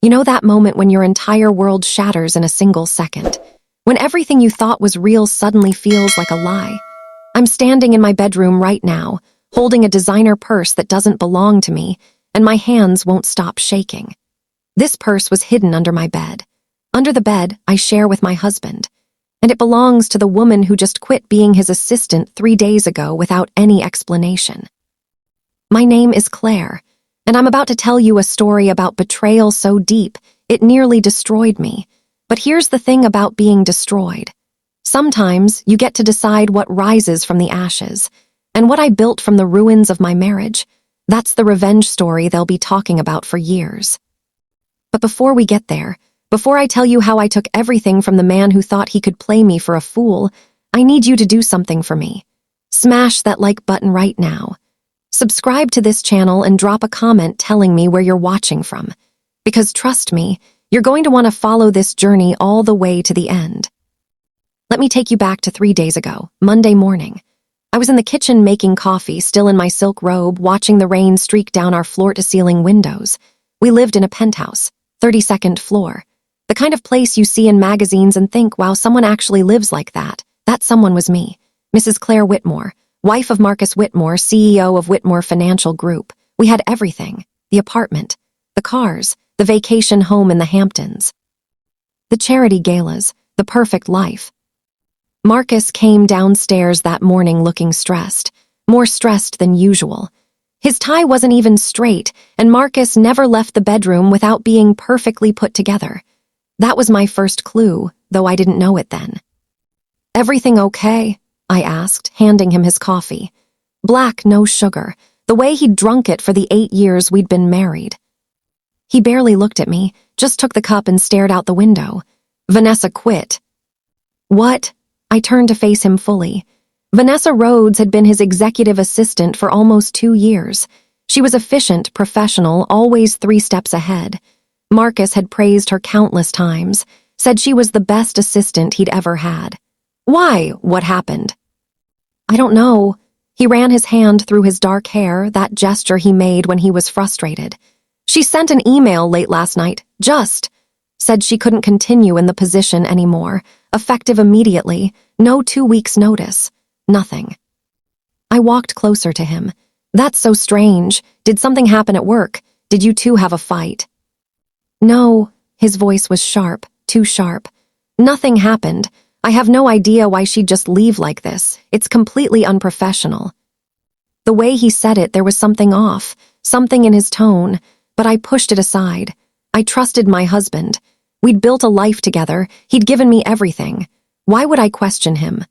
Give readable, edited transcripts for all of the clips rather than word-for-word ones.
You know that moment when your entire world shatters in a single second? When everything you thought was real suddenly feels like a lie? I'm standing in my bedroom right now, holding a designer purse that doesn't belong to me, and my hands won't stop shaking. This purse was hidden under my bed. Under the bed, I share with my husband. And it belongs to the woman who just quit being his assistant 3 days ago without any explanation. My name is Claire, and I'm about to tell you a story about betrayal so deep it nearly destroyed me. But here's the thing about being destroyed. Sometimes you get to decide what rises from the ashes, and what I built from the ruins of my marriage, that's the revenge story they'll be talking about for years. But before we get there, before I tell you how I took everything from the man who thought he could play me for a fool, I need you to do something for me. Smash that like button right now. Subscribe to this channel and drop a comment telling me where you're watching from. Because trust me, you're going to want to follow this journey all the way to the end. Let me take you back to 3 days ago, Monday morning. I was in the kitchen making coffee, still in my silk robe, watching the rain streak down our floor-to-ceiling windows. We lived in a penthouse, 32nd floor. The kind of place you see in magazines and think, wow, someone actually lives like that. That someone was me, Mrs. Claire Whitmore, wife of Marcus Whitmore, CEO of Whitmore Financial Group. We had everything: the apartment, the cars, the vacation home in the Hamptons, the charity galas, the perfect life. Marcus came downstairs that morning looking stressed, more stressed than usual. His tie wasn't even straight, and Marcus never left the bedroom without being perfectly put together. That was my first clue, though I didn't know it then. "Everything okay?" I asked, handing him his coffee. Black, no sugar, the way he'd drunk it for the 8 years we'd been married. He barely looked at me, just took the cup and stared out the window. "Vanessa quit." "What?" I turned to face him fully. Vanessa Rhodes had been his executive assistant for almost 2 years. She was efficient, professional, always 3 steps ahead. Marcus had praised her countless times, said she was the best assistant he'd ever had. "Why? What happened?" "I don't know." He ran his hand through his dark hair, that gesture he made when he was frustrated. "She sent an email late last night, said she couldn't continue in the position anymore, effective immediately, no 2 weeks' notice, nothing." I walked closer to him. "That's so strange. Did something happen at work? Did you two have a fight?" "No," his voice was sharp, too sharp. "Nothing happened. I have no idea why she'd just leave like this. It's completely unprofessional." The way he said it, there was something off, something in his tone, but I pushed it aside. I trusted my husband. We'd built a life together. He'd given me everything. Why would I question him?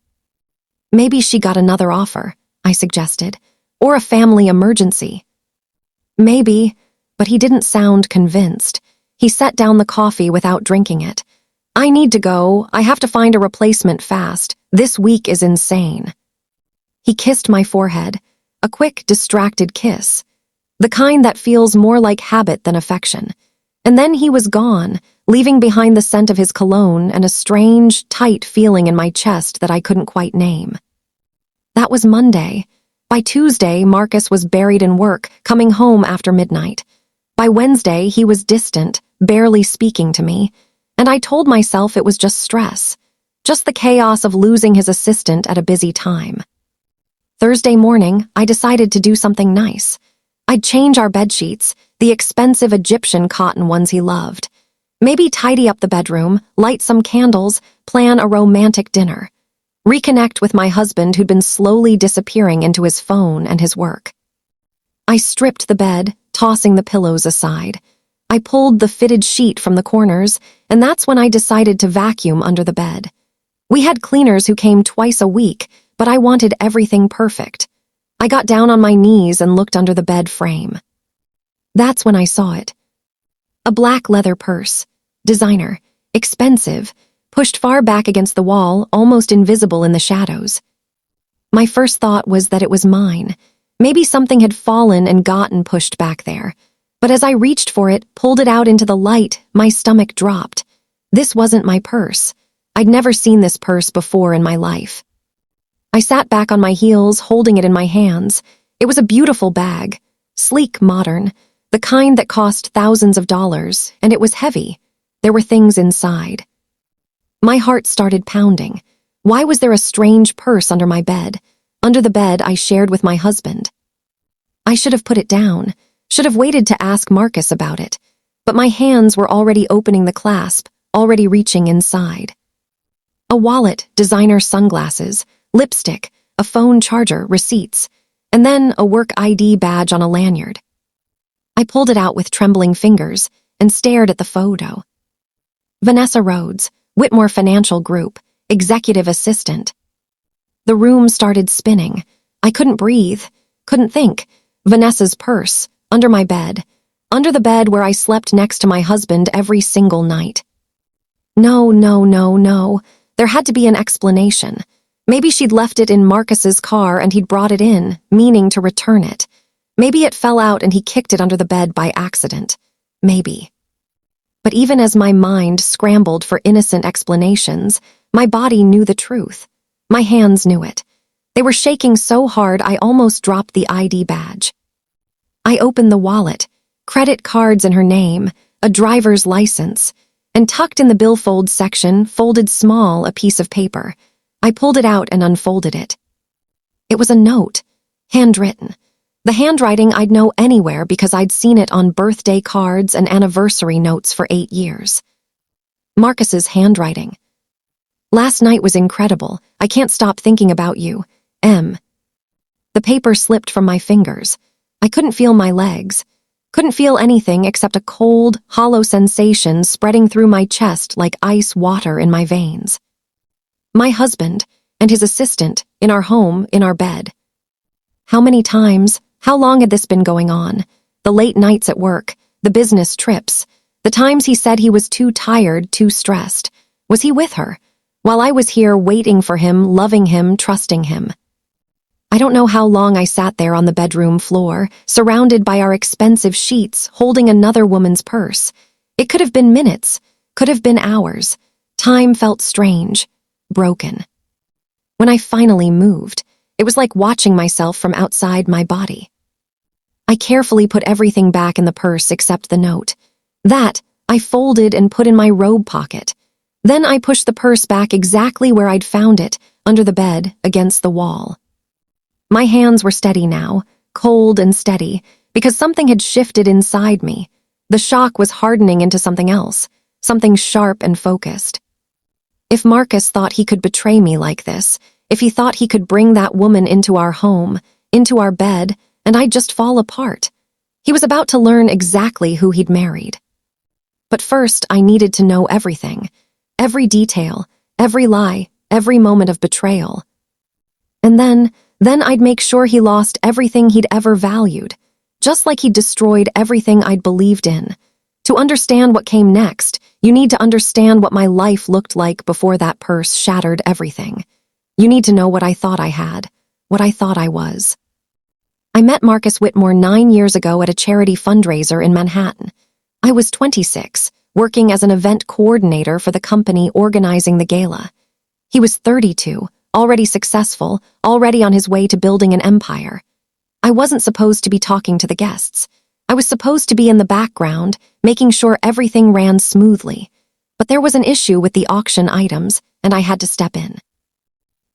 "Maybe she got another offer," I suggested, "or a family emergency." "Maybe," but he didn't sound convinced. He set down the coffee without drinking it. "I need to go. I have to find a replacement fast. This week is insane." He kissed my forehead, a quick, distracted kiss, the kind that feels more like habit than affection. And then he was gone, leaving behind the scent of his cologne and a strange, tight feeling in my chest that I couldn't quite name. That was Monday. By Tuesday, Marcus was buried in work, coming home after midnight. By Wednesday, he was distant, barely speaking to me, and I told myself it was just stress, just the chaos of losing his assistant at a busy time. Thursday morning, I decided to do something nice. I'd change our bedsheets, the expensive Egyptian cotton ones he loved. Maybe tidy up the bedroom, light some candles, plan a romantic dinner. Reconnect with my husband who'd been slowly disappearing into his phone and his work. I stripped the bed, tossing the pillows aside. I pulled the fitted sheet from the corners, and that's when I decided to vacuum under the bed. We had cleaners who came twice a week, but I wanted everything perfect. I got down on my knees and looked under the bed frame. That's when I saw it. A black leather purse, designer, expensive, pushed far back against the wall, almost invisible in the shadows. My first thought was that it was mine. Maybe something had fallen and gotten pushed back there. But as I reached for it, pulled it out into the light, my stomach dropped. This wasn't my purse. I'd never seen this purse before in my life. I sat back on my heels, holding it in my hands. It was a beautiful bag, sleek, modern, The kind that cost thousands of dollars, and it was heavy. There were things inside. My heart started pounding. Why was there a strange purse under my bed? Under the bed I shared with my husband. I should have put it down, should have waited to ask Marcus about it. But my hands were already opening the clasp, already reaching inside. A wallet, designer sunglasses, lipstick, a phone charger, receipts, and then a work ID badge on a lanyard. I pulled it out with trembling fingers and stared at the photo. Vanessa Rhodes, Whitmore Financial Group, executive assistant. The room started spinning. I couldn't breathe, couldn't think. Vanessa's purse, under my bed, under the bed where I slept next to my husband every single night. No. There had to be an explanation. Maybe she'd left it in Marcus's car and he'd brought it in, meaning to return it. Maybe it fell out and he kicked it under the bed by accident. Maybe. But even as my mind scrambled for innocent explanations, my body knew the truth. My hands knew it. They were shaking so hard I almost dropped the ID badge. I opened the wallet, credit cards in her name, a driver's license, and tucked in the billfold section, folded small, a piece of paper. I pulled it out and unfolded it. It was a note, handwritten. The handwriting I'd know anywhere because I'd seen it on birthday cards and anniversary notes for 8 years. Marcus's handwriting. Last night was incredible. I can't stop thinking about you. M. The paper slipped from my fingers. I couldn't feel my legs. Couldn't feel anything except a cold, hollow sensation spreading through my chest like ice water in my veins. My husband and his assistant, in our home, in our bed. How many times, how long had this been going on? The late nights at work, the business trips, the times he said he was too tired, too stressed. Was he with her? While I was here waiting for him, loving him, trusting him. I don't know how long I sat there on the bedroom floor, surrounded by our expensive sheets, holding another woman's purse. It could have been minutes, could have been hours. Time felt strange, broken. When I finally moved, it was like watching myself from outside my body. I carefully put everything back in the purse except the note. That I folded and put in my robe pocket. Then I pushed the purse back exactly where I'd found it, under the bed, against the wall. My hands were steady now, cold and steady, because something had shifted inside me. The shock was hardening into something else, something sharp and focused. If Marcus thought he could betray me like this, if he thought he could bring that woman into our home, into our bed, and I'd just fall apart, he was about to learn exactly who he'd married. But first, I needed to know everything, every detail, every lie, every moment of betrayal. And then I'd make sure he lost everything he'd ever valued, just like he'd destroyed everything I'd believed in. To understand what came next, you need to understand what my life looked like before that purse shattered everything. You need to know what I thought I had, what I thought I was. I met Marcus Whitmore 9 years ago at a charity fundraiser in Manhattan. I was 26, working as an event coordinator for the company organizing the gala. He was 32, already successful, already on his way to building an empire. I wasn't supposed to be talking to the guests. I was supposed to be in the background, making sure everything ran smoothly. But there was an issue with the auction items, and I had to step in.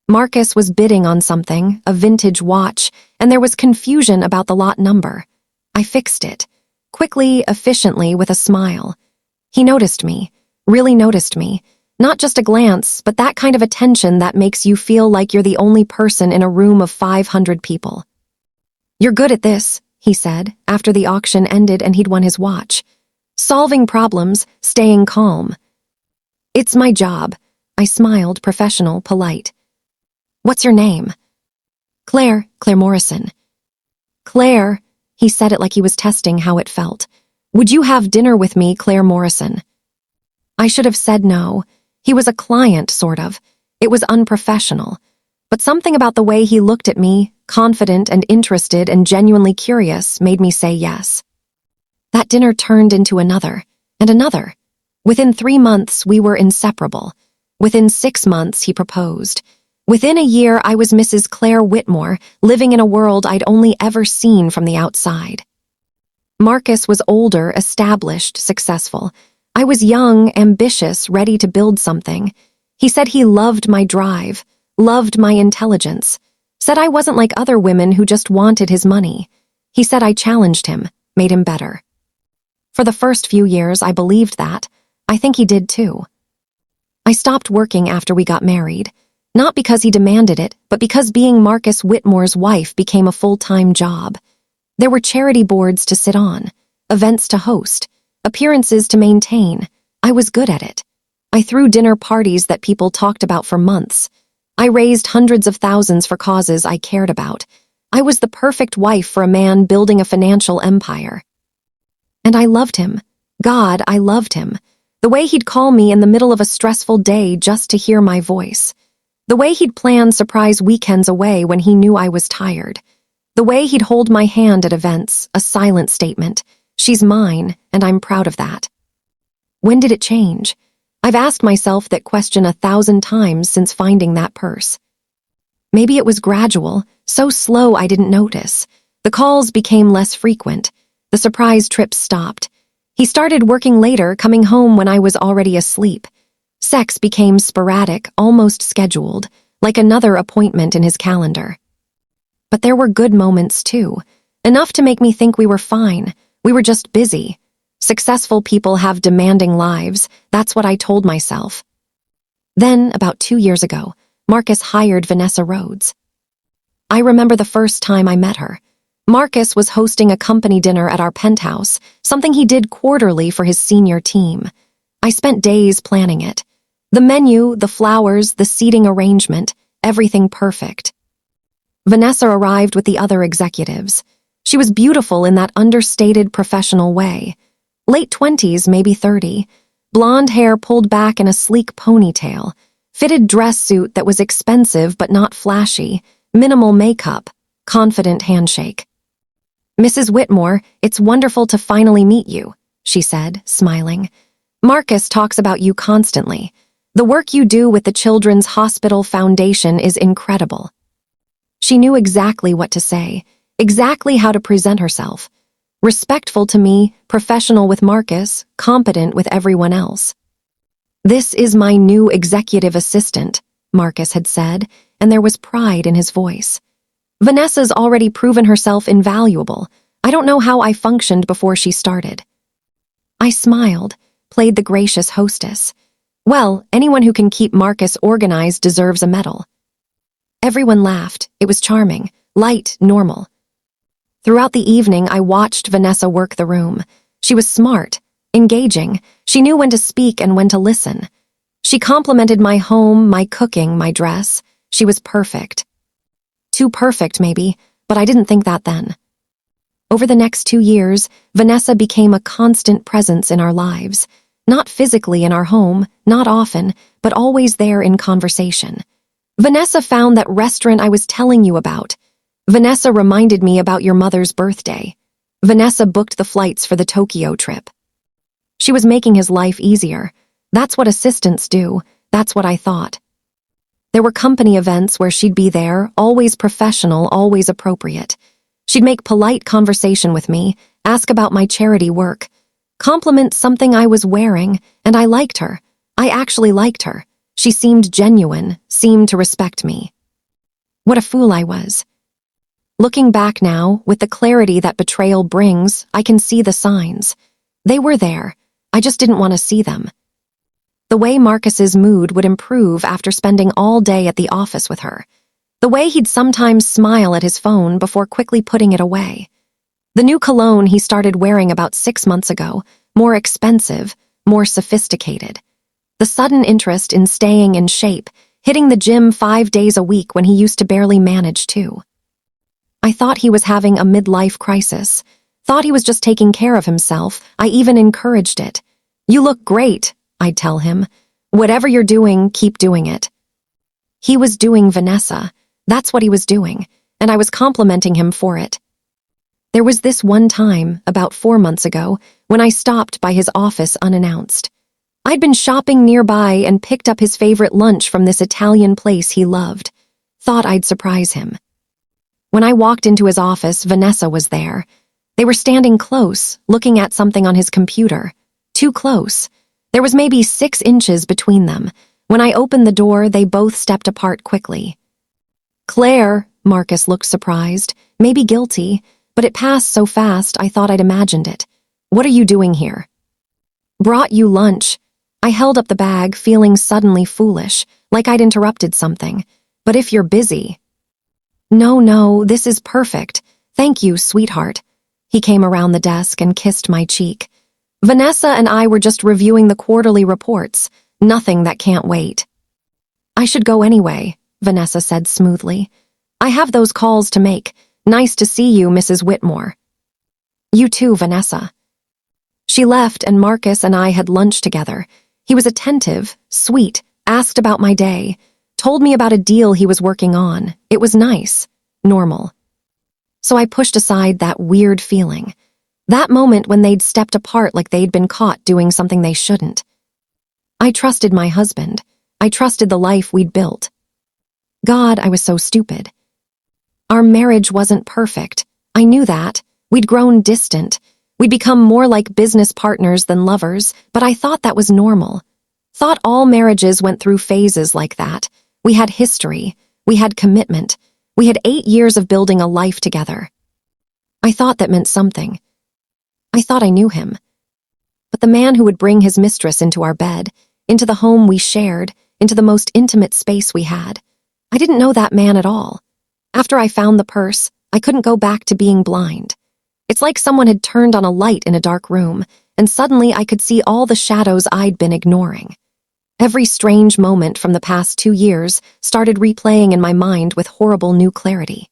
Marcus was bidding on something, a vintage watch, and there was confusion about the lot number. I fixed it, quickly, efficiently, with a smile. He noticed me, really noticed me. Not just a glance, but that kind of attention that makes you feel like you're the only person in a room of 500 people. "You're good at this," he said, after the auction ended and he'd won his watch. "Solving problems, staying calm." "It's my job." I smiled, professional, polite. "What's your name?" Claire Morrison." "Claire," he said it like he was testing how it felt. "Would you have dinner with me, Claire Morrison?" I should have said no. He was a client, sort of. It was unprofessional. But something about the way he looked at me, confident and interested and genuinely curious, made me say yes. That dinner turned into another, and another. Within 3 months, we were inseparable. Within 6 months, he proposed. Within a year, I was Mrs. Claire Whitmore, living in a world I'd only ever seen from the outside. Marcus was older, established, successful. I was young, ambitious, ready to build something. He said he loved my drive, loved my intelligence, said I wasn't like other women who just wanted his money. He said I challenged him, made him better. For the first few years, I believed that. I think he did too. I stopped working after we got married, not because he demanded it, but because being Marcus Whitmore's wife became a full-time job. There were charity boards to sit on, events to host, appearances to maintain. I was good at it. I threw dinner parties that people talked about for months. I raised hundreds of thousands for causes I cared about. I was the perfect wife for a man building a financial empire. And I loved him. God, I loved him. The way he'd call me in the middle of a stressful day just to hear my voice. The way he'd plan surprise weekends away when he knew I was tired. The way he'd hold my hand at events, a silent statement. She's mine, and I'm proud of that. When did it change? I've asked myself that question 1,000 times since finding that purse. Maybe it was gradual, so slow I didn't notice. The calls became less frequent. The surprise trips stopped. He started working later, coming home when I was already asleep. Sex became sporadic, almost scheduled, like another appointment in his calendar. But there were good moments too, enough to make me think we were fine. We were just busy. Successful people have demanding lives, that's what I told myself. Then, about 2 years ago, Marcus hired Vanessa Rhodes. I remember the first time I met her. Marcus was hosting a company dinner at our penthouse, something he did quarterly for his senior team. I spent days planning it. The menu, the flowers, the seating arrangement, everything perfect. Vanessa arrived with the other executives. She was beautiful in that understated professional way. Late 20s, maybe 30. Blonde hair pulled back in a sleek ponytail. Fitted dress suit that was expensive but not flashy. Minimal makeup. Confident handshake. "Mrs. Whitmore, it's wonderful to finally meet you," she said, smiling. "Marcus talks about you constantly. The work you do with the Children's Hospital Foundation is incredible." She knew exactly what to say, exactly how to present herself. Respectful to me, professional with Marcus, competent with everyone else. "This is my new executive assistant," Marcus had said, and there was pride in his voice. "Vanessa's already proven herself invaluable. I don't know how I functioned before she started." I smiled, played the gracious hostess. Well, anyone who can keep Marcus organized deserves a medal. Everyone laughed. It was charming, light, normal. Throughout the evening, I watched Vanessa work the room. She was smart, engaging. She knew when to speak and when to listen. She complimented my home, my cooking, my dress. She was perfect. Too perfect, maybe, but I didn't think that then. Over the next 2 years, Vanessa became a constant presence in our lives. Not physically in our home, not often, but always there in conversation. Vanessa found that restaurant I was telling you about. Vanessa reminded me about your mother's birthday. Vanessa booked the flights for the Tokyo trip. She was making his life easier. That's what assistants do. That's what I thought. There were company events where she'd be there, always professional, always appropriate. She'd make polite conversation with me, ask about my charity work, compliment something I was wearing, and I liked her. I actually liked her. She seemed genuine, seemed to respect me. What a fool I was. Looking back now, with the clarity that betrayal brings, I can see the signs. They were there. I just didn't want to see them. The way Marcus's mood would improve after spending all day at the office with her. The way he'd sometimes smile at his phone before quickly putting it away. The new cologne he started wearing about 6 months ago, more expensive, more sophisticated. The sudden interest in staying in shape, hitting the gym 5 days a week when he used to barely manage 2. I thought he was having a midlife crisis. Thought he was just taking care of himself. I even encouraged it. "You look great," I'd tell him. "Whatever you're doing, keep doing it." He was doing Vanessa. That's what he was doing, and I was complimenting him for it. There was this one time, about 4 months ago, when I stopped by his office unannounced. I'd been shopping nearby and picked up his favorite lunch from this Italian place he loved. Thought I'd surprise him. When I walked into his office, Vanessa was there. They were standing close, looking at something on his computer. Too close. There was maybe 6 inches between them. When I opened the door, they both stepped apart quickly. "Claire," Marcus looked surprised, maybe guilty, but it passed so fast I thought I'd imagined it. "What are you doing here?" "Brought you lunch." I held up the bag, feeling suddenly foolish, like I'd interrupted something. "But if you're busy..." No, this is perfect. Thank you, sweetheart." He came around the desk and kissed my cheek. "Vanessa and I were just reviewing the quarterly reports. Nothing that can't wait." "I should go anyway," Vanessa said smoothly. "I have those calls to make. Nice to see you, Mrs. Whitmore." "You too, Vanessa." She left and Marcus and I had lunch together. He was attentive, sweet, asked about my day, told me about a deal he was working on. It was nice, normal. So I pushed aside that weird feeling. That moment when they'd stepped apart like they'd been caught doing something they shouldn't. I trusted my husband. I trusted the life we'd built. God, I was so stupid. Our marriage wasn't perfect. I knew that. We'd grown distant. We'd become more like business partners than lovers, but I thought that was normal. Thought all marriages went through phases like that. We had history. We had commitment. We had 8 years of building a life together. I thought that meant something. I thought I knew him. But the man who would bring his mistress into our bed, into the home we shared, into the most intimate space we had, I didn't know that man at all. After I found the purse, I couldn't go back to being blind. It's like someone had turned on a light in a dark room, and suddenly I could see all the shadows I'd been ignoring. Every strange moment from the past 2 years started replaying in my mind with horrible new clarity.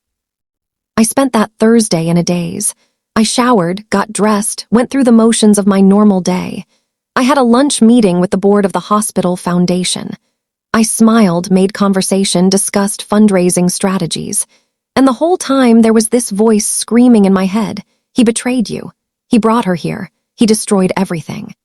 I spent that Thursday in a daze. I showered, got dressed, went through the motions of my normal day. I had a lunch meeting with the board of the hospital foundation. I smiled, made conversation, discussed fundraising strategies. And the whole time there was this voice screaming in my head, "He betrayed you. He brought her here. He destroyed everything."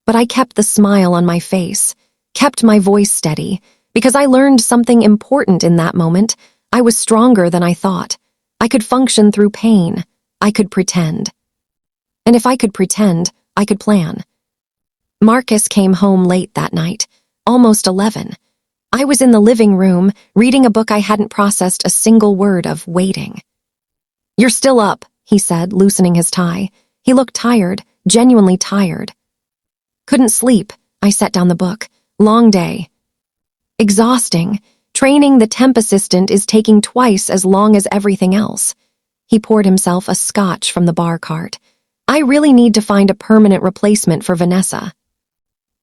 But I kept the smile on my face, kept my voice steady, because I learned something important in that moment. I was stronger than I thought. I could function through pain. I could pretend. And if I could pretend, I could plan. Marcus came home late that night, almost 11. I was in the living room, reading a book I hadn't processed a single word of, waiting. "You're still up," he said, loosening his tie. He looked tired, genuinely tired. "Couldn't sleep." I set down the book. "Long day." "Exhausting. Training the temp assistant is taking twice as long as everything else." He poured himself a scotch from the bar cart. "I really need to find a permanent replacement for Vanessa."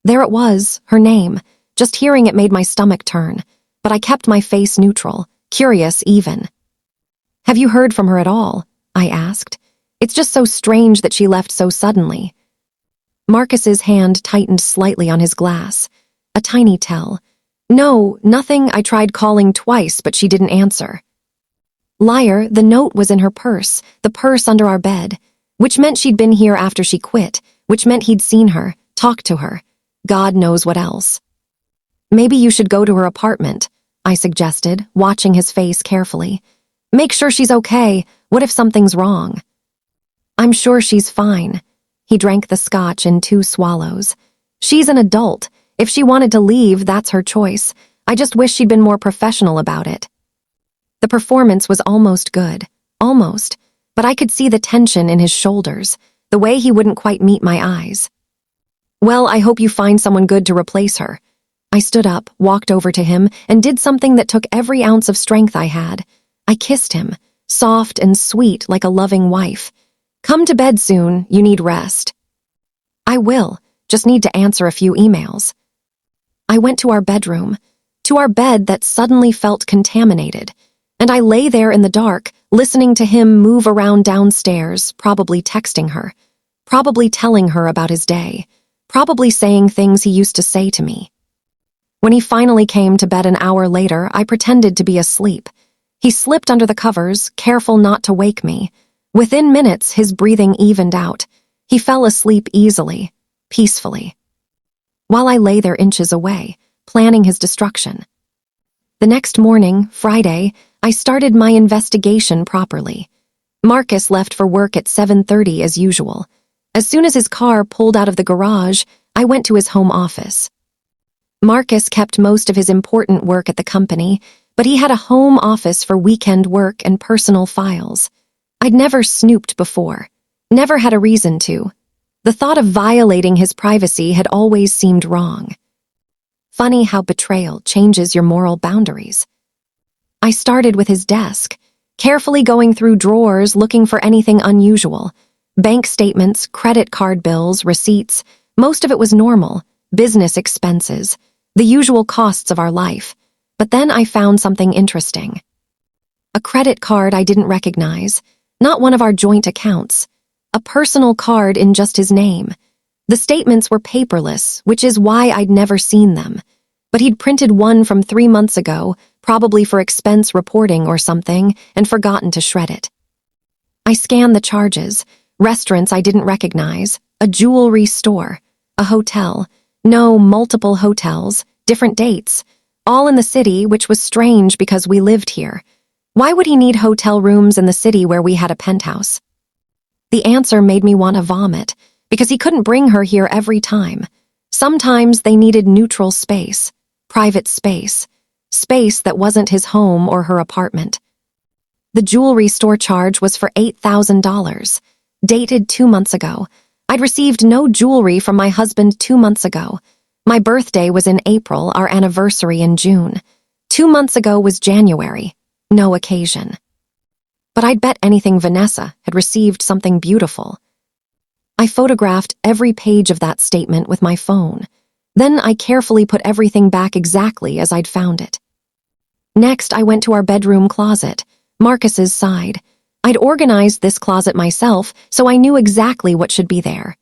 There it was, her name. Just hearing it made my stomach turn, but I kept my face neutral, curious even. "Have you heard from her at all?" I asked. "It's just so strange that she left so suddenly." Marcus's hand tightened slightly on his glass. A tiny tell. "No, nothing. I tried calling twice, but she didn't answer." Liar, the note was in her purse, the purse under our bed, which meant she'd been here after she quit, which meant he'd seen her, talked to her. God knows what else. "Maybe you should go to her apartment," I suggested, watching his face carefully. "Make sure she's okay. What if something's wrong?" "I'm sure she's fine." He drank the scotch in 2 swallows. "She's an adult. If she wanted to leave, that's her choice. I just wish she'd been more professional about it." The performance was almost good. Almost. But I could see the tension in his shoulders, the way he wouldn't quite meet my eyes. "Well, I hope you find someone good to replace her." I stood up, walked over to him, and did something that took every ounce of strength I had. I kissed him, soft and sweet like a loving wife. "Come to bed soon. You need rest." "I will. Just need to answer a few emails." I went to our bedroom, to our bed that suddenly felt contaminated, and I lay there in the dark, listening to him move around downstairs, probably texting her, probably telling her about his day, probably saying things he used to say to me. When he finally came to bed an hour later, I pretended to be asleep. He slipped under the covers, careful not to wake me. Within minutes, his breathing evened out. He fell asleep easily, peacefully. While I lay there inches away, planning his destruction. The next morning, Friday, I started my investigation properly. Marcus left for work at 7:30 as usual. As soon as his car pulled out of the garage, I went to his home office. Marcus kept most of his important work at the company, but he had a home office for weekend work and personal files. I'd never snooped before, never had a reason to. The thought of violating his privacy had always seemed wrong. Funny how betrayal changes your moral boundaries. I started with his desk, carefully going through drawers looking for anything unusual. Bank statements, credit card bills, receipts, most of it was normal, business expenses, the usual costs of our life. But then I found something interesting. A credit card I didn't recognize, not one of our joint accounts. A personal card in just his name. The statements were paperless, which is why I'd never seen them. But he'd printed one from 3 months ago, probably for expense reporting or something, and forgotten to shred it. I scanned the charges, restaurants I didn't recognize, a jewelry store, a hotel, no, multiple hotels, different dates, all in the city, which was strange because we lived here. Why would he need hotel rooms in the city where we had a penthouse? The answer made me want to vomit, because he couldn't bring her here every time. Sometimes they needed neutral space, private space, space that wasn't his home or her apartment. The jewelry store charge was for $8,000, dated 2 months ago. I'd received no jewelry from my husband 2 months ago. My birthday was in April, our anniversary in June. 2 months ago was January, no occasion. But I'd bet anything Vanessa had received something beautiful. I photographed every page of that statement with my phone. Then I carefully put everything back exactly as I'd found it. Next, I went to our bedroom closet, Marcus's side. I'd organized this closet myself, so I knew exactly what should be there.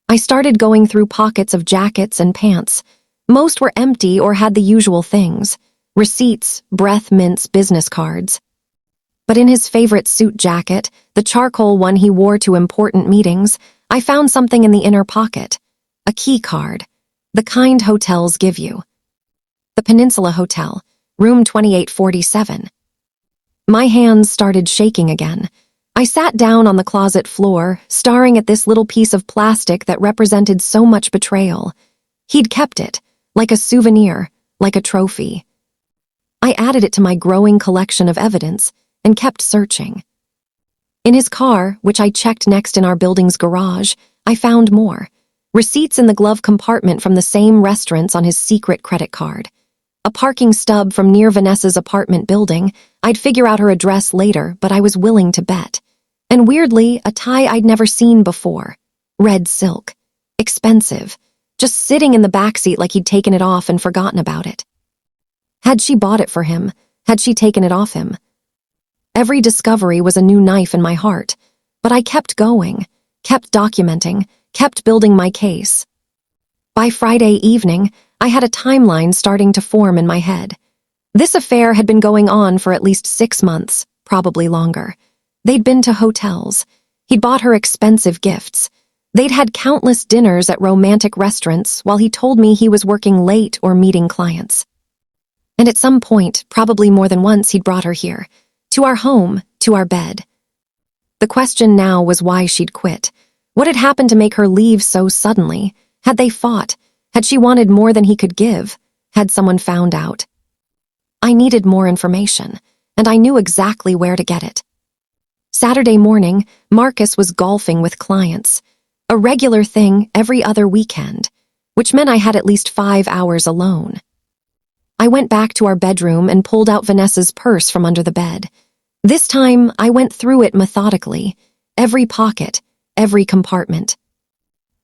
I started going through pockets of jackets and pants. Most were empty or had the usual things: receipts, breath mints, business cards. But in his favorite suit jacket, the charcoal one he wore to important meetings, I found something in the inner pocket. A key card. The kind hotels give you. The Peninsula Hotel, room 2847. My hands started shaking again. I sat down on the closet floor, staring at this little piece of plastic that represented so much betrayal. He'd kept it, like a souvenir, like a trophy. I added it to my growing collection of evidence and kept searching. In his car, which I checked next in our building's garage, I found more. Receipts in the glove compartment from the same restaurants on his secret credit card. A parking stub from near Vanessa's apartment building. I'd figure out her address later, but I was willing to bet. And weirdly, a tie I'd never seen before. Red silk. Expensive. Just sitting in the backseat like he'd taken it off and forgotten about it. Had she bought it for him? Had she taken it off him? Every discovery was a new knife in my heart, but I kept going, kept documenting, kept building my case. By Friday evening, I had a timeline starting to form in my head. This affair had been going on for at least 6 months, probably longer. They'd been to hotels. He'd bought her expensive gifts. They'd had countless dinners at romantic restaurants while he told me he was working late or meeting clients. And at some point, probably more than once, he'd brought her here. To our home, to our bed. The question now was why she'd quit. What had happened to make her leave so suddenly? Had they fought? Had she wanted more than he could give? Had someone found out? I needed more information, and I knew exactly where to get it. Saturday morning, Marcus was golfing with clients. A regular thing every other weekend, which meant I had at least 5 hours alone. I went back to our bedroom and pulled out Vanessa's purse from under the bed. This time, I went through it methodically, every pocket, every compartment.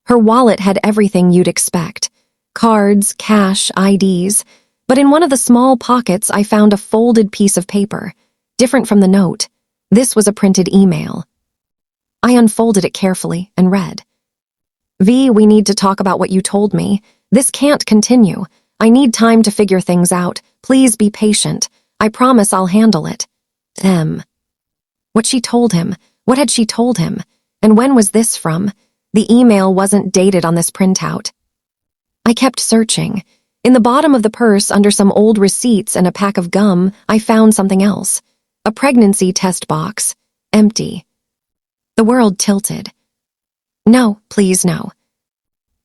Her wallet had everything you'd expect: cards, cash, IDs, but in one of the small pockets I found a folded piece of paper, different from the note. This was a printed email. I unfolded it carefully and read. "V, we need to talk about what you told me. This can't continue. I need time to figure things out. Please be patient. I promise I'll handle it. Them." What she told him, what had she told him, and when was this from? The email wasn't dated on this printout. I kept searching. In the bottom of the purse, under some old receipts and a pack of gum, I found something else. A pregnancy test box. Empty. The world tilted. No, please no.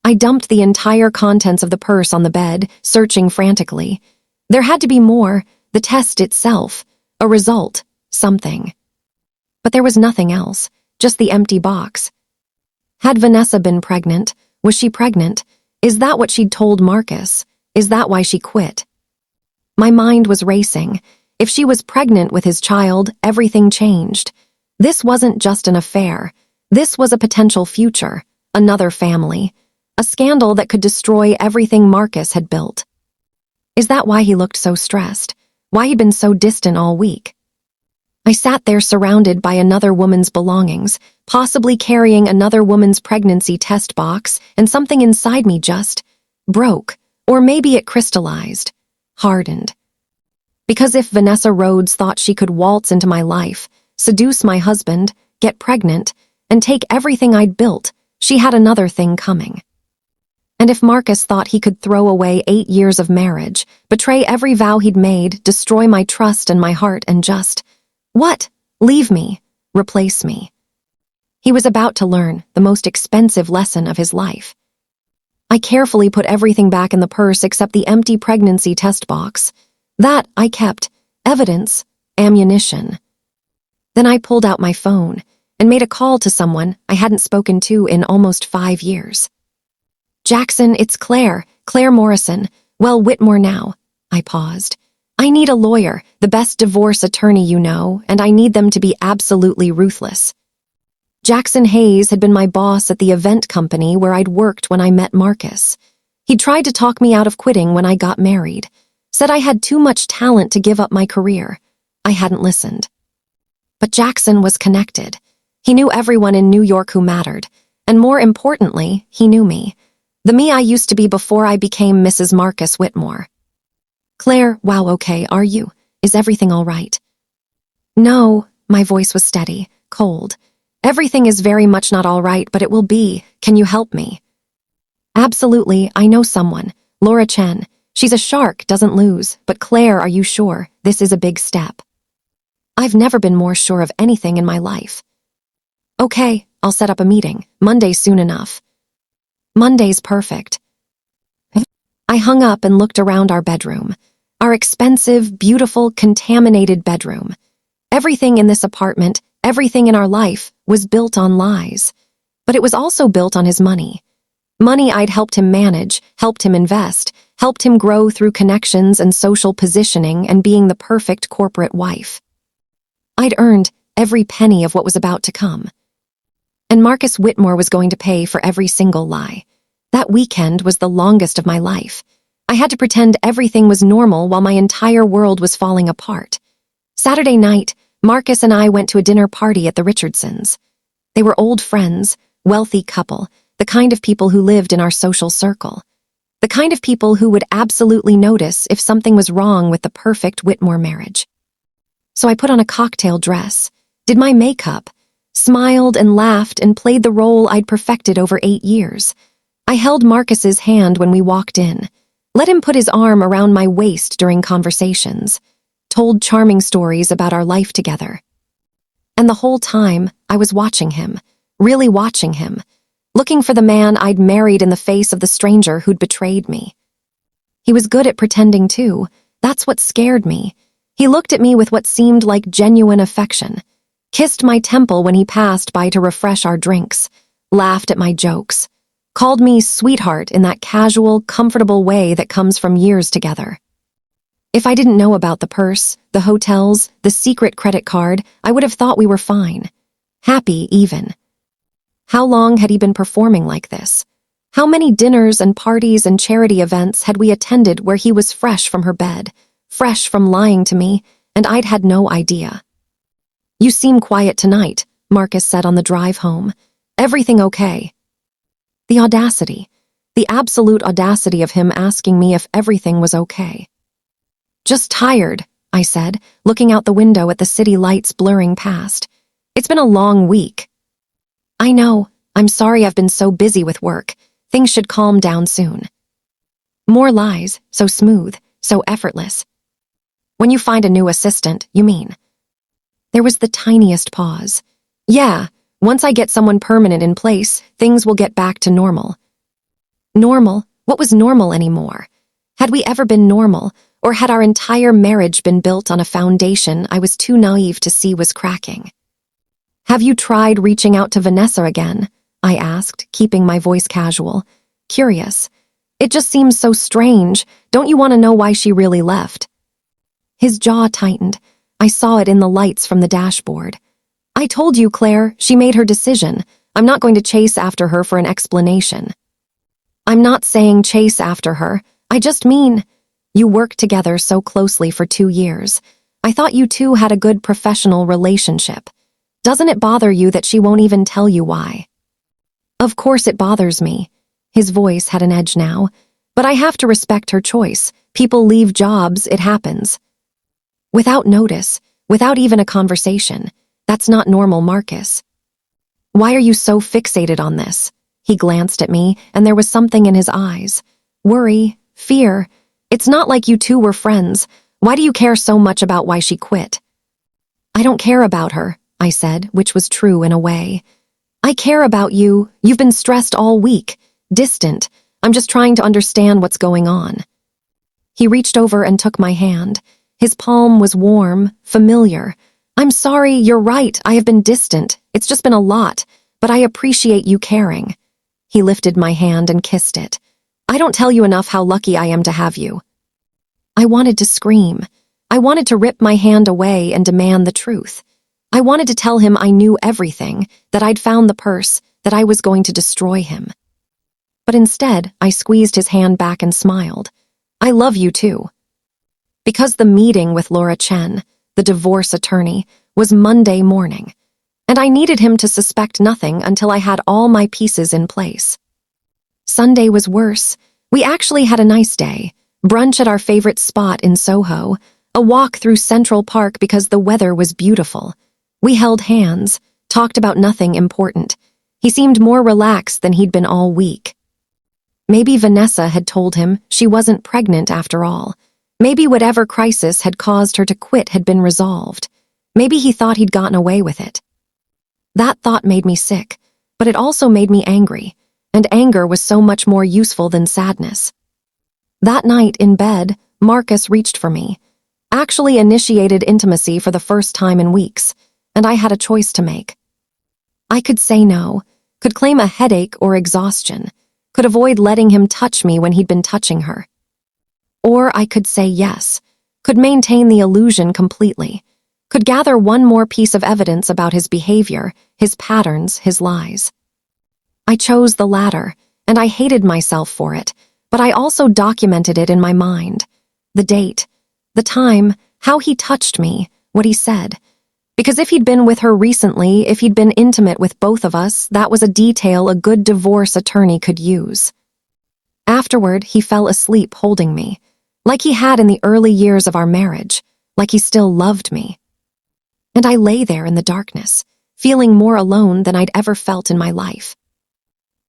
I dumped the entire contents of the purse on the bed, searching frantically. There had to be more, the test itself, a result, something. But there was nothing else, just the empty box. Had Vanessa been pregnant? Was she pregnant? Is that what she'd told Marcus? Is that why she quit? My mind was racing. If she was pregnant with his child, everything changed. This wasn't just an affair. This was a potential future, another family, a scandal that could destroy everything Marcus had built. Is that why he looked so stressed? Why he'd been so distant all week? I sat there surrounded by another woman's belongings, possibly carrying another woman's pregnancy test box, and something inside me just broke, or maybe it crystallized, hardened. Because if Vanessa Rhodes thought she could waltz into my life, seduce my husband, get pregnant, and take everything I'd built, she had another thing coming. And if Marcus thought he could throw away 8 years of marriage, betray every vow he'd made, destroy my trust and my heart, and just, what? Leave me, replace me. He was about to learn the most expensive lesson of his life. I carefully put everything back in the purse except the empty pregnancy test box. That I kept, evidence, ammunition. Then I pulled out my phone and made a call to someone I hadn't spoken to in almost 5 years. Jackson, it's Claire Morrison. Well, Whitmore now. I paused. I need a lawyer, the best divorce attorney you know, and I need them to be absolutely ruthless. Jackson Hayes had been my boss at the event company where I'd worked when I met Marcus. He tried to talk me out of quitting when I got married. Said I had too much talent to give up my career. I hadn't listened. But Jackson was connected. He knew everyone in New York who mattered. And more importantly, he knew me. The me I used to be before I became Mrs. Marcus Whitmore. Claire, wow, okay, are you? Is everything all right? No, my voice was steady, cold. Everything is very much not all right, but it will be. Can you help me? Absolutely, I know someone. Laura Chen. She's a shark, doesn't lose. But Claire, are you sure? This is a big step. I've never been more sure of anything in my life. Okay, I'll set up a meeting. Monday soon enough. Monday's perfect. I hung up and looked around our bedroom. Our expensive, beautiful, contaminated bedroom. Everything in this apartment, everything in our life, was built on lies. But it was also built on his money. Money I'd helped him manage, helped him invest, helped him grow through connections and social positioning and being the perfect corporate wife. I'd earned every penny of what was about to come. And Marcus Whitmore was going to pay for every single lie. That weekend was the longest of my life. I had to pretend everything was normal while my entire world was falling apart. Saturday night, Marcus and I went to a dinner party at the Richardsons. They were old friends, wealthy couple, the kind of people who lived in our social circle. The kind of people who would absolutely notice if something was wrong with the perfect Whitmore marriage. So I put on a cocktail dress, did my makeup, smiled and laughed and played the role I'd perfected over 8 years. I held Marcus's hand when we walked in, let him put his arm around my waist during conversations, told charming stories about our life together. And the whole time, I was watching him, really watching him, looking for the man I'd married in the face of the stranger who'd betrayed me. He was good at pretending too. That's what scared me. He looked at me with what seemed like genuine affection, kissed my temple when he passed by to refresh our drinks, laughed at my jokes, called me sweetheart in that casual, comfortable way that comes from years together. If I didn't know about the purse, the hotels, the secret credit card, I would have thought we were fine. Happy, even. How long had he been performing like this? How many dinners and parties and charity events had we attended where he was fresh from her bed, fresh from lying to me, and I'd had no idea? You seem quiet tonight, Marcus said on the drive home. Everything okay? The audacity, the absolute audacity of him asking me if everything was okay. Just tired, I said, looking out the window at the city lights blurring past. It's been a long week. I know, I'm sorry I've been so busy with work. Things should calm down soon. More lies, so smooth, so effortless. When you find a new assistant, you mean? There was the tiniest pause. Yeah, Once I get someone permanent in place, things will get back to normal. Normal? What was normal anymore? Had we ever been normal, or had our entire marriage been built on a foundation I was too naive to see was cracking? Have you tried reaching out to Vanessa again? I asked, keeping my voice casual. Curious. It just seems so strange. Don't you want to know why she really left? His jaw tightened. I saw it in the lights from the dashboard. I told you, Claire, she made her decision. I'm not going to chase after her for an explanation. I'm not saying chase after her. I just mean, you worked together so closely for 2 years. I thought you two had a good professional relationship. Doesn't it bother you that she won't even tell you why? Of course it bothers me. His voice had an edge now. But I have to respect her choice. People leave jobs, it happens. Without notice, without even a conversation. That's not normal, Marcus. Why are you so fixated on this? He glanced at me, and there was something in his eyes. Worry, fear. It's not like you two were friends. Why do you care so much about why she quit? I don't care about her, I said, which was true in a way. I care about you. You've been stressed all week. Distant. I'm just trying to understand what's going on. He reached over and took my hand. His palm was warm, familiar. I'm sorry, you're right. I have been distant. It's just been a lot, but I appreciate you caring. He lifted my hand and kissed it. I don't tell you enough how lucky I am to have you. I wanted to scream. I wanted to rip my hand away and demand the truth. I wanted to tell him I knew everything, that I'd found the purse, that I was going to destroy him. But instead, I squeezed his hand back and smiled. I love you too. Because the meeting with Laura Chen, the divorce attorney, was Monday morning, and I needed him to suspect nothing until I had all my pieces in place. Sunday was worse. We actually had a nice day. Brunch at our favorite spot in Soho, a walk through Central Park because the weather was beautiful. We held hands, talked about nothing important. He seemed more relaxed than he'd been all week. Maybe Vanessa had told him she wasn't pregnant after all. Maybe whatever crisis had caused her to quit had been resolved. Maybe he thought he'd gotten away with it. That thought made me sick, but it also made me angry, and anger was so much more useful than sadness. That night in bed, Marcus reached for me, actually initiated intimacy for the first time in weeks, and I had a choice to make. I could say no, could claim a headache or exhaustion, could avoid letting him touch me when he'd been touching her. Or I could say yes, could maintain the illusion completely, could gather one more piece of evidence about his behavior, his patterns, his lies. I chose the latter, and I hated myself for it, but I also documented it in my mind. The date, the time, how he touched me, what he said. Because if he'd been with her recently, if he'd been intimate with both of us, that was a detail a good divorce attorney could use. Afterward, he fell asleep holding me, like he had in the early years of our marriage, like he still loved me. And I lay there in the darkness, feeling more alone than I'd ever felt in my life.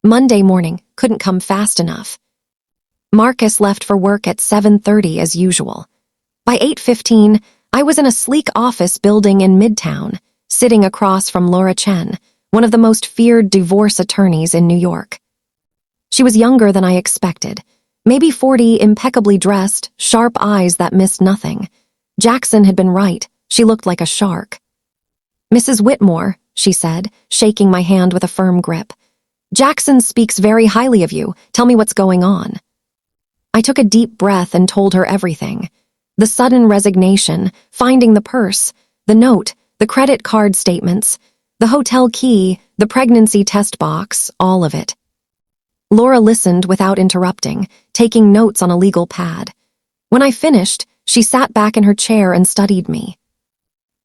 Monday morning couldn't come fast enough. Marcus left for work at 7:30 as usual. By 8:15, I was in a sleek office building in Midtown, sitting across from Laura Chen, one of the most feared divorce attorneys in New York. She was younger than I expected, maybe 40, impeccably dressed, sharp eyes that missed nothing. Jackson had been right, she looked like a shark. Mrs. Whitmore, she said, shaking my hand with a firm grip. Jackson speaks very highly of you. Tell me what's going on. I took a deep breath and told her everything. The sudden resignation, finding the purse, the note, the credit card statements, the hotel key, the pregnancy test box, all of it. Laura listened without interrupting, taking notes on a legal pad. When I finished, she sat back in her chair and studied me.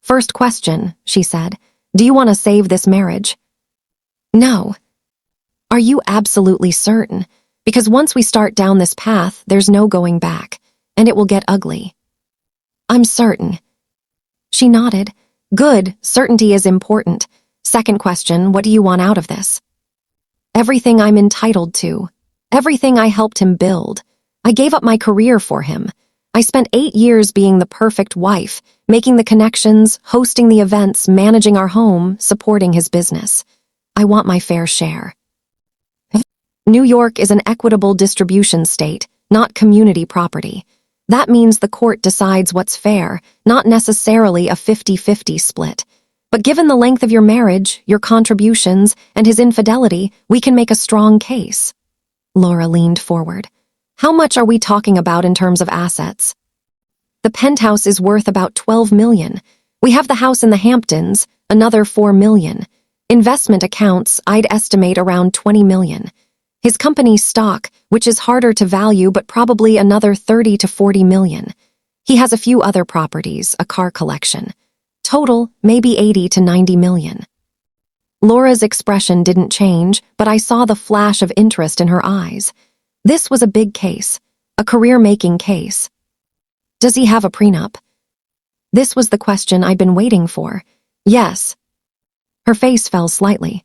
First question, she said, do you want to save this marriage? No. Are you absolutely certain? Because once we start down this path, there's no going back, and it will get ugly. I'm certain. She nodded. Good, certainty is important. Second question, what do you want out of this? Everything I'm entitled to. Everything I helped him build. I gave up my career for him. I spent 8 years being the perfect wife, making the connections, hosting the events, managing our home, supporting his business. I want my fair share. New York is an equitable distribution state, not community property. That means the court decides what's fair, not necessarily a 50-50 split. But given the length of your marriage, your contributions, and his infidelity, we can make a strong case. Laura leaned forward. How much are we talking about in terms of assets? The penthouse is worth about $12 million. We have the house in the Hamptons, another $4 million. Investment accounts, I'd estimate around $20 million. His company's stock, which is harder to value but probably another $30 to $40 million. He has a few other properties, a car collection. Total, maybe $80 to $90 million. Laura's expression didn't change, but I saw the flash of interest in her eyes. This was a big case, a career-making case. Does he have a prenup? This was the question I'd been waiting for. Yes. Her face fell slightly.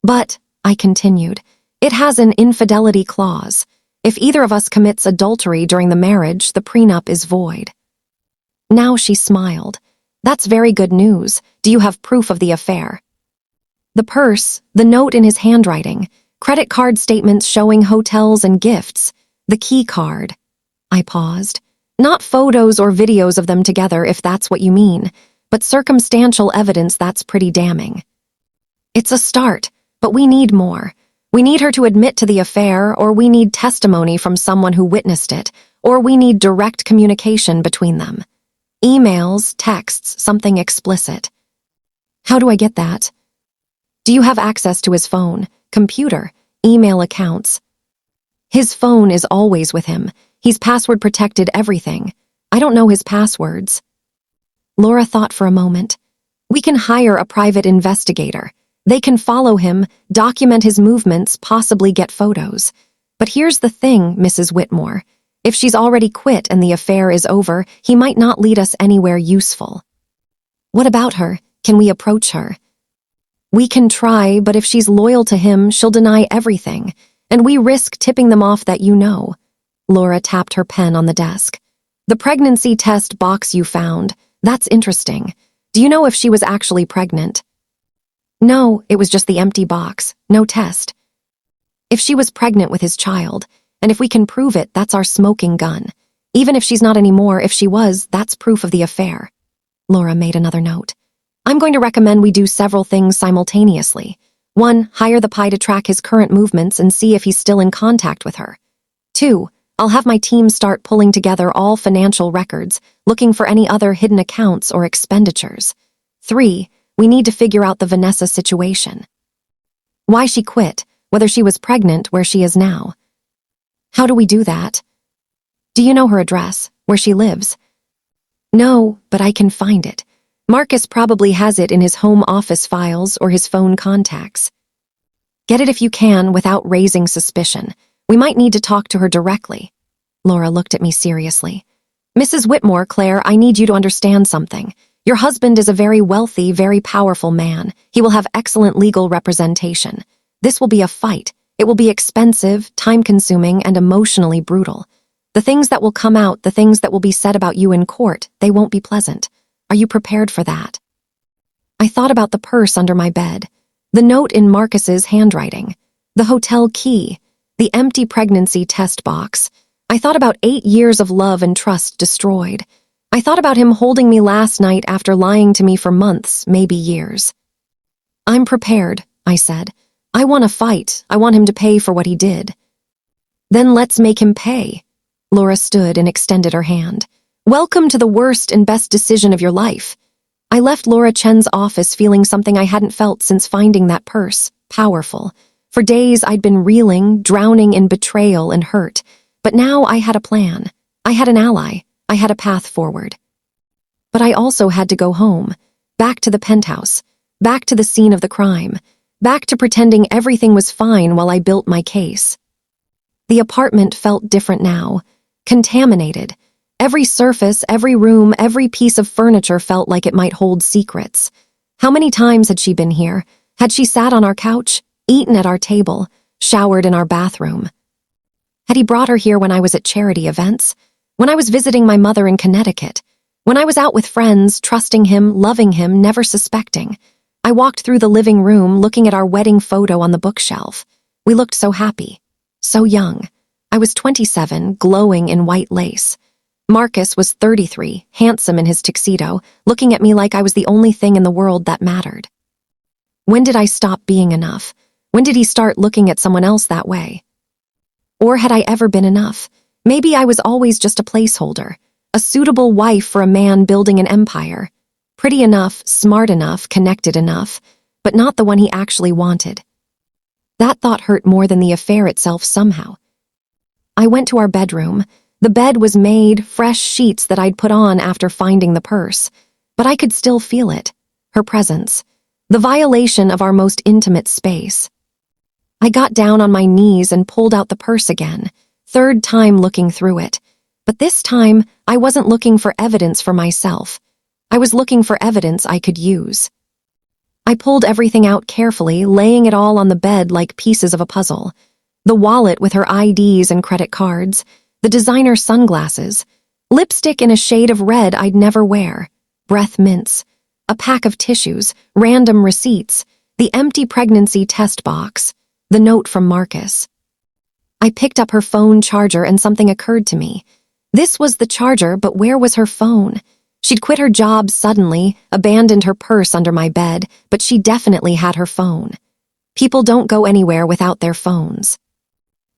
But, I continued, it has an infidelity clause. If either of us commits adultery during the marriage, the prenup is void. Now she smiled. That's very good news. Do you have proof of the affair? The purse, the note in his handwriting, credit card statements showing hotels and gifts, the key card. I paused. Not photos or videos of them together, if that's what you mean, but circumstantial evidence that's pretty damning. It's a start, but we need more. We need her to admit to the affair, or we need testimony from someone who witnessed it, or we need direct communication between them. Emails, texts, something explicit. How do I get that? Do you have access to his phone, computer, email accounts? His phone is always with him. He's password-protected everything. I don't know his passwords. Laura thought for a moment. We can hire a private investigator. They can follow him, document his movements, possibly get photos. But here's the thing, Mrs. Whitmore. If she's already quit and the affair is over, he might not lead us anywhere useful. What about her? Can we approach her? We can try, but if she's loyal to him, she'll deny everything. And we risk tipping them off that you know. Laura tapped her pen on the desk. The pregnancy test box you found. That's interesting. Do you know if she was actually pregnant? No, it was just the empty box. No test. If she was pregnant with his child, and if we can prove it, that's our smoking gun. Even if she's not anymore, if she was, that's proof of the affair. Laura made another note. I'm going to recommend we do several things simultaneously. 1, hire the PI to track his current movements and see if he's still in contact with her. 2, I'll have my team start pulling together all financial records, looking for any other hidden accounts or expenditures. 3, we need to figure out the Vanessa situation. Why she quit, whether she was pregnant, where she is now. How do we do that? Do you know her address, where she lives? No, but I can find it. Marcus probably has it in his home office files or his phone contacts. Get it if you can without raising suspicion. We might need to talk to her directly. Laura looked at me seriously. Mrs. Whitmore, Claire, I need you to understand something. Your husband is a very wealthy, very powerful man. He will have excellent legal representation. This will be a fight. It will be expensive, time-consuming, and emotionally brutal. The things that will come out, the things that will be said about you in court, they won't be pleasant. Are you prepared for that? I thought about the purse under my bed, the note in Marcus's handwriting, the hotel key, the empty pregnancy test box. I thought about 8 years of love and trust destroyed. I thought about him holding me last night after lying to me for months, maybe years. I'm prepared, I said. I want to fight. I want him to pay for what he did. Then let's make him pay. Laura stood and extended her hand. Welcome to the worst and best decision of your life. I left Laura Chen's office feeling something I hadn't felt since finding that purse, powerful. For days I'd been reeling, drowning in betrayal and hurt. But now I had a plan. I had an ally. I had a path forward. But I also had to go home, back to the penthouse, back to the scene of the crime, back to pretending everything was fine while I built my case. The apartment felt different now, contaminated. Every surface, every room, every piece of furniture felt like it might hold secrets. How many times had she been here? Had she sat on our couch, eaten at our table, showered in our bathroom? Had he brought her here when I was at charity events? When I was visiting my mother in Connecticut? When I was out with friends, trusting him, loving him, never suspecting? I walked through the living room looking at our wedding photo on the bookshelf. We looked so happy, so young. I was 27, glowing in white lace. Marcus was 33, handsome in his tuxedo, looking at me like I was the only thing in the world that mattered. When did I stop being enough? When did he start looking at someone else that way? Or had I ever been enough? Maybe I was always just a placeholder, a suitable wife for a man building an empire. Pretty enough, smart enough, connected enough, but not the one he actually wanted. That thought hurt more than the affair itself somehow. I went to our bedroom. The bed was made, fresh sheets that I'd put on after finding the purse, but I could still feel it, her presence, the violation of our most intimate space. I got down on my knees and pulled out the purse again, third time looking through it. But this time, I wasn't looking for evidence for myself. I was looking for evidence I could use. I pulled everything out carefully, laying it all on the bed like pieces of a puzzle. The wallet with her IDs and credit cards, the designer sunglasses, lipstick in a shade of red I'd never wear, breath mints, a pack of tissues, random receipts, the empty pregnancy test box, the note from Marcus. I picked up her phone charger and something occurred to me. This was the charger, but where was her phone? She'd quit her job suddenly, abandoned her purse under my bed, but she definitely had her phone. People don't go anywhere without their phones.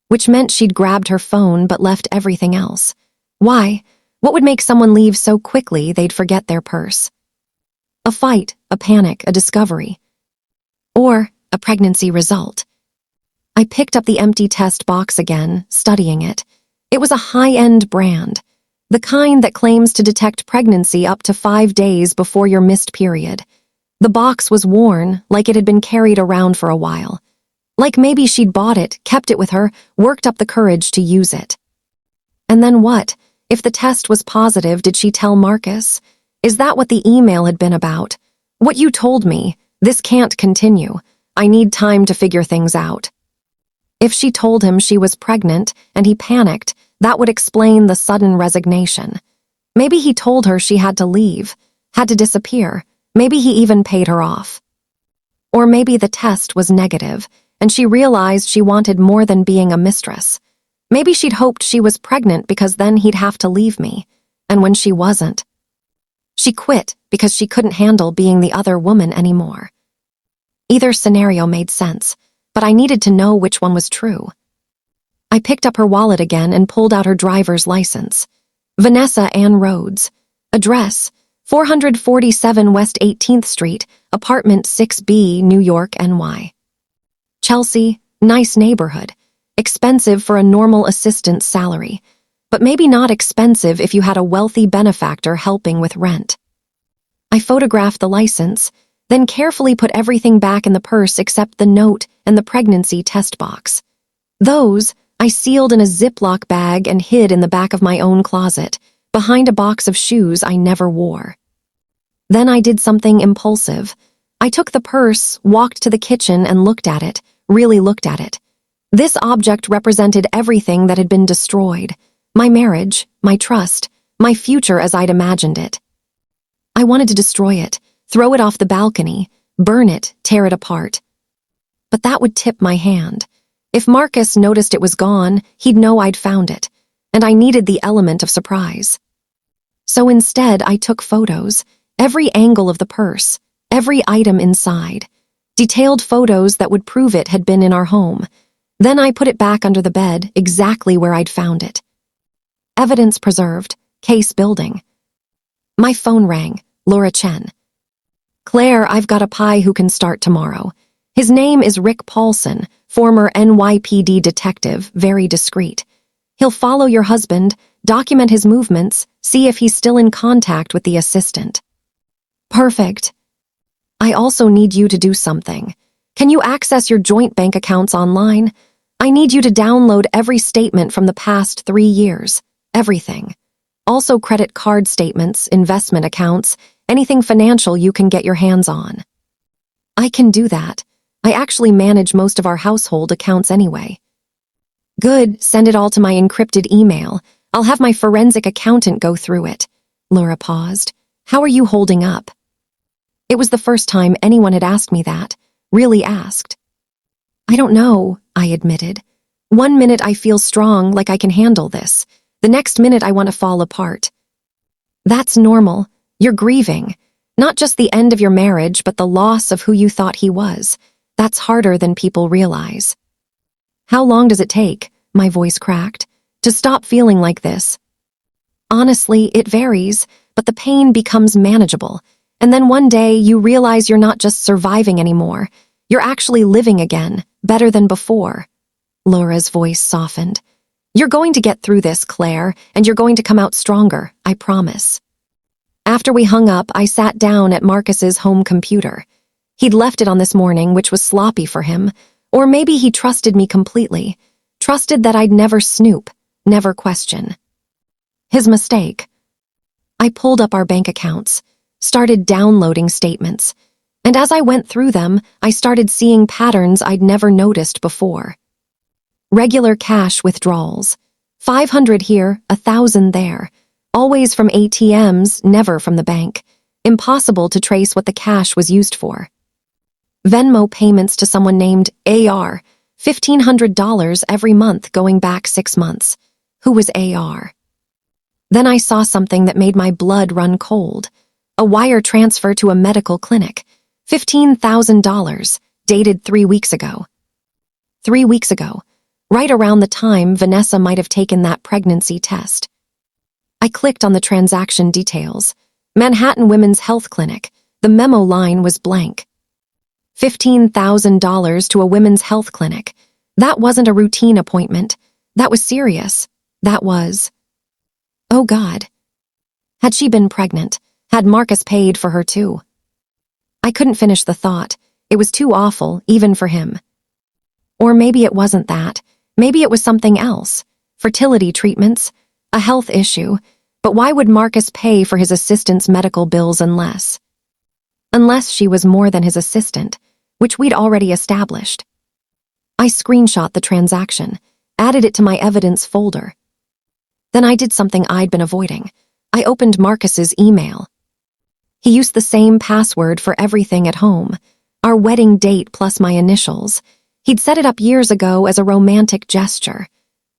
Which meant she'd grabbed her phone but left everything else. Why? What would make someone leave so quickly they'd forget their purse? A fight, a panic, a discovery. Or a pregnancy result. I picked up the empty test box again, studying it. It was a high-end brand, the kind that claims to detect pregnancy up to 5 days before your missed period. The box was worn, like it had been carried around for a while. Like maybe she'd bought it, kept it with her, worked up the courage to use it. And then what? If the test was positive, did she tell Marcus? Is that what the email had been about? What you told me, this can't continue. I need time to figure things out. If she told him she was pregnant and he panicked, that would explain the sudden resignation. Maybe he told her she had to leave, had to disappear. Maybe he even paid her off. Or maybe the test was negative, and she realized she wanted more than being a mistress. Maybe she'd hoped she was pregnant because then he'd have to leave me, and when she wasn't. She quit because she couldn't handle being the other woman anymore. Either scenario made sense, but I needed to know which one was true. I picked up her wallet again and pulled out her driver's license. Vanessa Ann Rhodes. Address, 447 West 18th Street, apartment 6B, New York, NY. Chelsea, nice neighborhood. Expensive for a normal assistant's salary, but maybe not expensive if you had a wealthy benefactor helping with rent. I photographed the license, then carefully put everything back in the purse except the note and the pregnancy test box. Those I sealed in a Ziploc bag and hid in the back of my own closet, behind a box of shoes I never wore. Then I did something impulsive. I took the purse, walked to the kitchen and looked at it, really looked at it. This object represented everything that had been destroyed. My marriage, my trust, my future as I'd imagined it. I wanted to destroy it, throw it off the balcony, burn it, tear it apart. But that would tip my hand. If Marcus noticed it was gone, he'd know I'd found it, and I needed the element of surprise. So instead, I took photos, every angle of the purse, every item inside, detailed photos that would prove it had been in our home. Then I put it back under the bed, exactly where I'd found it. Evidence preserved, case building. My phone rang, Laura Chen. Claire, I've got a pie who can start tomorrow. His name is Rick Paulson, former NYPD detective, very discreet. He'll follow your husband, document his movements, see if he's still in contact with the assistant. Perfect. I also need you to do something. Can you access your joint bank accounts online? I need you to download every statement from the past 3 years. Everything. Also credit card statements, investment accounts, anything financial you can get your hands on. I can do that. I actually manage most of our household accounts anyway. Good, send it all to my encrypted email. I'll have my forensic accountant go through it. Laura paused. How are you holding up? It was the first time anyone had asked me that, really asked. I don't know, I admitted. One minute I feel strong, like I can handle this. The next minute I want to fall apart. That's normal. You're grieving. Not just the end of your marriage, but the loss of who you thought he was. That's harder than people realize. How long does it take, my voice cracked, to stop feeling like this? Honestly, it varies, but the pain becomes manageable. And then one day you realize you're not just surviving anymore. You're actually living again, better than before. Laura's voice softened. You're going to get through this, Claire, and you're going to come out stronger, I promise. After we hung up, I sat down at Marcus's home computer. He'd left it on this morning, which was sloppy for him. Or maybe he trusted me completely. Trusted that I'd never snoop, never question. His mistake. I pulled up our bank accounts, started downloading statements, and as I went through them, I started seeing patterns I'd never noticed before. Regular cash withdrawals. 500 here, 1,000 there. Always from ATMs, never from the bank. Impossible to trace what the cash was used for. Venmo payments to someone named AR, $1,500 every month going back 6 months. Who was AR? Then I saw something that made my blood run cold. A wire transfer to a medical clinic. $15,000, dated 3 weeks ago. 3 weeks ago, right around the time Vanessa might have taken that pregnancy test. I clicked on the transaction details. Manhattan Women's Health Clinic. The memo line was blank. $15,000 to a women's health clinic. That wasn't a routine appointment. That was serious. That was... Oh God. Had she been pregnant? Had Marcus paid for her too? I couldn't finish the thought. It was too awful, even for him. Or maybe it wasn't that. Maybe it was something else. Fertility treatments, a health issue. But why would Marcus pay for his assistant's medical bills unless she was more than his assistant, which we'd already established? I screenshot the transaction, added it to my evidence folder. Then I did something I'd been avoiding. I opened Marcus's email. He used the same password for everything at home, our wedding date plus my initials. He'd set it up years ago as a romantic gesture.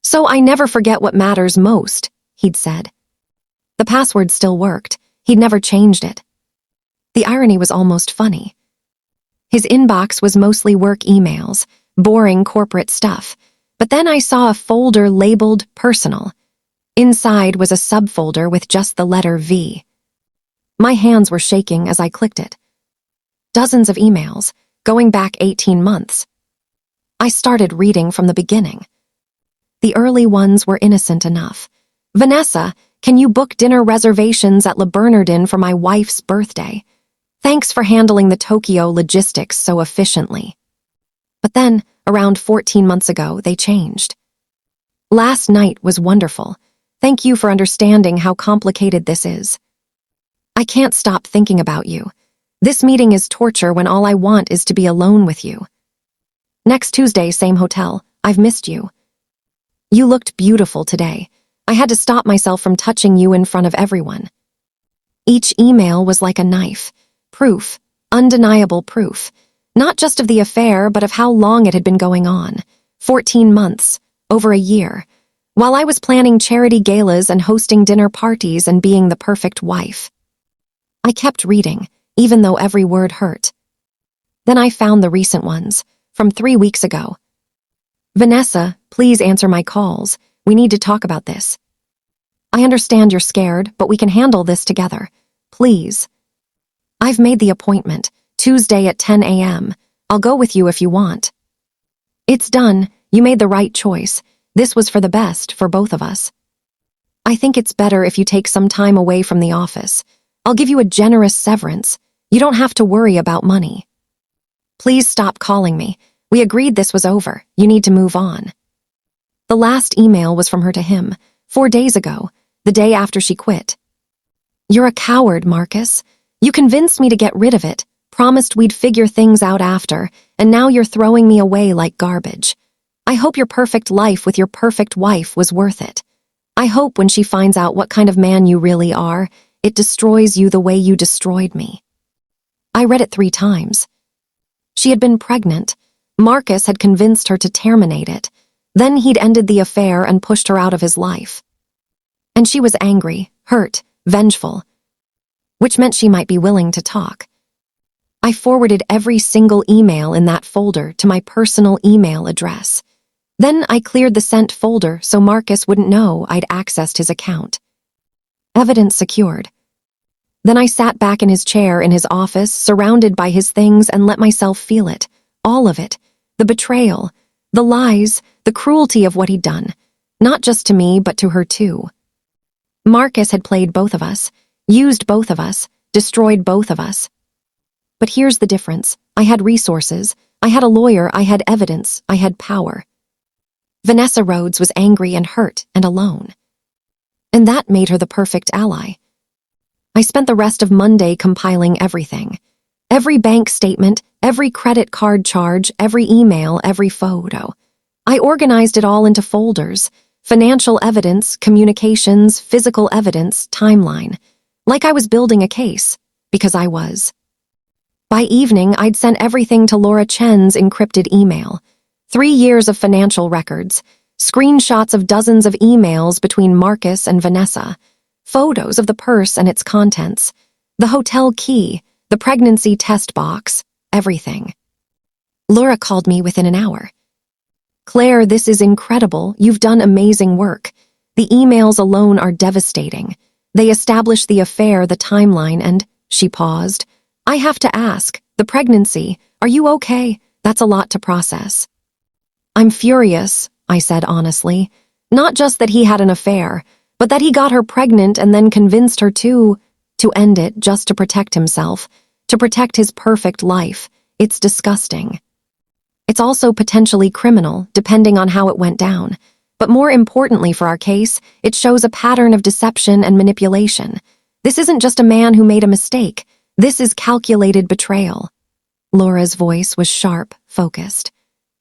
So I never forget what matters most, he'd said. The password still worked. He'd never changed it. The irony was almost funny. His inbox was mostly work emails, boring corporate stuff. But then I saw a folder labeled personal. Inside was a subfolder with just the letter V. My hands were shaking as I clicked it. Dozens of emails, going back 18 months. I started reading from the beginning. The early ones were innocent enough. Vanessa, can you book dinner reservations at Le Bernardin for my wife's birthday? Thanks for handling the Tokyo logistics so efficiently. But then, around 14 months ago, they changed. Last night was wonderful. Thank you for understanding how complicated this is. I can't stop thinking about you. This meeting is torture when all I want is to be alone with you. Next Tuesday, same hotel. I've missed you. You looked beautiful today. I had to stop myself from touching you in front of everyone. Each email was like a knife. Proof, undeniable proof. Not just of the affair, but of how long it had been going on. 14 months, over a year. While I was planning charity galas and hosting dinner parties and being the perfect wife. I kept reading, even though every word hurt. Then I found the recent ones, from 3 weeks ago. Vanessa, please answer my calls. We need to talk about this. I understand you're scared, but we can handle this together. Please. I've made the appointment, Tuesday at 10 a.m. I'll go with you if you want. It's done. You made the right choice. This was for the best for both of us. I think it's better if you take some time away from the office. I'll give you a generous severance. You don't have to worry about money. Please stop calling me. We agreed this was over. You need to move on. The last email was from her to him, 4 days ago, the day after she quit. You're a coward, Marcus. You convinced me to get rid of it, promised we'd figure things out after, and now you're throwing me away like garbage. I hope your perfect life with your perfect wife was worth it. I hope when she finds out what kind of man you really are, it destroys you the way you destroyed me. I read it 3 times. She had been pregnant. Marcus had convinced her to terminate it. Then he'd ended the affair and pushed her out of his life. And she was angry, hurt, vengeful, which meant she might be willing to talk. I forwarded every single email in that folder to my personal email address. Then I cleared the sent folder so Marcus wouldn't know I'd accessed his account. Evidence secured. Then I sat back in his chair in his office, surrounded by his things, and let myself feel it. All of it. The betrayal, the lies, the cruelty of what he'd done. Not just to me, but to her too. Marcus had played both of us, used both of us, destroyed both of us. But here's the difference. I had resources. I had a lawyer. I had evidence. I had power. Vanessa Rhodes was angry and hurt and alone. And that made her the perfect ally. I spent the rest of Monday compiling everything. Every bank statement, every credit card charge, every email, every photo. I organized it all into folders: financial evidence, communications, physical evidence, timeline. Like I was building a case, because I was. By evening, I'd sent everything to Laura Chen's encrypted email. 3 years of financial records, screenshots of dozens of emails between Marcus and Vanessa, photos of the purse and its contents, the hotel key, the pregnancy test box, everything. Laura called me within an hour. "Claire, this is incredible. You've done amazing work. The emails alone are devastating. They establish the affair, the timeline, and..." She paused. "I have to ask, the pregnancy, are you okay? That's a lot to process." "I'm furious," I said honestly. "Not just that he had an affair, but that he got her pregnant and then convinced her to end it just to protect himself, to protect his perfect life. It's disgusting. It's also potentially criminal, depending on how it went down. But more importantly for our case, it shows a pattern of deception and manipulation. This isn't just a man who made a mistake. This is calculated betrayal." Laura's voice was sharp, focused.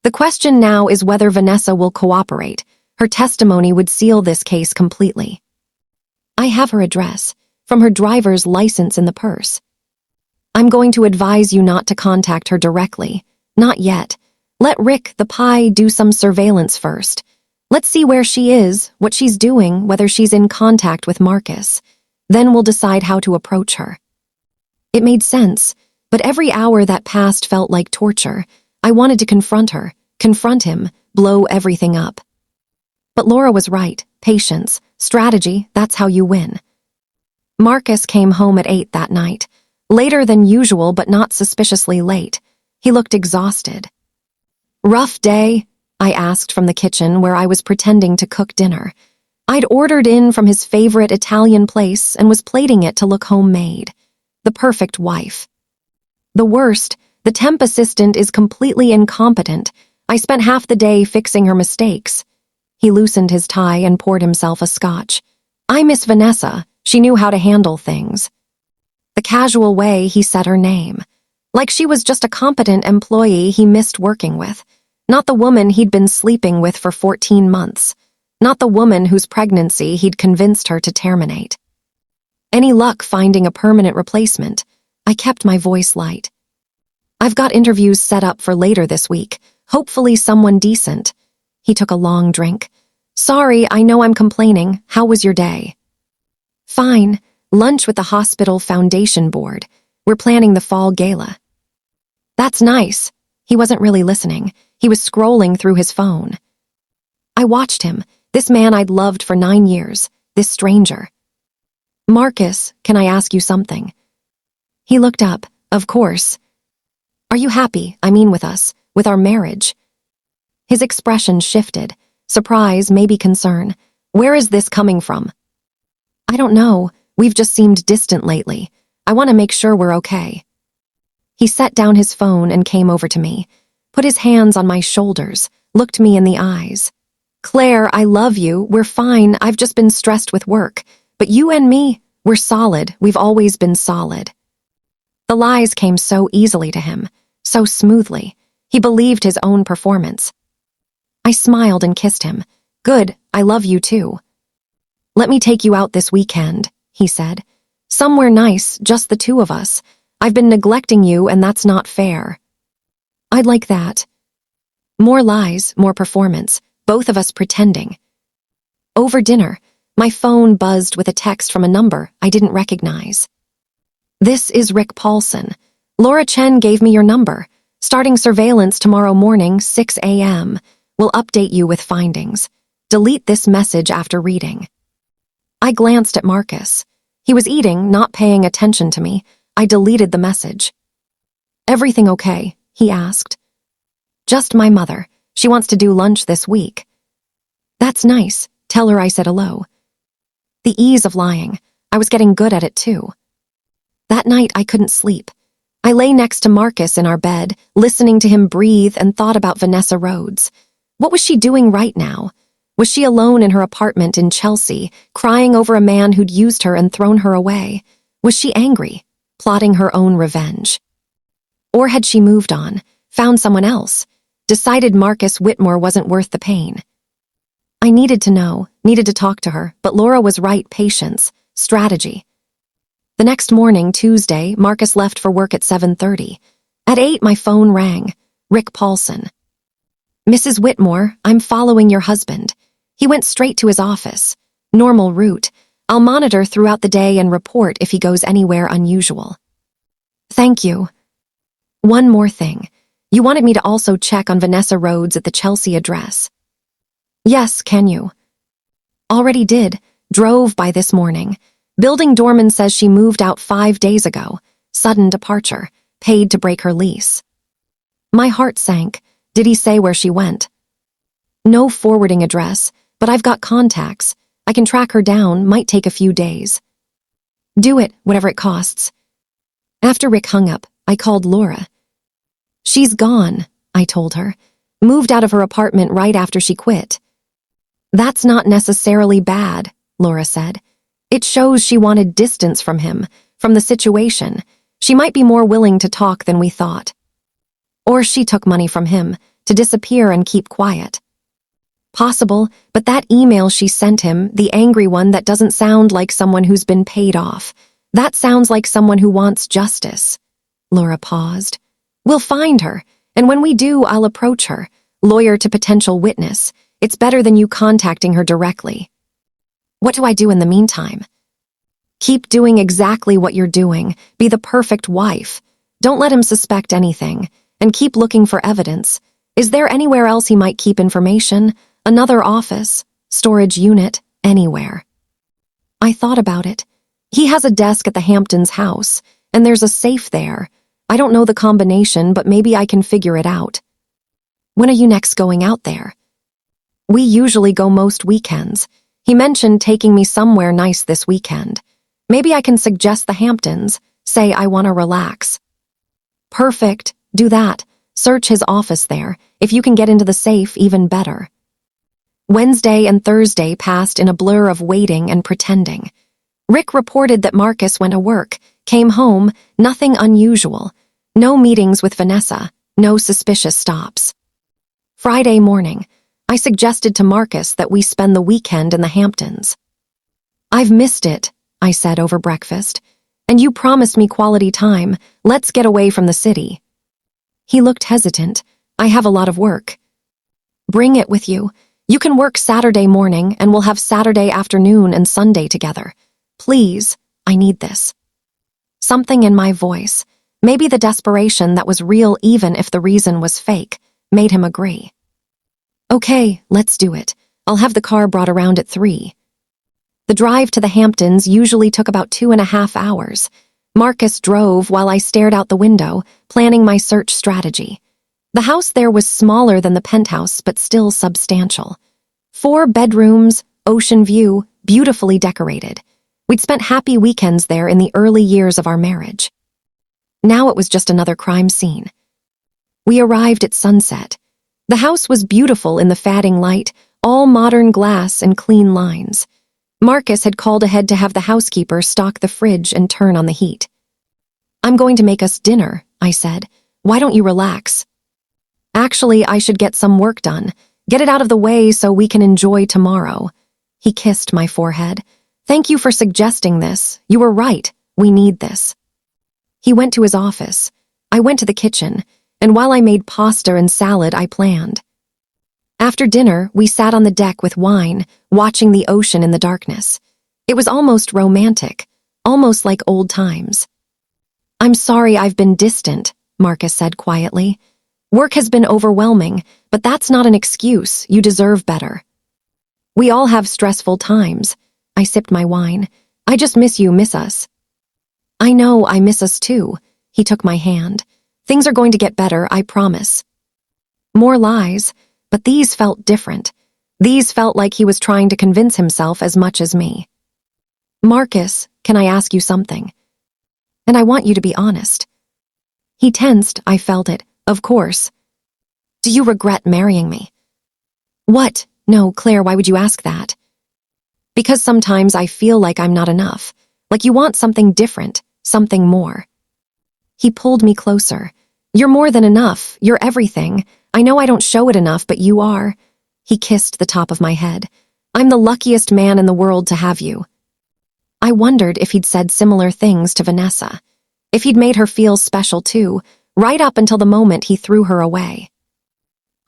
"The question now is whether Vanessa will cooperate. Her testimony would seal this case completely. I have her address, from her driver's license in the purse. I'm going to advise you not to contact her directly. Not yet. Let Rick, the pie, do some surveillance first. Let's see where she is, what she's doing, whether she's in contact with Marcus. Then we'll decide how to approach her." It made sense, but every hour that passed felt like torture. I wanted to confront her, confront him, blow everything up. But Laura was right. Patience, strategy, that's how you win. Marcus came home at 8 that night, later than usual but not suspiciously late. He looked exhausted. "Rough day?" I asked from the kitchen where I was pretending to cook dinner. I'd ordered in from his favorite Italian place and was plating it to look homemade. The perfect wife. The worst, the temp assistant is completely incompetent. I spent half the day fixing her mistakes. He loosened his tie and poured himself a scotch. "I miss Vanessa. She knew how to handle things." The casual way he said her name. Like she was just a competent employee he missed working with. Not the woman he'd been sleeping with for 14 months. Not the woman whose pregnancy he'd convinced her to terminate. "Any luck finding a permanent replacement?" I kept my voice light. "I've got interviews set up for later this week. Hopefully someone decent." He took a long drink. "Sorry, I know I'm complaining. How was your day?" "Fine. Lunch with the hospital foundation board. We're planning the fall gala." "That's nice." He wasn't really listening. He was scrolling through his phone. I watched him, this man I'd loved for 9 years, this stranger. "Marcus, can I ask you something?" He looked up. "Of course." "Are you happy, with us, with our marriage?" His expression shifted. Surprise, maybe concern. "Where is this coming from?" "I don't know. We've just seemed distant lately. I want to make sure we're okay." He set down his phone and came over to me, put his hands on my shoulders, looked me in the eyes. "Claire, I love you. We're fine. I've just been stressed with work. But you and me, we're solid. We've always been solid." The lies came so easily to him, so smoothly. He believed his own performance. I smiled and kissed him. "Good, I love you too." "Let me take you out this weekend," he said. "Somewhere nice, just the two of us. I've been neglecting you, and that's not fair. I'd like that. More lies, more performance, both of us pretending. Over dinner, my phone buzzed with a text from a number I didn't recognize. This is Rick Paulson. Laura Chen gave me your number. Starting surveillance tomorrow morning, 6 a.m. We'll update you with findings. Delete this message after reading. I glanced at Marcus. He was eating, not paying attention to me. I deleted the message. Everything okay? He asked. Just my mother. She wants to do lunch this week. That's nice. Tell her I said hello. The ease of lying. I was getting good at it too. That night I couldn't sleep. I lay next to Marcus in our bed, listening to him breathe, and thought about Vanessa Rhodes. What was she doing right now? Was she alone in her apartment in Chelsea, crying over a man who'd used her and thrown her away? Was she angry, plotting her own revenge? Or had she moved on, found someone else, decided Marcus Whitmore wasn't worth the pain? I needed to know, needed to talk to her, but Laura was right. Patience, strategy. The next morning, Tuesday, Marcus left for work at 7:30. At 8, my phone rang. Rick Paulson. Mrs. Whitmore, I'm following your husband. He went straight to his office. Normal route. I'll monitor throughout the day and report if he goes anywhere unusual. Thank you. One more thing. You wanted me to also check on Vanessa Rhodes at the Chelsea address. Yes, can you? Already did. Drove by this morning. Building doorman says she moved out 5 days ago. Sudden departure. Paid to break her lease. My heart sank. Did he say where she went? No forwarding address, but I've got contacts. I can track her down, might take a few days. Do it, whatever it costs. After Rick hung up, I called Laura. She's gone, I told her. Moved out of her apartment right after she quit. That's not necessarily bad, Laura said. It shows she wanted distance from him, from the situation. She might be more willing to talk than we thought. Or she took money from him, to disappear and keep quiet. Possible, but that email she sent him, the angry one that doesn't sound like someone who's been paid off, that sounds like someone who wants justice. Laura paused. We'll find her, and when we do, I'll approach her, lawyer to potential witness. It's better than you contacting her directly. What do I do in the meantime? Keep doing exactly what you're doing. Be the perfect wife. Don't let him suspect anything. And keep looking for evidence. Is there anywhere else he might keep information? Another office? Storage unit? Anywhere? I thought about it. He has a desk at the Hamptons house, and there's a safe there. I don't know the combination, but maybe I can figure it out. When are you next going out there? We usually go most weekends. He mentioned taking me somewhere nice this weekend. Maybe I can suggest the Hamptons. Say I want to relax. Perfect. Do that. Search his office there. If you can get into the safe, even better. Wednesday and Thursday passed in a blur of waiting and pretending. Rick reported that Marcus went to work, came home, nothing unusual. No meetings with Vanessa, no suspicious stops. Friday morning, I suggested to Marcus that we spend the weekend in the Hamptons. I've missed it, I said over breakfast. And you promised me quality time. Let's get away from the city. He looked hesitant. I have a lot of work. Bring it with you. You can work Saturday morning, and we'll have Saturday afternoon and Sunday together. Please, I need this. Something in my voice, maybe the desperation that was real even if the reason was fake, made him agree. Okay, let's do it. I'll have the car brought around at 3. The drive to the Hamptons usually took about 2.5 hours. Marcus drove while I stared out the window, planning my search strategy. The house there was smaller than the penthouse, but still substantial. 4 bedrooms, ocean view, beautifully decorated. We'd spent happy weekends there in the early years of our marriage. Now it was just another crime scene. We arrived at sunset. The house was beautiful in the fading light, all modern glass and clean lines. Marcus had called ahead to have the housekeeper stock the fridge and turn on the heat. I'm going to make us dinner, I said. Why don't you relax? Actually, I should get some work done. Get it out of the way so we can enjoy tomorrow. He kissed my forehead. Thank you for suggesting this. You were right. We need this. He went to his office. I went to the kitchen, and while I made pasta and salad, I planned. After dinner, we sat on the deck with wine, watching the ocean in the darkness. It was almost romantic, almost like old times. "I'm sorry I've been distant," Marcus said quietly. "Work has been overwhelming, but that's not an excuse. You deserve better." "We all have stressful times." I sipped my wine. "I just miss us." "I know, I miss us too." He took my hand. "Things are going to get better, I promise." More lies, but these felt different. These felt like he was trying to convince himself as much as me. "Marcus, can I ask you something? And I want you to be honest." He tensed, I felt it. "Of course." "Do you regret marrying me?" "What? No, Claire, why would you ask that?" "Because sometimes I feel like I'm not enough. Like you want something different, something more." He pulled me closer. "You're more than enough. You're everything. I know I don't show it enough, but you are." He kissed the top of my head. "I'm the luckiest man in the world to have you." I wondered if he'd said similar things to Vanessa. If he'd made her feel special too, right up until the moment he threw her away.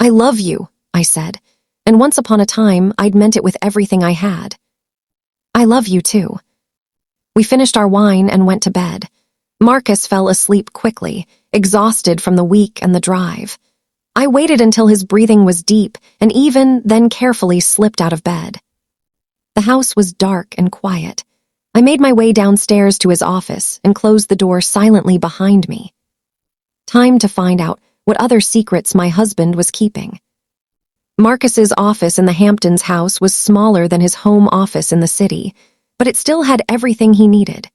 "I love you," I said, and once upon a time I'd meant it with everything I had. "I love you too." We finished our wine and went to bed. Marcus fell asleep quickly, exhausted from the week and the drive. I waited until his breathing was deep and even then carefully slipped out of bed. The house was dark and quiet. I made my way downstairs to his office and closed the door silently behind me. Time to find out what other secrets my husband was keeping. Marcus's office in the Hamptons house was smaller than his home office in the city, but it still had everything he needed.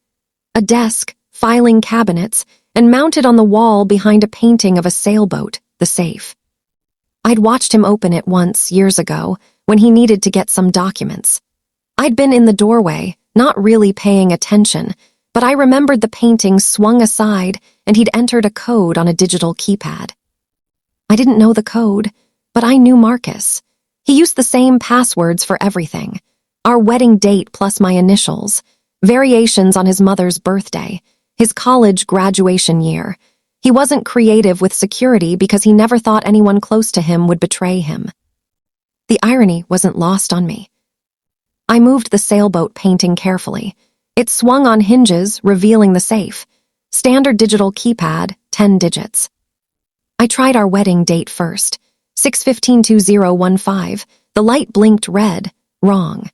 A desk, filing cabinets, and mounted on the wall behind a painting of a sailboat, the safe. I'd watched him open it once, years ago, when he needed to get some documents. I'd been in the doorway, not really paying attention, but I remembered the painting swung aside and he'd entered a code on a digital keypad. I didn't know the code, but I knew Marcus. He used the same passwords for everything. Our wedding date plus my initials, variations on his mother's birthday, his college graduation year. He wasn't creative with security because he never thought anyone close to him would betray him. The irony wasn't lost on me. I moved the sailboat painting carefully. It swung on hinges, revealing the safe. Standard digital keypad, 10 digits. I tried our wedding date first. 6/15/2015. The light blinked red. Wrong.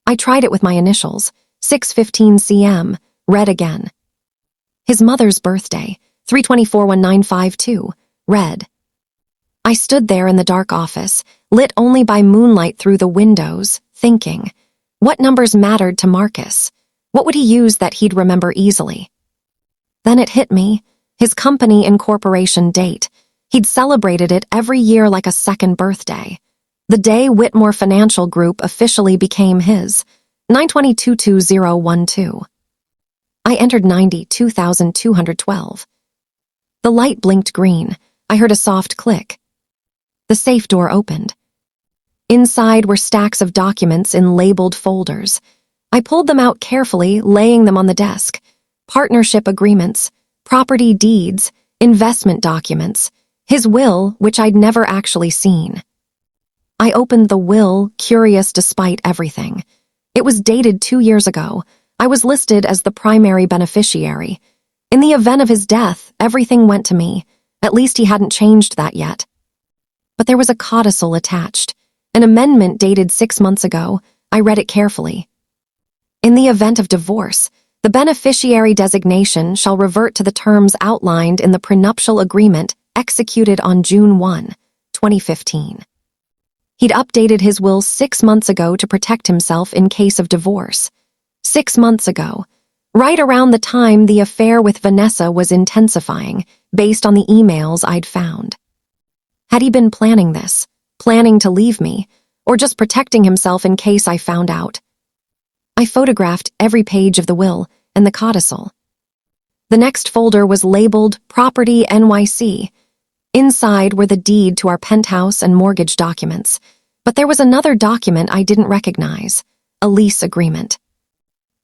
I tried it with my initials. 6:15 cm. Red again. His mother's birthday. 3/24/1952. Red. I stood there in the dark office, lit only by moonlight through the windows, thinking, what numbers mattered to Marcus? What would he use that he'd remember easily? Then it hit me, his company incorporation date. He'd celebrated it every year like a second birthday. The day Whitmore Financial Group officially became his, 9/22/2012. I entered 92,212. The light blinked green. I heard a soft click. The safe door opened. Inside were stacks of documents in labeled folders. I pulled them out carefully, laying them on the desk. Partnership agreements, property deeds, investment documents, his will, which I'd never actually seen. I opened the will, curious despite everything. It was dated 2 years ago. I was listed as the primary beneficiary. In the event of his death, everything went to me. At least he hadn't changed that yet. But there was a codicil attached. An amendment dated 6 months ago. I read it carefully. In the event of divorce, the beneficiary designation shall revert to the terms outlined in the prenuptial agreement executed on June 1, 2015. He'd updated his will 6 months ago to protect himself in case of divorce. 6 months ago, right around the time the affair with Vanessa was intensifying, based on the emails I'd found. Had he been planning this, planning to leave me, or just protecting himself in case I found out? I photographed every page of the will and the codicil. The next folder was labeled Property NYC. Inside were the deed to our penthouse and mortgage documents, but there was another document I didn't recognize, a lease agreement.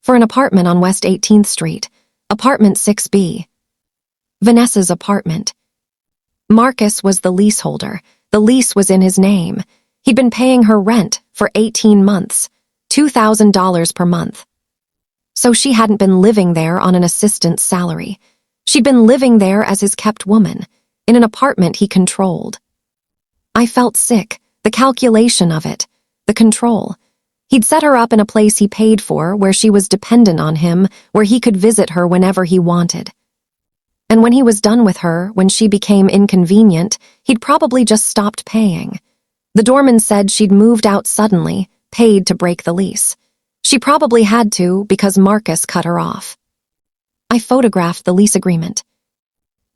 For an apartment on West 18th Street, apartment 6B, Vanessa's apartment. Marcus was the leaseholder. The lease was in his name. He'd been paying her rent for 18 months, $2,000 per month. So she hadn't been living there on an assistant's salary. She'd been living there as his kept woman, in an apartment he controlled. I felt sick, the calculation of it, the control. He'd set her up in a place he paid for, where she was dependent on him, where he could visit her whenever he wanted. And when he was done with her, when she became inconvenient, he'd probably just stopped paying. The doorman said she'd moved out suddenly, paid to break the lease. She probably had to because Marcus cut her off. I photographed the lease agreement.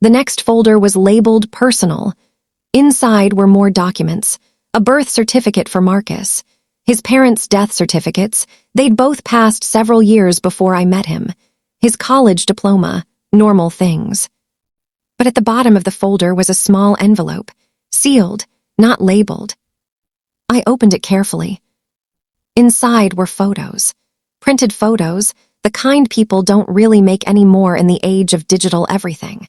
The next folder was labeled personal. Inside were more documents, a birth certificate for Marcus, his parents' death certificates. They'd both passed several years before I met him, his college diploma, normal things. But at the bottom of the folder was a small envelope, sealed, not labeled. I opened it carefully. Inside were photos, printed photos, the kind people don't really make anymore in the age of digital everything.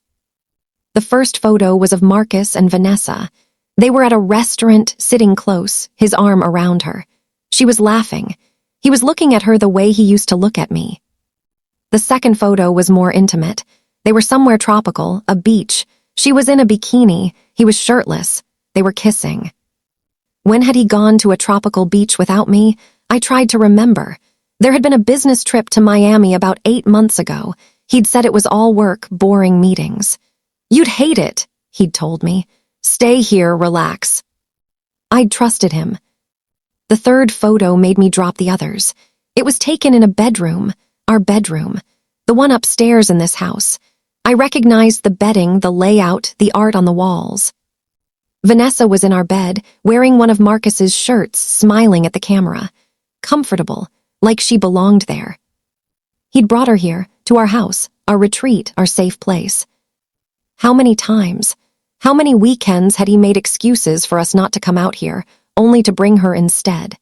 The first photo was of Marcus and Vanessa. They were at a restaurant, sitting close, his arm around her. She was laughing. He was looking at her the way he used to look at me. The second photo was more intimate. They were somewhere tropical, a beach. She was in a bikini. He was shirtless. They were kissing. When had he gone to a tropical beach without me? I tried to remember. There had been a business trip to Miami about 8 months ago. He'd said it was all work, boring meetings. "You'd hate it," he'd told me. "Stay here, relax." I'd trusted him. The third photo made me drop the others. It was taken in a bedroom, our bedroom, the one upstairs in this house. I recognized the bedding, the layout, the art on the walls. Vanessa was in our bed, wearing one of Marcus's shirts, smiling at the camera. Comfortable, like she belonged there. He'd brought her here, to our house, our retreat, our safe place. How many times, how many weekends had he made excuses for us not to come out here, only to bring her instead?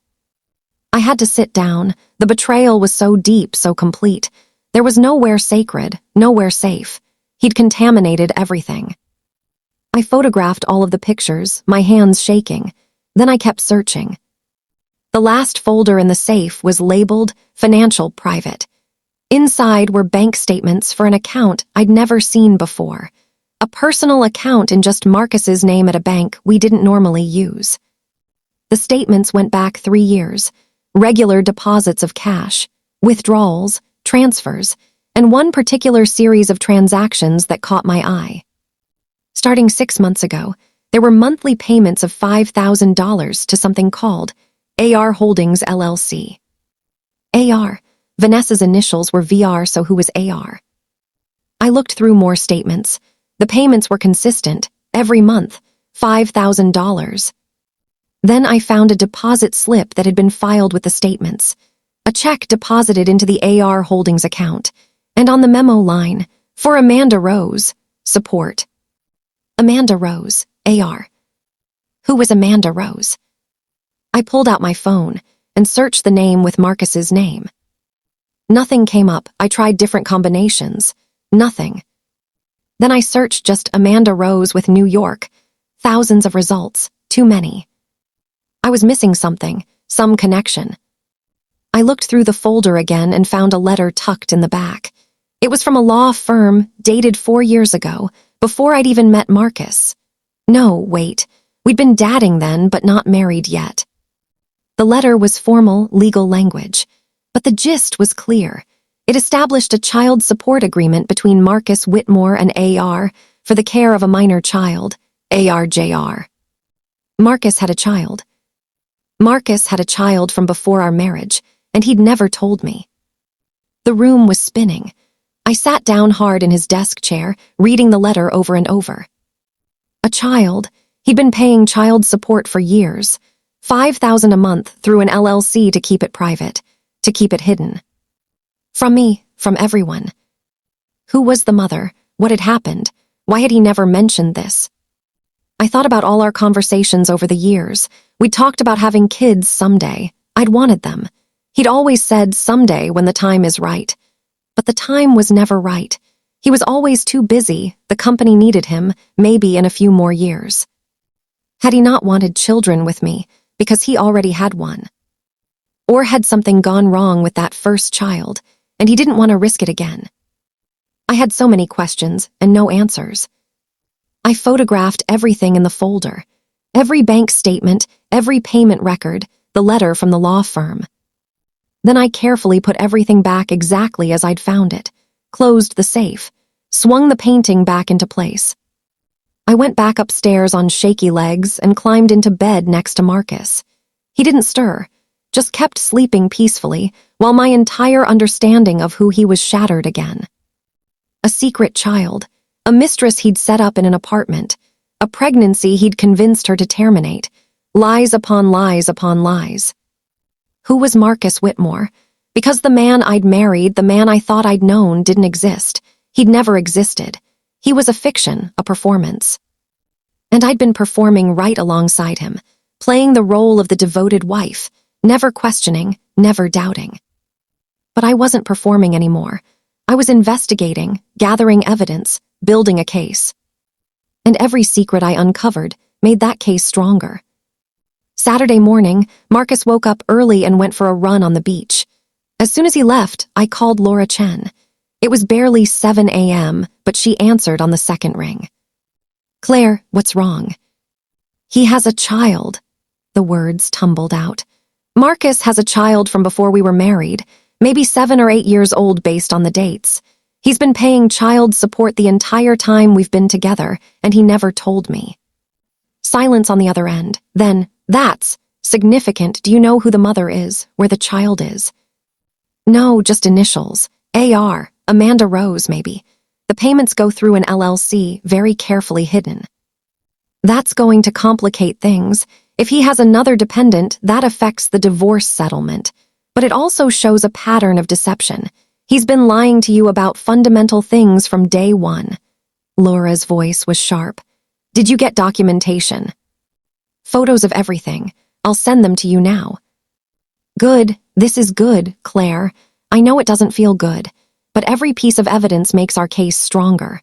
I had to sit down. The betrayal was so deep, so complete. There was nowhere sacred, nowhere safe. He'd contaminated everything. I photographed all of the pictures, my hands shaking. Then I kept searching. The last folder in the safe was labeled Financial Private. Inside were bank statements for an account I'd never seen before. A personal account in just Marcus's name at a bank we didn't normally use. The statements went back 3 years. Regular deposits of cash, withdrawals, transfers, and one particular series of transactions that caught my eye. Starting 6 months ago, there were monthly payments of $5,000 to something called AR Holdings LLC. AR. Vanessa's initials were VR, so who was AR? I looked through more statements. The payments were consistent, every month, $5,000. Then I found a deposit slip that had been filed with the statements. A check deposited into the AR Holdings account. And on the memo line, for Amanda Rose, support. Amanda Rose, AR. Who was Amanda Rose? I pulled out my phone and searched the name with Marcus's name. Nothing came up. I tried different combinations. Nothing. Then I searched just Amanda Rose with New York. Thousands of results. Too many. I was missing something, some connection. I looked through the folder again and found a letter tucked in the back. It was from a law firm, dated 4 years ago, before I'd even met Marcus. No, wait. We'd been dating then, but not married yet. The letter was formal, legal language, but the gist was clear. It established a child support agreement between Marcus Whitmore and AR for the care of a minor child, ARJR. Marcus had a child. Marcus had a child from before our marriage, and he'd never told me. The room was spinning. I sat down hard in his desk chair, reading the letter over and over. A child. He'd been paying child support for years. $5,000 a month through an LLC to keep it private, to keep it hidden. From me, from everyone. Who was the mother? What had happened? Why had he never mentioned this? I thought about all our conversations over the years. We talked about having kids someday. I'd wanted them. He'd always said someday when the time is right. But the time was never right. He was always too busy, the company needed him, maybe in a few more years. Had he not wanted children with me, because he already had one? Or had something gone wrong with that first child, and he didn't want to risk it again? I had so many questions and no answers. I photographed everything in the folder, every bank statement, every payment record, the letter from the law firm. Then I carefully put everything back exactly as I'd found it, closed the safe, swung the painting back into place. I went back upstairs on shaky legs and climbed into bed next to Marcus. He didn't stir, just kept sleeping peacefully, while my entire understanding of who he was shattered again. A secret child, a mistress he'd set up in an apartment, a pregnancy he'd convinced her to terminate, lies upon lies upon lies. Who was Marcus Whitmore? Because the man I'd married, the man I thought I'd known, didn't exist. He'd never existed. He was a fiction, a performance. And I'd been performing right alongside him, playing the role of the devoted wife, never questioning, never doubting. But I wasn't performing anymore. I was investigating, gathering evidence, building a case. And every secret I uncovered made that case stronger. Saturday morning, Marcus woke up early and went for a run on the beach. As soon as he left, I called Laura Chen. It was barely 7 a.m., but she answered on the second ring. "Claire, what's wrong?" "He has a child." The words tumbled out. "Marcus has a child from before we were married, maybe 7 or 8 years old based on the dates. He's been paying child support the entire time we've been together, and he never told me." Silence on the other end. Then, "That's significant. Do you know who the mother is, where the child is?" "No, just initials. AR, Amanda Rose, maybe. The payments go through an LLC, very carefully hidden." "That's going to complicate things. If he has another dependent, that affects the divorce settlement. But it also shows a pattern of deception. He's been lying to you about fundamental things from day one." Laura's voice was sharp. "Did you get documentation?" "Photos of everything. I'll send them to you now." "Good. This is good, Claire. I know it doesn't feel good, but every piece of evidence makes our case stronger."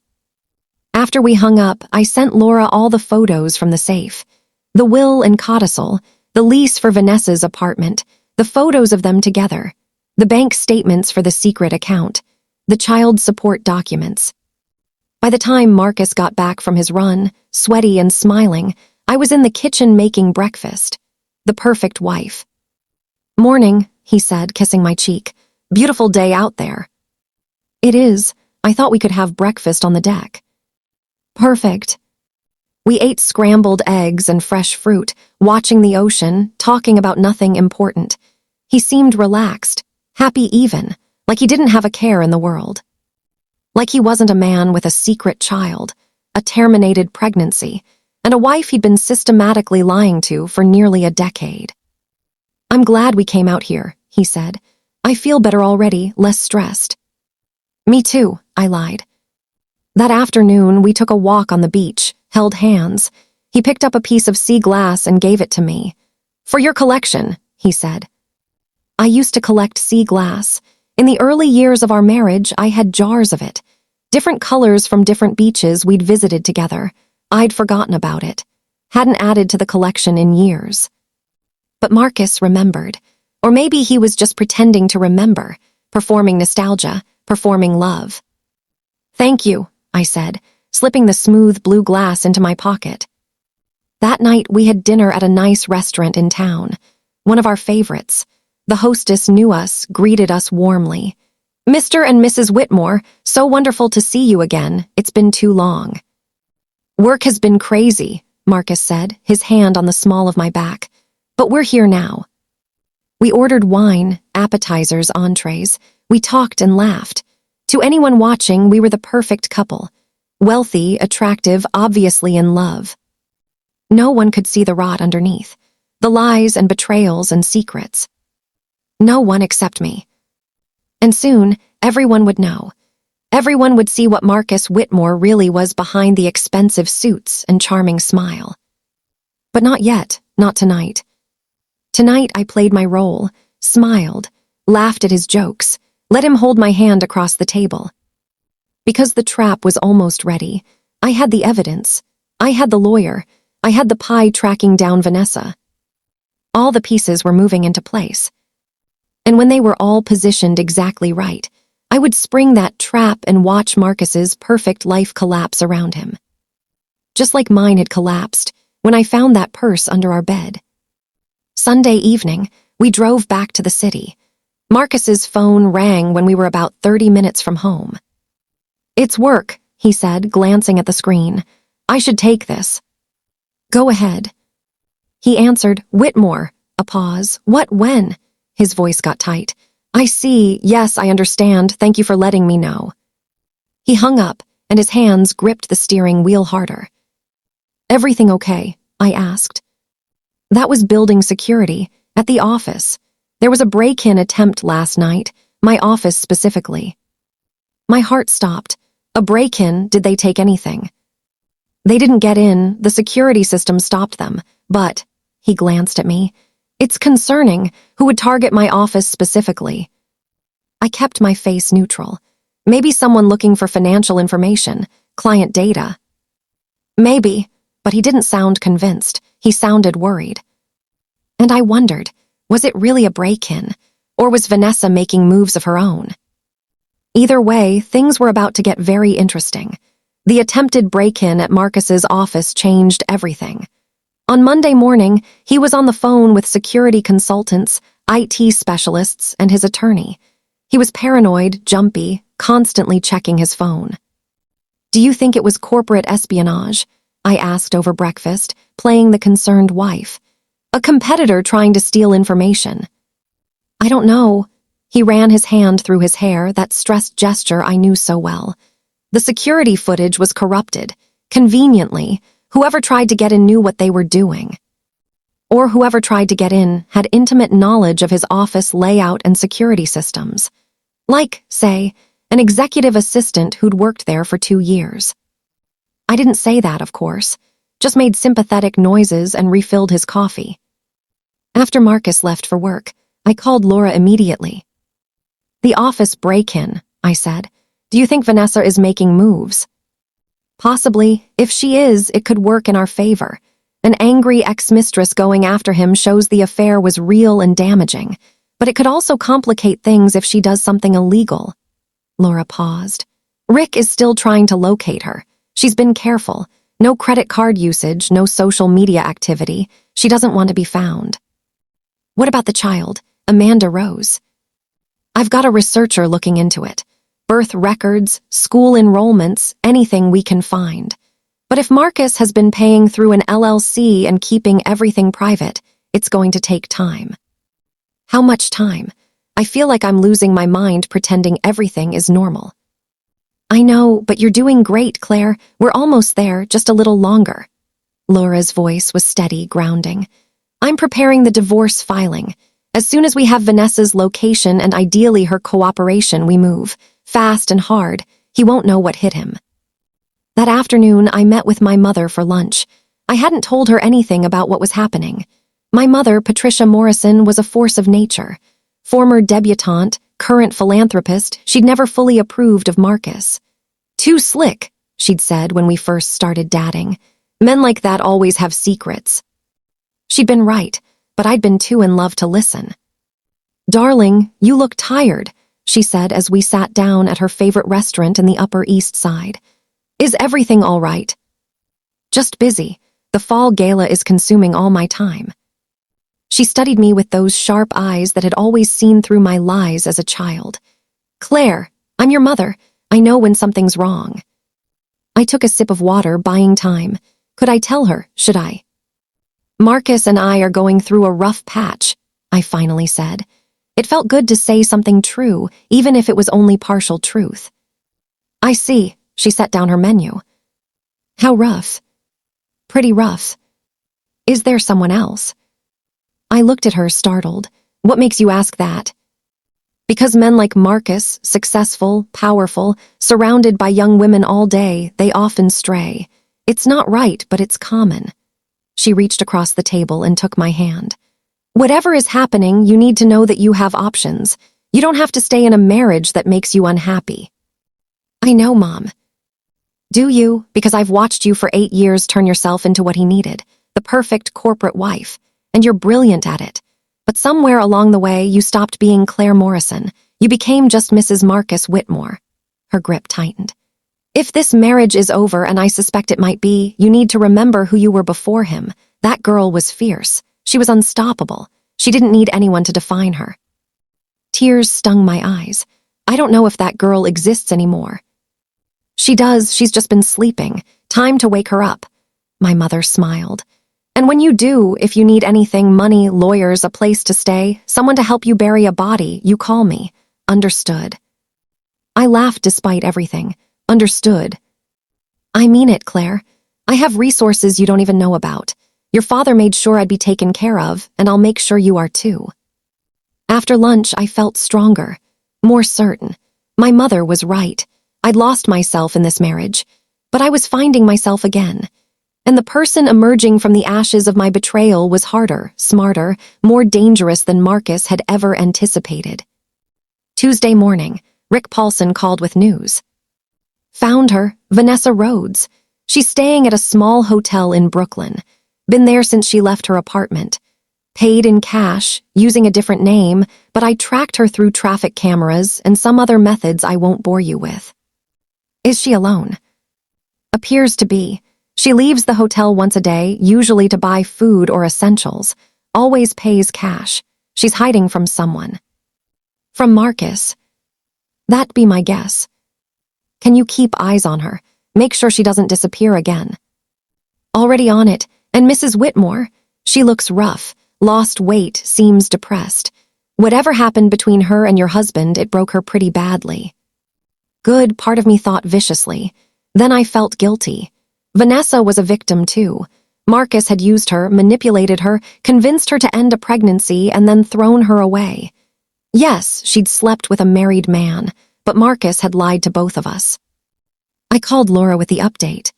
After we hung up, I sent Laura all the photos from the safe. The will and codicil, the lease for Vanessa's apartment, the photos of them together, the bank statements for the secret account, the child support documents. By the time Marcus got back from his run, sweaty and smiling, I was in the kitchen making breakfast. The perfect wife. "Morning," he said, kissing my cheek. "Beautiful day out there." "It is. I thought we could have breakfast on the deck." "Perfect." We ate scrambled eggs and fresh fruit, watching the ocean, talking about nothing important. He seemed relaxed, happy even, like he didn't have a care in the world. Like he wasn't a man with a secret child, a terminated pregnancy, and a wife he'd been systematically lying to for nearly a decade. "I'm glad we came out here," he said. "I feel better already, less stressed." "Me too," I lied. That afternoon, we took a walk on the beach, held hands. He picked up a piece of sea glass and gave it to me. "For your collection," he said. I used to collect sea glass. In the early years of our marriage, I had jars of it. Different colors from different beaches we'd visited together. I'd forgotten about it. Hadn't added to the collection in years. But Marcus remembered. Or maybe he was just pretending to remember, performing nostalgia, performing love. "Thank you," I said, slipping the smooth blue glass into my pocket. That night, we had dinner at a nice restaurant in town, one of our favorites. The hostess knew us, greeted us warmly. "Mr. and Mrs. Whitmore, so wonderful to see you again. It's been too long." "Work has been crazy," Marcus said, his hand on the small of my back. "But we're here now." We ordered wine, appetizers, entrees. We talked and laughed. To anyone watching, we were the perfect couple. Wealthy, attractive, obviously in love. No one could see the rot underneath. The lies and betrayals and secrets. No one except me. And soon, everyone would know. Everyone would see what Marcus Whitmore really was behind the expensive suits and charming smile. But not yet, not tonight. Tonight I played my role, smiled, laughed at his jokes, let him hold my hand across the table. Because the trap was almost ready. I had the evidence. I had the lawyer. I had the pie tracking down Vanessa. All the pieces were moving into place. And when they were all positioned exactly right, I would spring that trap and watch Marcus's perfect life collapse around him. Just like mine had collapsed when I found that purse under our bed. Sunday evening, we drove back to the city. Marcus's phone rang when we were about 30 minutes from home. "It's work," he said, glancing at the screen. "I should take this." "Go ahead." He answered, "Whitmore." A pause. "What, when?" His voice got tight. "I see. Yes, I understand. Thank you for letting me know." He hung up, and his hands gripped the steering wheel harder. "Everything okay?" I asked. "That was building security, at the office. There was a break-in attempt last night, my office specifically." My heart stopped. A break-in? Did they take anything? "They didn't get in, the security system stopped them, but," he glanced at me, "it's concerning who would target my office specifically." I kept my face neutral. Maybe someone looking for financial information, client data. Maybe, but he didn't sound convinced. He sounded worried. And I wondered, was it really a break-in, or was Vanessa making moves of her own? Either way, things were about to get very interesting. The attempted break-in at Marcus's office changed everything. On Monday morning, he was on the phone with security consultants, IT specialists, and his attorney. He was paranoid, jumpy, constantly checking his phone. "Do you think it was corporate espionage?" I asked over breakfast, playing the concerned wife. "A competitor trying to steal information?" "I don't know." He ran his hand through his hair, that stressed gesture I knew so well. "The security footage was corrupted. Conveniently, whoever tried to get in knew what they were doing. Or whoever tried to get in had intimate knowledge of his office layout and security systems. Like, say, an executive assistant who'd worked there for 2 years. I didn't say that, of course, just made sympathetic noises and refilled his coffee. After Marcus left for work, I called Laura immediately. "The office break-in," I said. "Do you think Vanessa is making moves?" "Possibly. If she is, it could work in our favor. An angry ex-mistress going after him shows the affair was real and damaging, but it could also complicate things if she does something illegal." Laura paused. "Rick is still trying to locate her. She's been careful. No credit card usage, no social media activity. She doesn't want to be found." "What about the child, Amanda Rose?" "I've got a researcher looking into it. Birth records, school enrollments, anything we can find. But if Marcus has been paying through an LLC and keeping everything private, it's going to take time." "How much time? I feel like I'm losing my mind pretending everything is normal." "I know, but you're doing great, Claire. We're almost there, just a little longer." Laura's voice was steady, grounding. "I'm preparing the divorce filing. As soon as we have Vanessa's location and ideally her cooperation, we move. Fast and hard. He won't know what hit him." That afternoon, I met with my mother for lunch. I hadn't told her anything about what was happening. My mother, Patricia Morrison, was a force of nature. Former debutante, current philanthropist, she'd never fully approved of Marcus. "Too slick," she'd said when we first started dating. "Men like that always have secrets." She'd been right, but I'd been too in love to listen. "Darling, you look tired," she said as we sat down at her favorite restaurant in the Upper East Side. "Is everything all right?" "Just busy. The fall gala is consuming all my time." She studied me with those sharp eyes that had always seen through my lies as a child. "Claire, I'm your mother. I know when something's wrong." I took a sip of water, buying time. Could I tell her? Should I? "Marcus and I are going through a rough patch," I finally said. It felt good to say something true, even if it was only partial truth. "I see." She set down her menu. "How rough?" "Pretty rough." "Is there someone else?" I looked at her, startled. "What makes you ask that?" "Because men like Marcus, successful, powerful, surrounded by young women all day, they often stray. It's not right, but it's common." She reached across the table and took my hand. "Whatever is happening, you need to know that you have options. You don't have to stay in a marriage that makes you unhappy." I know, Mom. Do you? Because I've watched you for 8 years turn yourself into what he needed, the perfect corporate wife, and you're brilliant at it. But somewhere along the way, you stopped being Claire Morrison. You became just Mrs. Marcus Whitmore. Her grip tightened. If this marriage is over, and I suspect it might be, you need to remember who you were before him. That girl was fierce. She was unstoppable. She didn't need anyone to define her. Tears stung my eyes. I don't know if that girl exists anymore. She does, she's just been sleeping. Time to wake her up. My mother smiled. And when you do, if you need anything, money, lawyers, a place to stay, someone to help you bury a body, you call me. Understood. I laughed despite everything. Understood. I mean it, Claire. I have resources you don't even know about. Your father made sure I'd be taken care of, and I'll make sure you are too. After lunch, I felt stronger, more certain. My mother was right. I'd lost myself in this marriage, but I was finding myself again. And the person emerging from the ashes of my betrayal was harder, smarter, more dangerous than Marcus had ever anticipated. Tuesday morning, Rick Paulson called with news. Found her, Vanessa Rhodes. She's staying at a small hotel in Brooklyn. Been there since she left her apartment. Paid in cash, using a different name, but I tracked her through traffic cameras and some other methods I won't bore you with. Is she alone? Appears to be. She leaves the hotel once a day, usually to buy food or essentials. Always pays cash. She's hiding from someone. From Marcus. That'd be my guess. Can you keep eyes on her? Make sure she doesn't disappear again. Already on it. And Mrs. Whitmore? She looks rough, lost weight, seems depressed. Whatever happened between her and your husband, it broke her pretty badly. Good, part of me thought viciously. Then I felt guilty. Vanessa was a victim too. Marcus had used her, manipulated her, convinced her to end a pregnancy, and then thrown her away. Yes, she'd slept with a married man, but Marcus had lied to both of us. I called Laura with the update.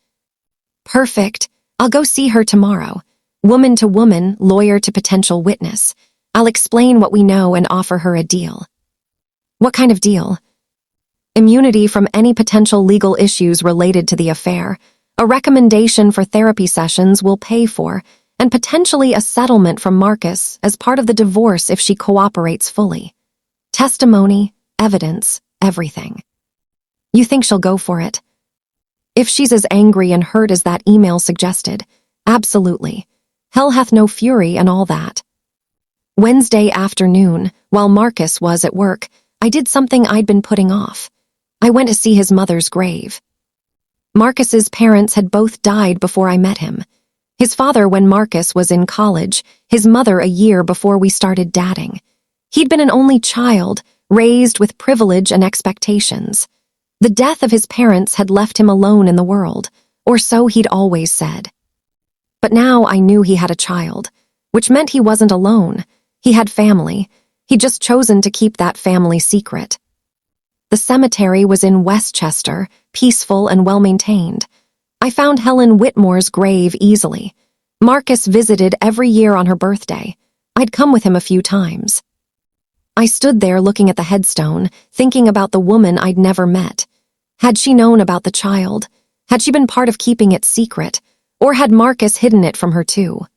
Perfect. I'll go see her tomorrow. Woman to woman, lawyer to potential witness. I'll explain what we know and offer her a deal. What kind of deal? Immunity from any potential legal issues related to the affair, a recommendation for therapy sessions we'll pay for, and potentially a settlement from Marcus as part of the divorce if she cooperates fully. Testimony, evidence, everything. You think she'll go for it? If she's as angry and hurt as that email suggested, absolutely. Hell hath no fury and all that. Wednesday afternoon, while Marcus was at work, I did something I'd been putting off. I went to see his mother's grave. Marcus's parents had both died before I met him. His father when Marcus was in college, his mother a year before we started dating. He'd been an only child, raised with privilege and expectations. The death of his parents had left him alone in the world, or so he'd always said. But now I knew he had a child, which meant he wasn't alone. He had family. He'd just chosen to keep that family secret. The cemetery was in Westchester, peaceful and well-maintained. I found Helen Whitmore's grave easily. Marcus visited every year on her birthday. I'd come with him a few times. I stood there looking at the headstone, thinking about the woman I'd never met. Had she known about the child? Had she been part of keeping it secret? Or had Marcus hidden it from her too?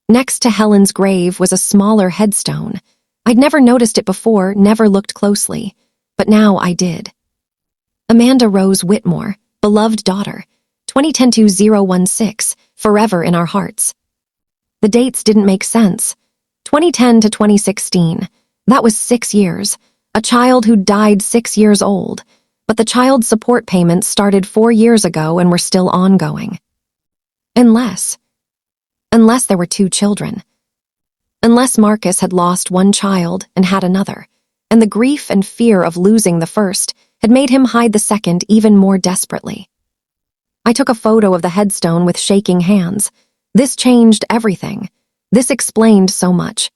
Next to Helen's grave was a smaller headstone. I'd never noticed it before, never looked closely. But now I did. Amanda Rose Whitmore, beloved daughter, 2010-2016, forever in our hearts. The dates didn't make sense. 2010 to 2016, that was 6 years. A child who died 6 years old. But the child support payments started 4 years ago and were still ongoing. Unless there were 2 children. Unless Marcus had lost one child and had another, and the grief and fear of losing the first had made him hide the second even more desperately. I took a photo of the headstone with shaking hands. This changed everything. This explained so much.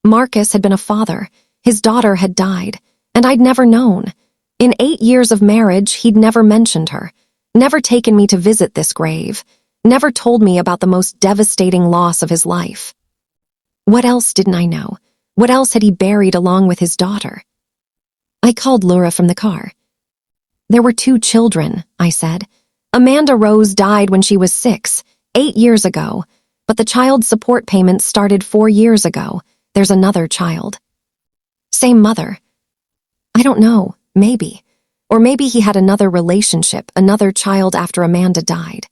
Marcus had been a father. His daughter had died, and I'd never known. In 8 years of marriage, he'd never mentioned her, never taken me to visit this grave, never told me about the most devastating loss of his life. What else didn't I know? What else had he buried along with his daughter? I called Laura from the car. There were 2 children, I said. Amanda Rose died when she was 6, 8 years ago, but the child support payments started 4 years ago. There's another child. Same mother. I don't know, maybe. Or maybe he had another relationship, another child after Amanda died.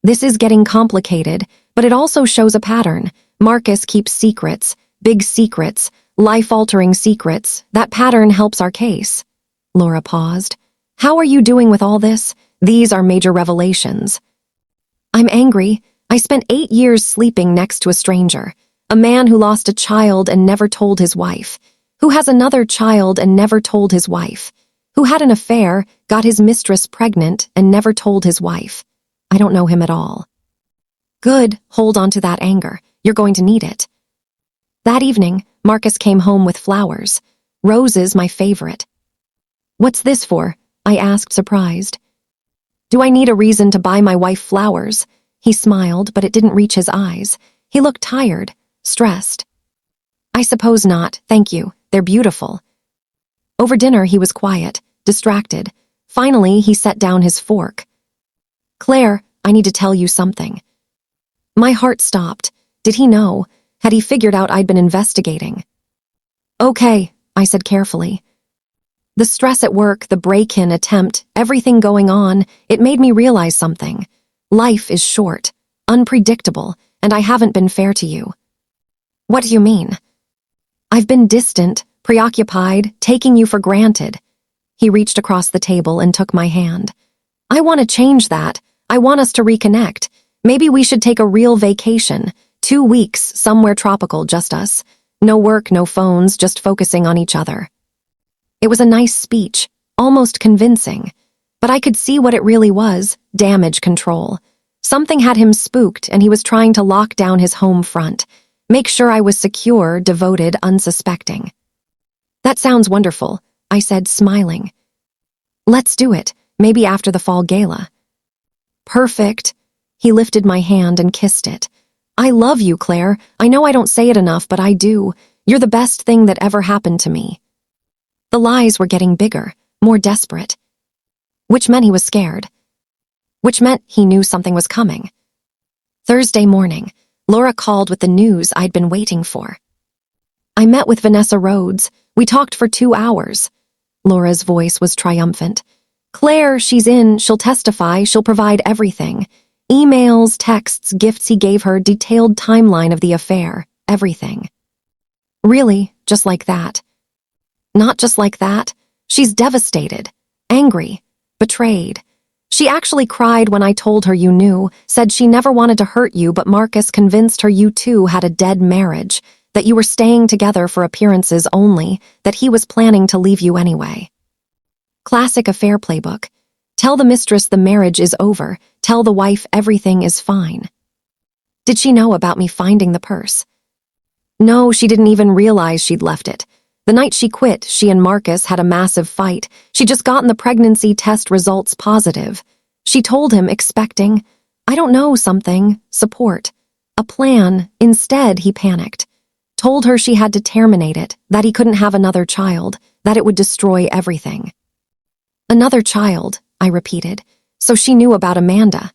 This is getting complicated, but it also shows a pattern. Marcus keeps secrets, big secrets, life-altering secrets. That pattern helps our case. Laura paused. How are you doing with all this? These are major revelations. I'm angry. I spent 8 years sleeping next to a stranger, a man who lost a child and never told his wife, who has another child and never told his wife, who had an affair, got his mistress pregnant and never told his wife. I don't know him at all. Good, hold on to that anger. You're going to need it. That evening, Marcus came home with flowers. Roses, my favorite. What's this for? I asked, surprised. Do I need a reason to buy my wife flowers? He smiled, but it didn't reach his eyes. He looked tired, stressed. I suppose not, thank you. They're beautiful. Over dinner, he was quiet, distracted. Finally, he set down his fork. Claire, I need to tell you something. My heart stopped. Did he know? Had he figured out I'd been investigating? Okay, I said carefully. The stress at work, the break-in attempt, everything going on, it made me realize something. Life is short, unpredictable, and I haven't been fair to you. What do you mean? I've been distant, preoccupied, taking you for granted. He reached across the table and took my hand. I want to change that. I want us to reconnect. Maybe we should take a real vacation. 2 weeks, somewhere tropical, just us. No work, no phones, just focusing on each other. It was a nice speech, almost convincing. But I could see what it really was, damage control. Something had him spooked, and he was trying to lock down his home front. Make sure I was secure, devoted, unsuspecting. That sounds wonderful, I said, smiling. Let's do it, maybe after the fall gala. Perfect. He lifted my hand and kissed it. I love you, Claire. I know I don't say it enough, but I do. You're the best thing that ever happened to me. The lies were getting bigger, more desperate. Which meant he was scared. Which meant he knew something was coming. Thursday morning, Laura called with the news I'd been waiting for. I met with Vanessa Rhodes. We talked for 2 hours. Laura's voice was triumphant. Claire, she's in, she'll testify, she'll provide everything. Emails, texts, gifts he gave her, detailed timeline of the affair, everything. Really, just like that. Not just like that. She's devastated, angry, betrayed. She actually cried when I told her you knew, said she never wanted to hurt you, but Marcus convinced her you two had a dead marriage, that you were staying together for appearances only, that he was planning to leave you anyway. Classic affair playbook. Tell the mistress the marriage is over. Tell the wife everything is fine. Did she know about me finding the purse? No, she didn't even realize she'd left it. The night she quit, she and Marcus had a massive fight. She'd just gotten the pregnancy test results positive. She told him, expecting, I don't know, something, support, a plan. Instead, he panicked. Told her she had to terminate it, that he couldn't have another child, that it would destroy everything. Another child, I repeated, so she knew about Amanda.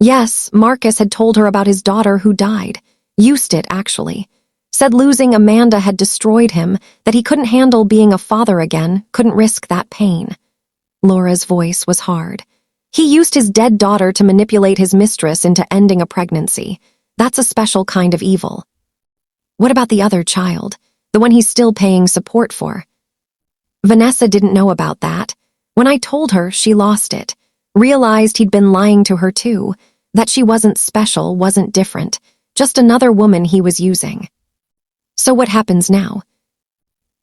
Yes, Marcus had told her about his daughter who died. Used it, actually. Said losing Amanda had destroyed him, that he couldn't handle being a father again, couldn't risk that pain. Laura's voice was hard. He used his dead daughter to manipulate his mistress into ending a pregnancy. That's a special kind of evil. What about the other child, the one he's still paying support for? Vanessa didn't know about that. When I told her, she lost it. Realized he'd been lying to her too, that she wasn't special, wasn't different, just another woman he was using. So what happens now?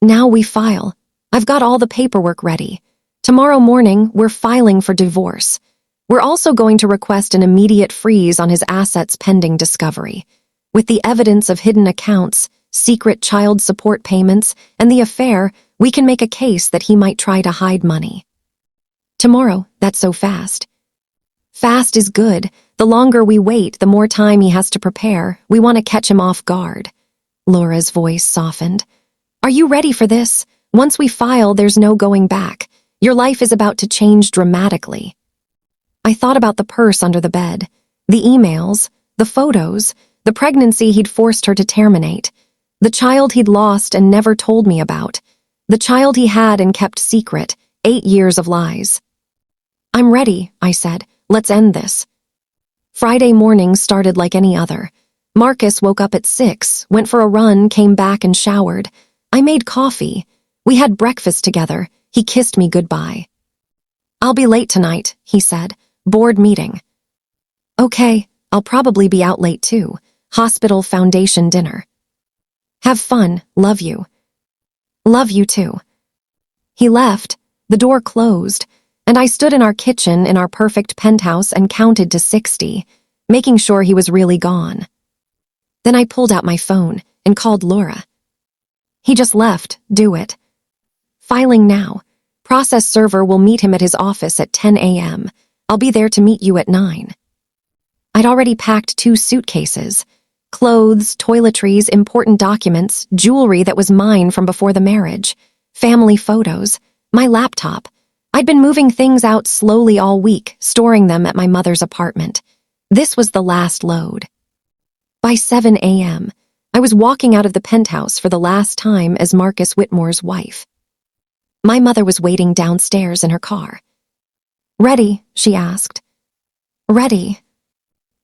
Now we file. I've got all the paperwork ready. Tomorrow morning, we're filing for divorce. We're also going to request an immediate freeze on his assets pending discovery. With the evidence of hidden accounts, secret child support payments, and the affair, we can make a case that he might try to hide money. Tomorrow, that's so fast. Fast is good. The longer we wait, the more time he has to prepare. We want to catch him off guard. Laura's voice softened. Are you ready for this? Once we file, there's no going back. Your life is about to change dramatically. I thought about the purse under the bed, the emails, the photos, the pregnancy he'd forced her to terminate, the child he'd lost and never told me about, the child he had and kept secret, 8 years of lies. I'm ready, I said. Let's end this. Friday morning started like any other. Marcus woke up at 6, went for a run, came back and showered. I made coffee. We had breakfast together. He kissed me goodbye. I'll be late tonight, he said. Board meeting. Okay, I'll probably be out late too. Hospital foundation dinner. Have fun, love you. Love you too. He left, the door closed, and I stood in our kitchen in our perfect penthouse and counted to 60, making sure he was really gone. Then I pulled out my phone and called Laura. He just left, do it. Filing now. Process server will meet him at his office at 10 a.m. I'll be there to meet you at 9. I'd already packed 2 suitcases. Clothes, toiletries, important documents, jewelry that was mine from before the marriage, family photos, my laptop. I'd been moving things out slowly all week, storing them at my mother's apartment. This was the last load. By 7 a.m., I was walking out of the penthouse for the last time as Marcus Whitmore's wife. My mother was waiting downstairs in her car. Ready? She asked. Ready.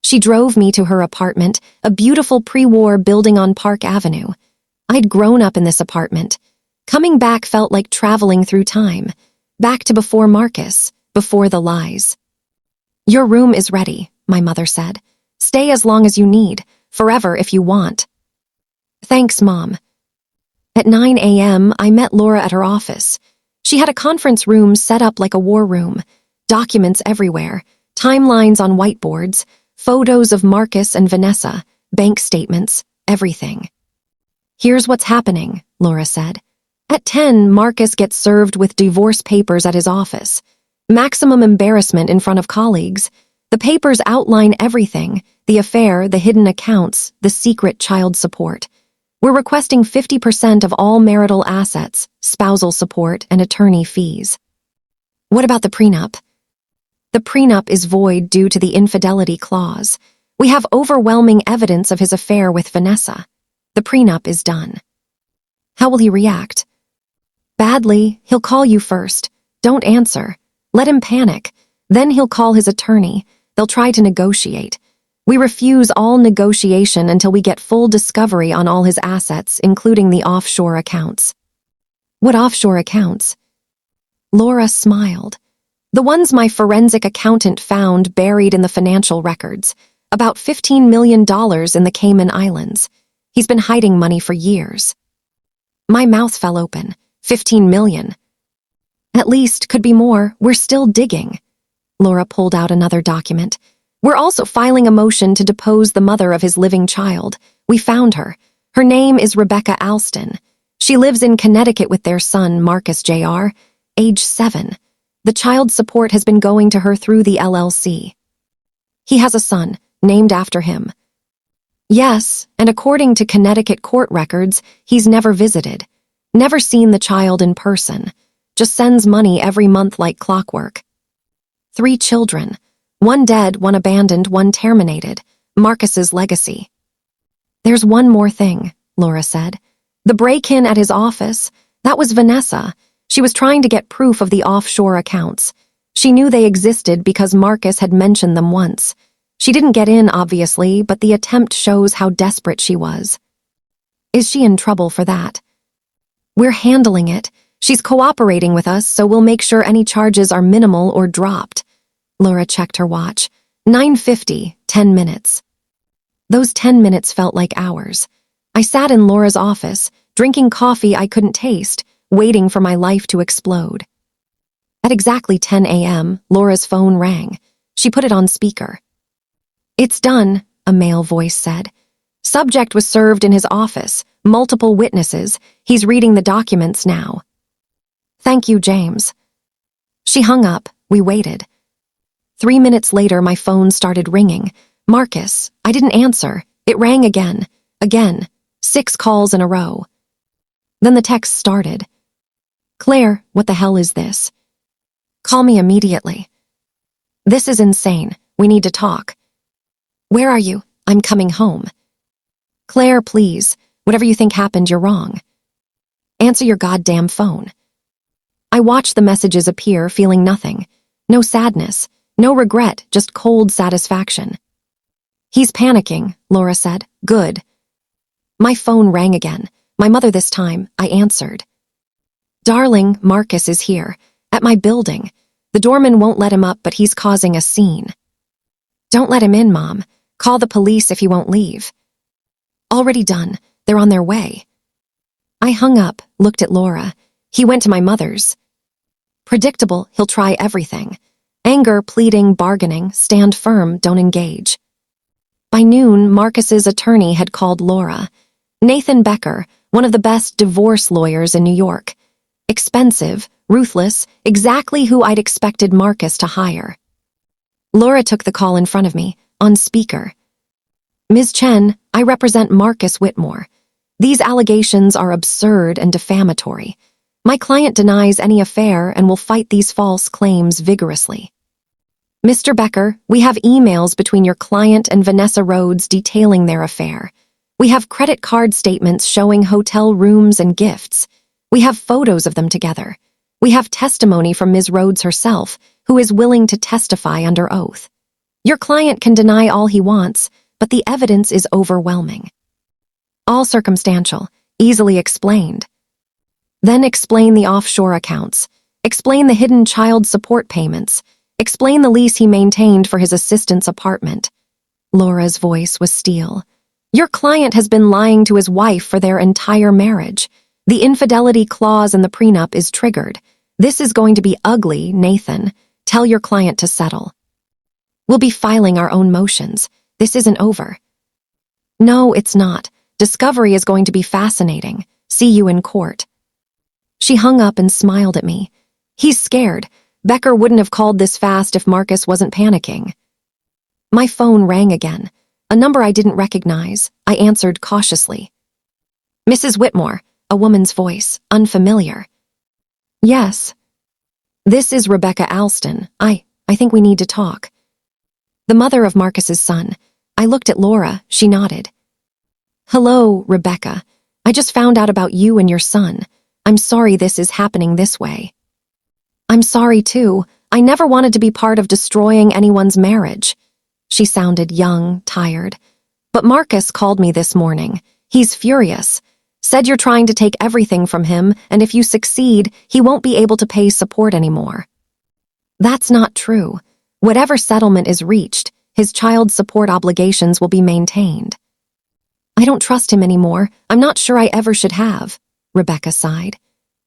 She drove me to her apartment, a beautiful pre-war building on Park Avenue. I'd grown up in this apartment. Coming back felt like traveling through time, back to before Marcus, before the lies. Your room is ready, my mother said. Stay as long as you need, forever if you want. Thanks, Mom. At 9 a.m., I met Laura at her office. She had a conference room set up like a war room, documents everywhere, timelines on whiteboards, photos of Marcus and Vanessa, bank statements, everything. Here's what's happening, Laura said. At 10, Marcus gets served with divorce papers at his office. Maximum embarrassment in front of colleagues. The papers outline everything, the affair, the hidden accounts, the secret child support. We're requesting 50% of all marital assets, spousal support, and attorney fees. What about the prenup? The prenup is void due to the infidelity clause. We have overwhelming evidence of his affair with Vanessa. The prenup is done. How will he react? Badly. He'll call you first. Don't answer. Let him panic. Then he'll call his attorney. They'll try to negotiate. We refuse all negotiation until we get full discovery on all his assets, including the offshore accounts. What offshore accounts? Laura smiled. The ones my forensic accountant found buried in the financial records. About $15 million in the Cayman Islands. He's been hiding money for years. My mouth fell open. 15 million. At least, could be more. We're still digging. Laura pulled out another document. We're also filing a motion to depose the mother of his living child. We found her. Her name is Rebecca Alston. She lives in Connecticut with their son, Marcus Jr., age 7. The child support has been going to her through the LLC. He has a son, named after him. Yes, and according to Connecticut court records, he's never visited. Never seen the child in person. Just sends money every month like clockwork. 3 children. 1 dead, 1 abandoned, 1 terminated. Marcus's legacy. There's one more thing, Laura said. The break-in at his office, that was Vanessa. She was trying to get proof of the offshore accounts. She knew they existed because Marcus had mentioned them once. She didn't get in, obviously, but the attempt shows how desperate she was. Is she in trouble for that? We're handling it. She's cooperating with us, so we'll make sure any charges are minimal or dropped. Laura checked her watch. 9:50, 10 minutes. Those 10 minutes felt like hours. I sat in Laura's office, drinking coffee I couldn't taste, waiting for my life to explode. At exactly 10 a.m., Laura's phone rang. She put it on speaker. It's done, a male voice said. Subject was served in his office, multiple witnesses. He's reading the documents now. Thank you, James. She hung up. We waited. 3 minutes later, my phone started ringing. Marcus. I didn't answer. It rang again. Again. 6 calls in a row. Then the text started. Claire, what the hell is this? Call me immediately. This is insane. We need to talk. Where are you? I'm coming home. Claire, please. Whatever you think happened, you're wrong. Answer your goddamn phone. I watched the messages appear, feeling nothing. No sadness, no regret, just cold satisfaction. He's panicking, Laura said. Good. My phone rang again. My mother this time. I answered. Darling, Marcus is here. At my building. The doorman won't let him up, but he's causing a scene. Don't let him in, Mom. Call the police if he won't leave. Already done. They're on their way. I hung up, looked at Laura. He went to my mother's. Predictable, he'll try everything. Anger, pleading, bargaining, stand firm, don't engage. By noon, Marcus's attorney had called Laura. Nathan Becker, one of the best divorce lawyers in New York. Expensive, ruthless, exactly who I'd expected Marcus to hire. Laura took the call in front of me, on speaker. Ms. Chen, I represent Marcus Whitmore. These allegations are absurd and defamatory. My client denies any affair and will fight these false claims vigorously. Mr. Becker, we have emails between your client and Vanessa Rhodes detailing their affair. We have credit card statements showing hotel rooms and gifts. We have photos of them together. We have testimony from Ms. Rhodes herself, who is willing to testify under oath. Your client can deny all he wants, but the evidence is overwhelming. All circumstantial, easily explained. Then explain the offshore accounts. Explain the hidden child support payments. Explain the lease he maintained for his assistant's apartment. Laura's voice was steel. Your client has been lying to his wife for their entire marriage. The infidelity clause in the prenup is triggered. This is going to be ugly, Nathan. Tell your client to settle. We'll be filing our own motions. This isn't over. No, it's not. Discovery is going to be fascinating. See you in court. She hung up and smiled at me. He's scared. Becker wouldn't have called this fast if Marcus wasn't panicking. My phone rang again. A number I didn't recognize. I answered cautiously. Mrs. Whitmore, a woman's voice, unfamiliar. Yes. This is Rebecca Alston. I think we need to talk. The mother of Marcus's son. I looked at Laura. She nodded. Hello, Rebecca. I just found out about you and your son. I'm sorry this is happening this way. I'm sorry too. I never wanted to be part of destroying anyone's marriage. She sounded young, tired. But Marcus called me this morning. He's furious. Said you're trying to take everything from him, and if you succeed, he won't be able to pay support anymore. That's not true. Whatever settlement is reached, his child support obligations will be maintained. I don't trust him anymore. I'm not sure I ever should have. Rebecca sighed.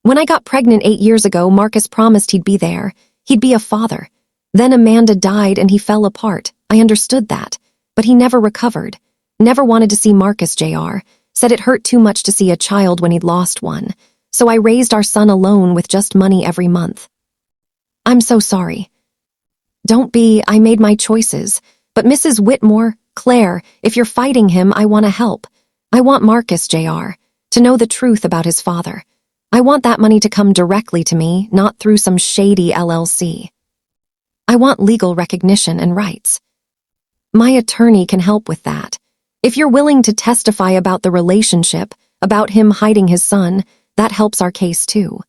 When I got pregnant 8 years ago, Marcus promised he'd be there. He'd be a father. Then Amanda died and he fell apart. I understood that. But he never recovered. Never wanted to see Marcus, Jr. Said it hurt too much to see a child when he'd lost one. So I raised our son alone with just money every month. I'm so sorry. Don't be, I made my choices. But Mrs. Whitmore, Claire, if you're fighting him, I want to help. I want Marcus, Jr. to know the truth about his father. I want that money to come directly to me, not through some shady LLC. I want legal recognition and rights. My attorney can help with that. If you're willing to testify about the relationship, about him hiding his son, that helps our case too.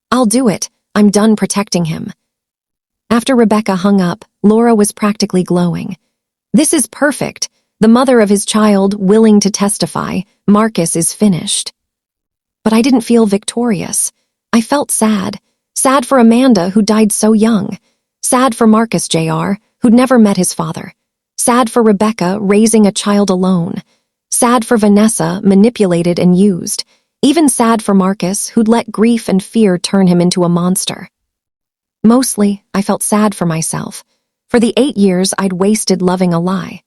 I'll do it. I'm done protecting him. After Rebecca hung up, Laura was practically glowing. This is perfect. The mother of his child willing to testify. Marcus is finished. But I didn't feel victorious. I felt sad. Sad for Amanda, who died so young. Sad for Marcus, Jr., who'd never met his father. Sad for Rebecca, raising a child alone. Sad for Vanessa, manipulated and used. Even sad for Marcus, who'd let grief and fear turn him into a monster. Mostly, I felt sad for myself. For the 8 years I'd wasted loving a lie.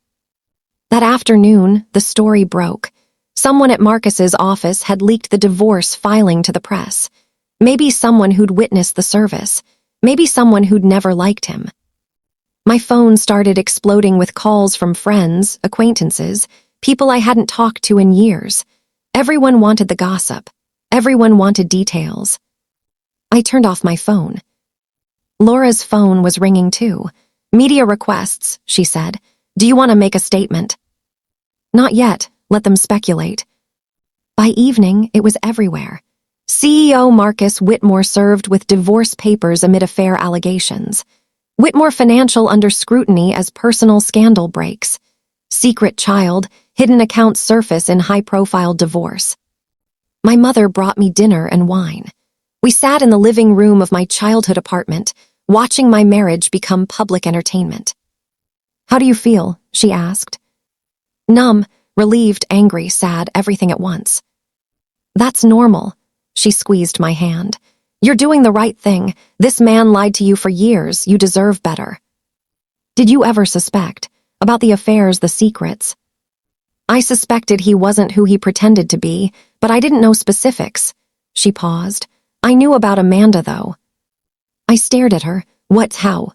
That afternoon, the story broke. Someone at Marcus's office had leaked the divorce filing to the press. Maybe someone who'd witnessed the service. Maybe someone who'd never liked him. My phone started exploding with calls from friends, acquaintances, people I hadn't talked to in years. Everyone wanted the gossip. Everyone wanted details. I turned off my phone. Laura's phone was ringing too. "Media requests," she said. "Do you want to make a statement?" "Not yet. Let them speculate." By evening, it was everywhere. CEO Marcus Whitmore served with divorce papers amid affair allegations. Whitmore Financial under scrutiny as personal scandal breaks. Secret child, hidden accounts surface in high-profile divorce. My mother brought me dinner and wine. We sat in the living room of my childhood apartment, watching my marriage become public entertainment. "How do you feel?" she asked. "Numb, relieved, angry, sad, everything at once." "That's normal." She squeezed my hand. "You're doing the right thing. This man lied to you for years. You deserve better." "Did you ever suspect? About the affairs, the secrets?" "I suspected he wasn't who he pretended to be, but I didn't know specifics." She paused. "I knew about Amanda, though." I stared at her. "What, how?"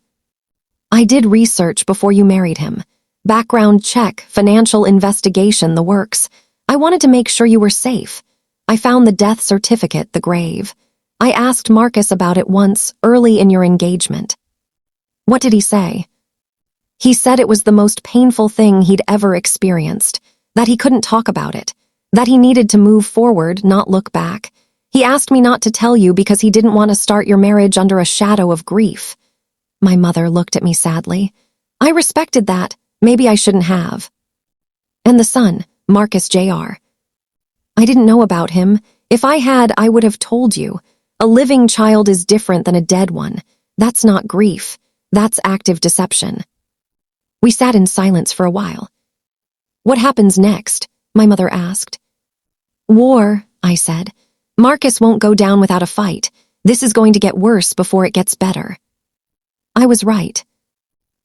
"I did research before you married him. Background check, financial investigation, the works. I wanted to make sure you were safe. I found the death certificate, the grave. I asked Marcus about it once, early in your engagement." "What did he say?" "He said it was the most painful thing he'd ever experienced, that he couldn't talk about it, that he needed to move forward, not look back. He asked me not to tell you because he didn't want to start your marriage under a shadow of grief." My mother looked at me sadly. "I respected that. Maybe I shouldn't have." "And the son, Marcus Jr." "I didn't know about him. If I had, I would have told you. A living child is different than a dead one. That's not grief. That's active deception." We sat in silence for a while. "What happens next?" my mother asked. "War," I said. "Marcus won't go down without a fight. This is going to get worse before it gets better." I was right.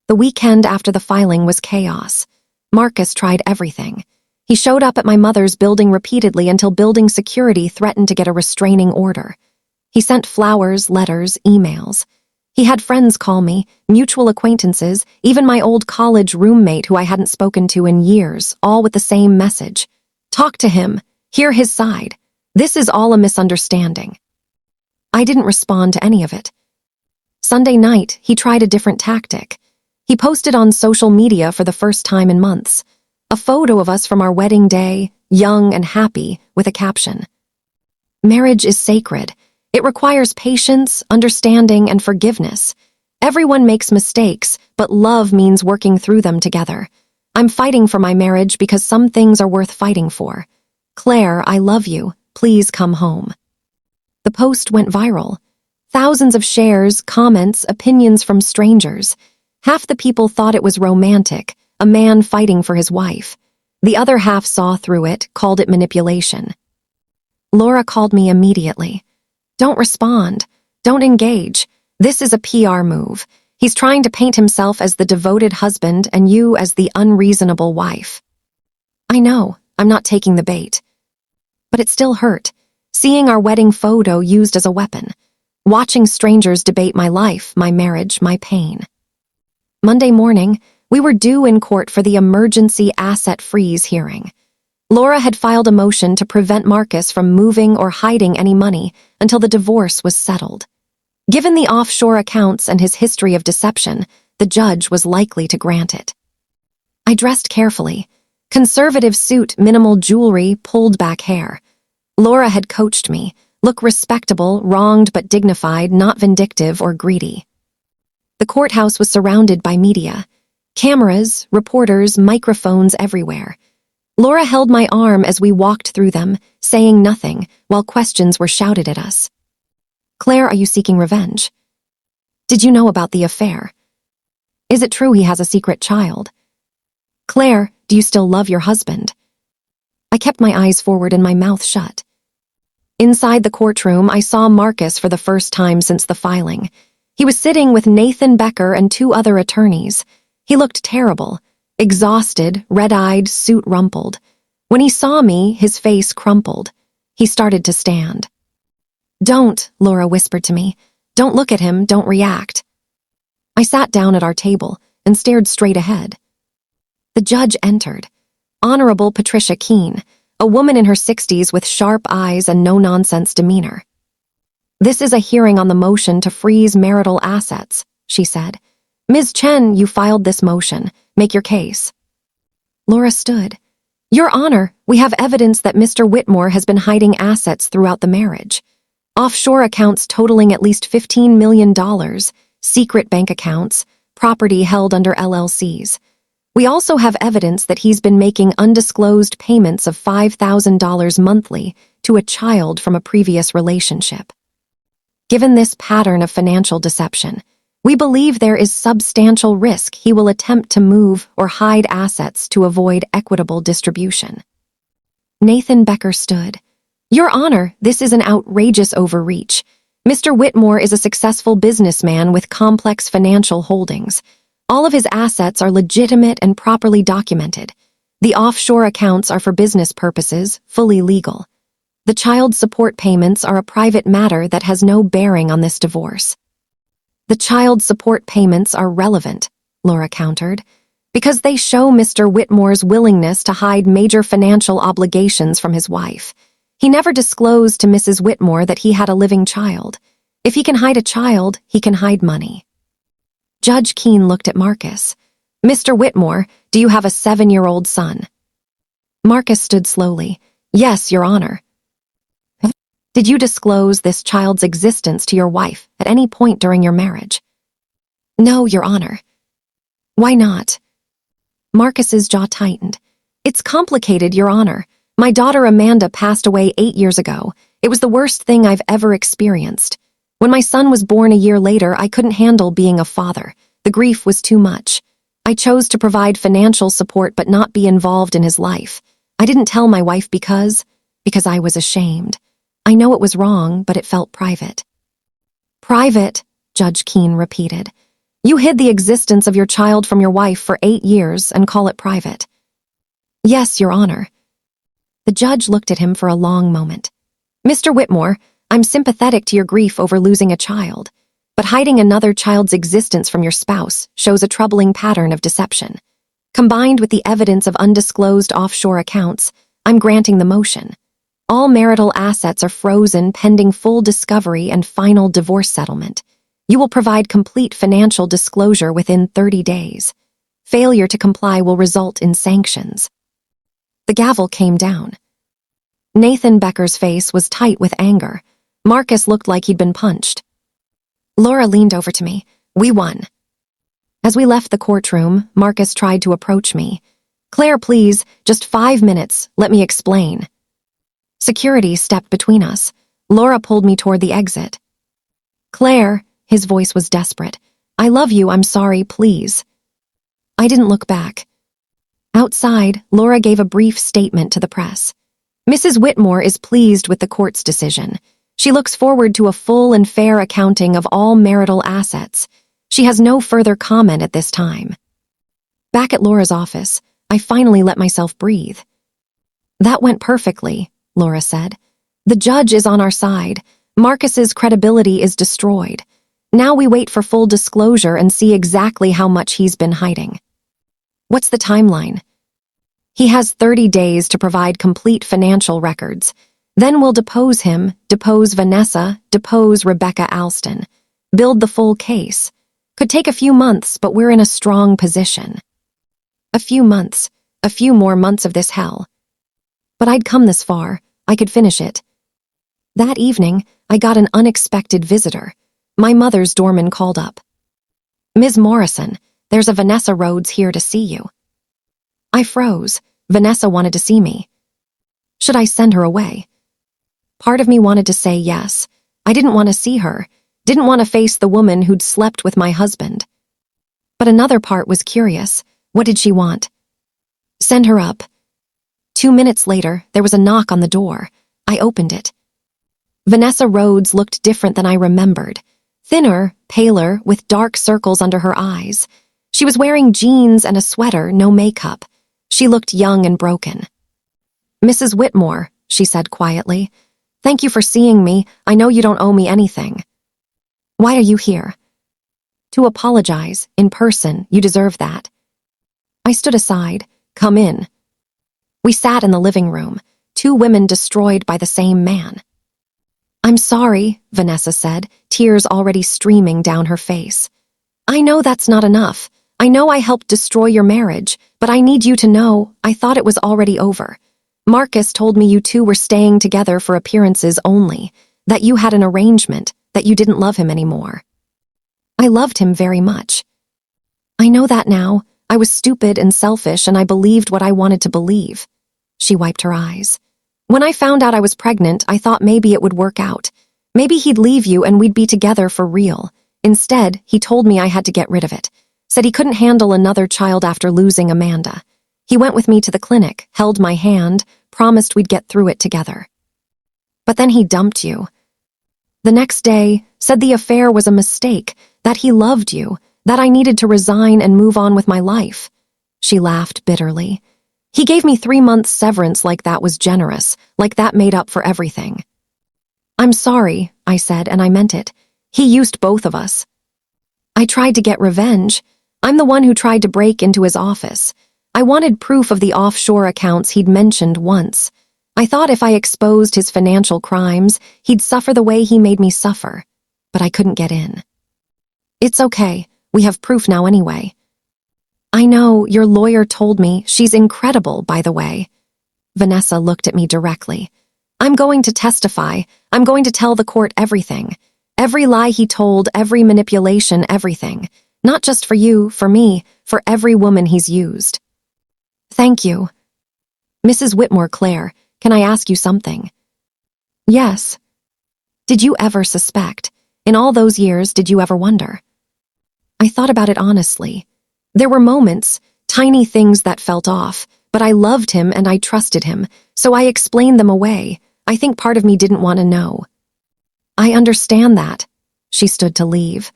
The weekend after the filing was chaos. Marcus tried everything. He showed up at my mother's building repeatedly until building security threatened to get a restraining order. He sent flowers, letters, emails. He had friends call me, mutual acquaintances, even my old college roommate who I hadn't spoken to in years, all with the same message. "Talk to him. Hear his side. This is all a misunderstanding." I didn't respond to any of it. Sunday night, he tried a different tactic. He posted on social media for the first time in months. A photo of us from our wedding day, young and happy, with a caption. "Marriage is sacred. It requires patience, understanding, and forgiveness. Everyone makes mistakes, but love means working through them together. I'm fighting for my marriage because some things are worth fighting for. Claire, I love you. Please come home." The post went viral. Thousands of shares, comments, opinions from strangers. Half the people thought it was romantic, a man fighting for his wife. The other half saw through it, called it manipulation. Laura called me immediately. "Don't respond. Don't engage. This is a PR move. He's trying to paint himself as the devoted husband and you as the unreasonable wife." I know, I'm not taking the bait. But it still hurt, seeing our wedding photo used as a weapon, watching strangers debate my life, my marriage, my pain. Monday morning, we were due in court for the emergency asset freeze hearing. Laura had filed a motion to prevent Marcus from moving or hiding any money until the divorce was settled. Given the offshore accounts and his history of deception, the judge was likely to grant it. I dressed carefully. Conservative suit, minimal jewelry, pulled back hair. Laura had coached me. Look respectable, wronged but dignified, not vindictive or greedy. The courthouse was surrounded by media. Cameras, reporters, microphones everywhere. Laura held my arm as we walked through them, saying nothing, while questions were shouted at us. "Claire, are you seeking revenge? Did you know about the affair? Is it true he has a secret child? Claire, do you still love your husband?" I kept my eyes forward and my mouth shut. Inside the courtroom, I saw Marcus for the first time since the filing. He was sitting with Nathan Becker and 2 other attorneys. He looked terrible, exhausted, red-eyed, suit rumpled. When he saw me, his face crumpled. He started to stand. "Don't," Laura whispered to me. "Don't look at him, don't react." I sat down at our table and stared straight ahead. The judge entered. Honorable Patricia Keene, a woman in her 60s with sharp eyes and no-nonsense demeanor. "This is a hearing on the motion to freeze marital assets," she said. "Ms. Chen, you filed this motion. Make your case." Laura stood. "Your Honor, we have evidence that Mr. Whitmore has been hiding assets throughout the marriage. Offshore accounts totaling at least $15 million, secret bank accounts, property held under LLCs. We also have evidence that he's been making undisclosed payments of $5,000 monthly to a child from a previous relationship. Given this pattern of financial deception, we believe there is substantial risk he will attempt to move or hide assets to avoid equitable distribution." Nathan Becker stood. "Your Honor, this is an outrageous overreach. Mr. Whitmore is a successful businessman with complex financial holdings. All of his assets are legitimate and properly documented. The offshore accounts are for business purposes, fully legal. The child support payments are a private matter that has no bearing on this divorce." "The child support payments are relevant," Laura countered, "because they show Mr. Whitmore's willingness to hide major financial obligations from his wife. He never disclosed to Mrs. Whitmore that he had a living child. If he can hide a child, he can hide money." Judge Keene looked at Marcus. "Mr. Whitmore, do you have a 7-year-old son?" Marcus stood slowly. "Yes, Your Honor." "Did you disclose this child's existence to your wife at any point during your marriage?" "No, Your Honor." "Why not?" Marcus's jaw tightened. "It's complicated, Your Honor. My daughter Amanda passed away 8 years ago. It was the worst thing I've ever experienced. When my son was born a year later, I couldn't handle being a father. The grief was too much. I chose to provide financial support but not be involved in his life. I didn't tell my wife because I was ashamed. I know it was wrong, but it felt private." "Private," Judge Keene repeated. "You hid the existence of your child from your wife for 8 years and call it private." "Yes, Your Honor." The judge looked at him for a long moment. "Mr. Whitmore, I'm sympathetic to your grief over losing a child, but hiding another child's existence from your spouse shows a troubling pattern of deception. Combined with the evidence of undisclosed offshore accounts, I'm granting the motion. All marital assets are frozen pending full discovery and final divorce settlement. You will provide complete financial disclosure within 30 days. Failure to comply will result in sanctions." The gavel came down. Nathan Becker's face was tight with anger. Marcus looked like he'd been punched. Laura leaned over to me. "We won." As we left the courtroom, Marcus tried to approach me. "Claire, please, just 5 minutes. Let me explain." Security stepped between us. Laura pulled me toward the exit. "Claire," his voice was desperate. "I love you, I'm sorry, please." I didn't look back. Outside, Laura gave a brief statement to the press. "Mrs. Whitmore is pleased with the court's decision. She looks forward to a full and fair accounting of all marital assets. She has no further comment at this time." Back at Laura's office, I finally let myself breathe. "That went perfectly," Laura said. "The judge is on our side. Marcus's credibility is destroyed. Now we wait for full disclosure and see exactly how much he's been hiding." "What's the timeline?" "He has 30 days to provide complete financial records. Then we'll depose him, depose Vanessa, depose Rebecca Alston. Build the full case. Could take a few months, but we're in a strong position." A few months, a few more months of this hell. But I'd come this far. I could finish it. That evening, I got an unexpected visitor. My mother's doorman called up. "Ms. Morrison, there's a Vanessa Rhodes here to see you." I froze. Vanessa wanted to see me. Should I send her away? Part of me wanted to say yes. I didn't want to see her, didn't want to face the woman who'd slept with my husband. But another part was curious. What did she want? "Send her up." 2 minutes later, there was a knock on the door. I opened it. Vanessa Rhodes looked different than I remembered. Thinner, paler, with dark circles under her eyes. She was wearing jeans and a sweater, no makeup. She looked young and broken. "Mrs. Whitmore," she said quietly. "Thank you for seeing me. I know you don't owe me anything." "Why are you here?" "To apologize, in person. You deserve that." I stood aside. "Come in." We sat in the living room, 2 women destroyed by the same man. I'm sorry, Vanessa said, tears already streaming down her face. I know that's not enough. I know I helped destroy your marriage, but I need you to know I thought it was already over. Marcus told me you two were staying together for appearances only, that you had an arrangement, that you didn't love him anymore. I loved him very much. I know that now. I was stupid and selfish, and I believed what I wanted to believe. She wiped her eyes. When I found out I was pregnant, I thought maybe it would work out. Maybe he'd leave you and we'd be together for real. Instead, he told me I had to get rid of it. Said he couldn't handle another child after losing Amanda. He went with me to the clinic, held my hand, promised we'd get through it together. But then he dumped you. The next day, said the affair was a mistake, that he loved you, that I needed to resign and move on with my life. She laughed bitterly. He gave me 3 months severance like that was generous, like that made up for everything. I'm sorry, I said, and I meant it. He used both of us. I tried to get revenge. I'm the one who tried to break into his office. I wanted proof of the offshore accounts he'd mentioned once. I thought if I exposed his financial crimes, he'd suffer the way he made me suffer. But I couldn't get in. It's okay. We have proof now anyway. I know, your lawyer told me. She's incredible, by the way. Vanessa looked at me directly. I'm going to testify. I'm going to tell the court everything. Every lie he told, every manipulation, everything. Not just for you, for me, for every woman he's used. Thank you. Mrs. Whitmore Claire, can I ask you something? Yes. Did you ever suspect? In all those years, did you ever wonder? I thought about it honestly. There were moments, tiny things that felt off, but I loved him and I trusted him, so I explained them away. I think part of me didn't want to know. I understand that. She stood to leave.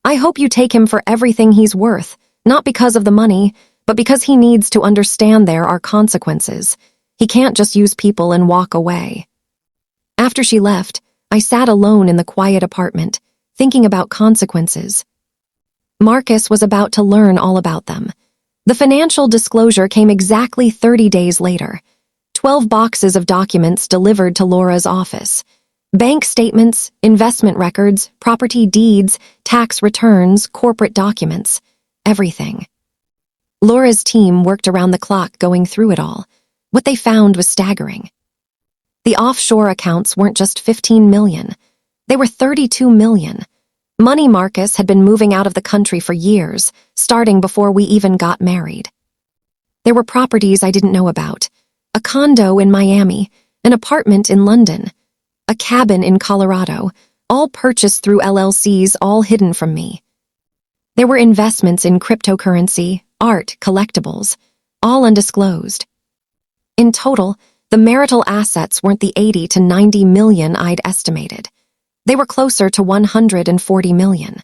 I hope you take him for everything he's worth, not because of the money, but because he needs to understand there are consequences. He can't just use people and walk away. After she left, I sat alone in the quiet apartment, thinking about consequences. Marcus was about to learn all about them. The financial disclosure came exactly 30 days later. 12 boxes of documents delivered to Laura's office. Bank statements, investment records, property deeds, tax returns, corporate documents, everything. Laura's team worked around the clock going through it all. What they found was staggering. The offshore accounts weren't just 15 million. They were 32 million. Money Marcus had been moving out of the country for years, starting before we even got married. There were properties I didn't know about. A condo in Miami, an apartment in London, a cabin in Colorado, all purchased through LLCs, all hidden from me. There were investments in cryptocurrency, art, collectibles, all undisclosed. In total, the marital assets weren't the 80 to 90 million I'd estimated. They were closer to 140 million.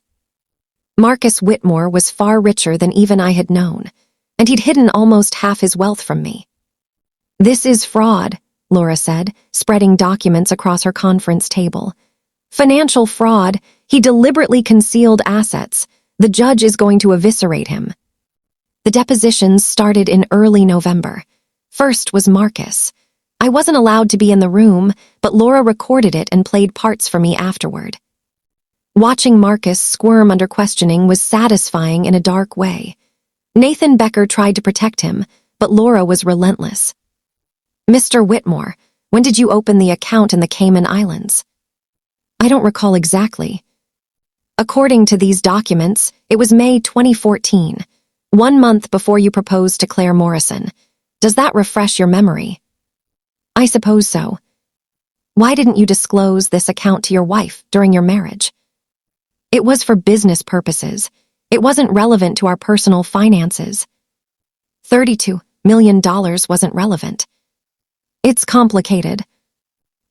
Marcus Whitmore was far richer than even I had known, and he'd hidden almost half his wealth from me. This is fraud, Laura said, spreading documents across her conference table. Financial fraud. He deliberately concealed assets. The judge is going to eviscerate him. The depositions started in early November. First was Marcus. I wasn't allowed to be in the room, but Laura recorded it and played parts for me afterward. Watching Marcus squirm under questioning was satisfying in a dark way. Nathan Becker tried to protect him, but Laura was relentless. Mr. Whitmore, when did you open the account in the Cayman Islands? I don't recall exactly. According to these documents, it was May 2014, 1 month before you proposed to Claire Morrison. Does that refresh your memory? I suppose so. Why didn't you disclose this account to your wife during your marriage? It was for business purposes. It wasn't relevant to our personal finances. $32 million wasn't relevant. It's complicated.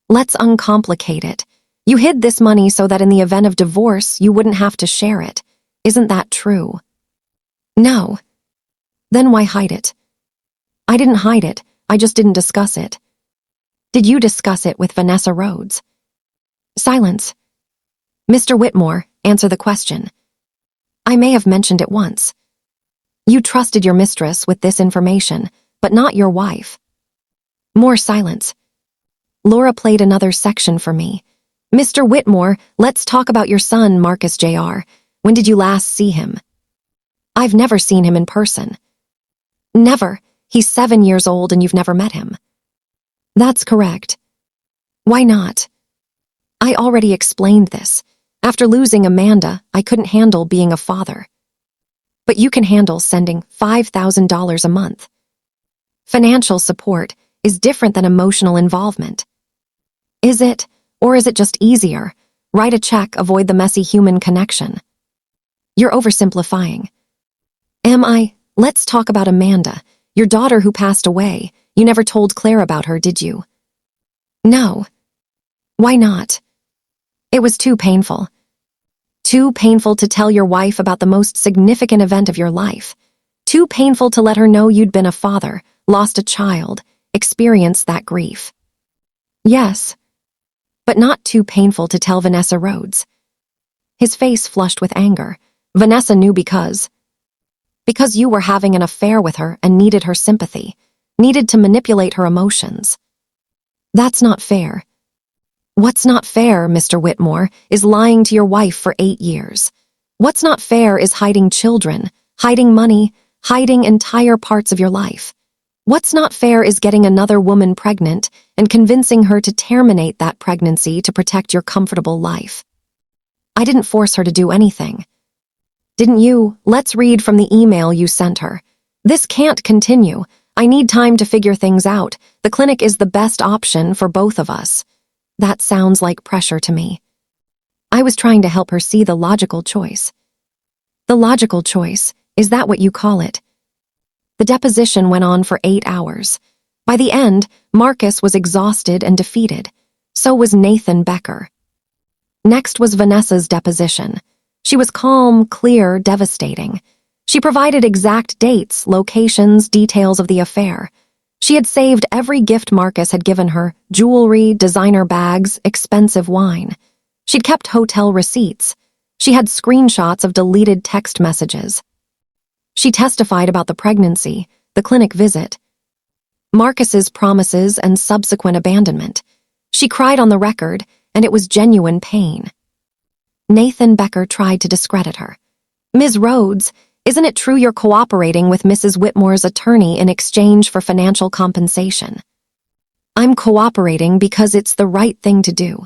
Let's uncomplicate it. You hid this money so that in the event of divorce, you wouldn't have to share it. Isn't that true? No. Then why hide it? I didn't hide it. I just didn't discuss it. Did you discuss it with Vanessa Rhodes? Silence. Mr. Whitmore, answer the question. I may have mentioned it once. You trusted your mistress with this information, but not your wife. More silence. Laura played another section for me. Mr. Whitmore, let's talk about your son, Marcus Jr. When did you last see him? I've never seen him in person. Never. He's 7 years old and you've never met him. That's correct. Why not? I already explained this. After losing Amanda, I couldn't handle being a father. But you can handle sending $5,000 a month. Financial support is different than emotional involvement. Is it? Or is it just easier? Write a check, avoid the messy human connection. You're oversimplifying. Am I? Let's talk about Amanda, your daughter who passed away. You never told Claire about her, did you? No. Why not? It was too painful. Too painful to tell your wife about the most significant event of your life. Too painful to let her know you'd been a father, lost a child, experienced that grief. Yes. But not too painful to tell Vanessa Rhodes. His face flushed with anger. Vanessa knew because you were having an affair with her and needed her sympathy, needed to manipulate her emotions. That's not fair. What's not fair, Mr. Whitmore, is lying to your wife for 8 years. What's not fair is hiding children, hiding money, hiding entire parts of your life. What's not fair is getting another woman pregnant and convincing her to terminate that pregnancy to protect your comfortable life. I didn't force her to do anything. Didn't you? Let's read from the email you sent her. This can't continue. I need time to figure things out. The clinic is the best option for both of us. That sounds like pressure to me. I was trying to help her see the logical choice. The logical choice, is that what you call it? The deposition went on for 8 hours. By the end, Marcus was exhausted and defeated. So was Nathan Becker. Next was Vanessa's deposition. She was calm, clear, devastating. She provided exact dates, locations, details of the affair. She had saved every gift Marcus had given her, jewelry, designer bags, expensive wine. She'd kept hotel receipts. She had screenshots of deleted text messages. She testified about the pregnancy, the clinic visit, Marcus's promises and subsequent abandonment. She cried on the record, and it was genuine pain. Nathan Becker tried to discredit her. Ms. Rhodes, isn't it true you're cooperating with Mrs. Whitmore's attorney in exchange for financial compensation? I'm cooperating because it's the right thing to do.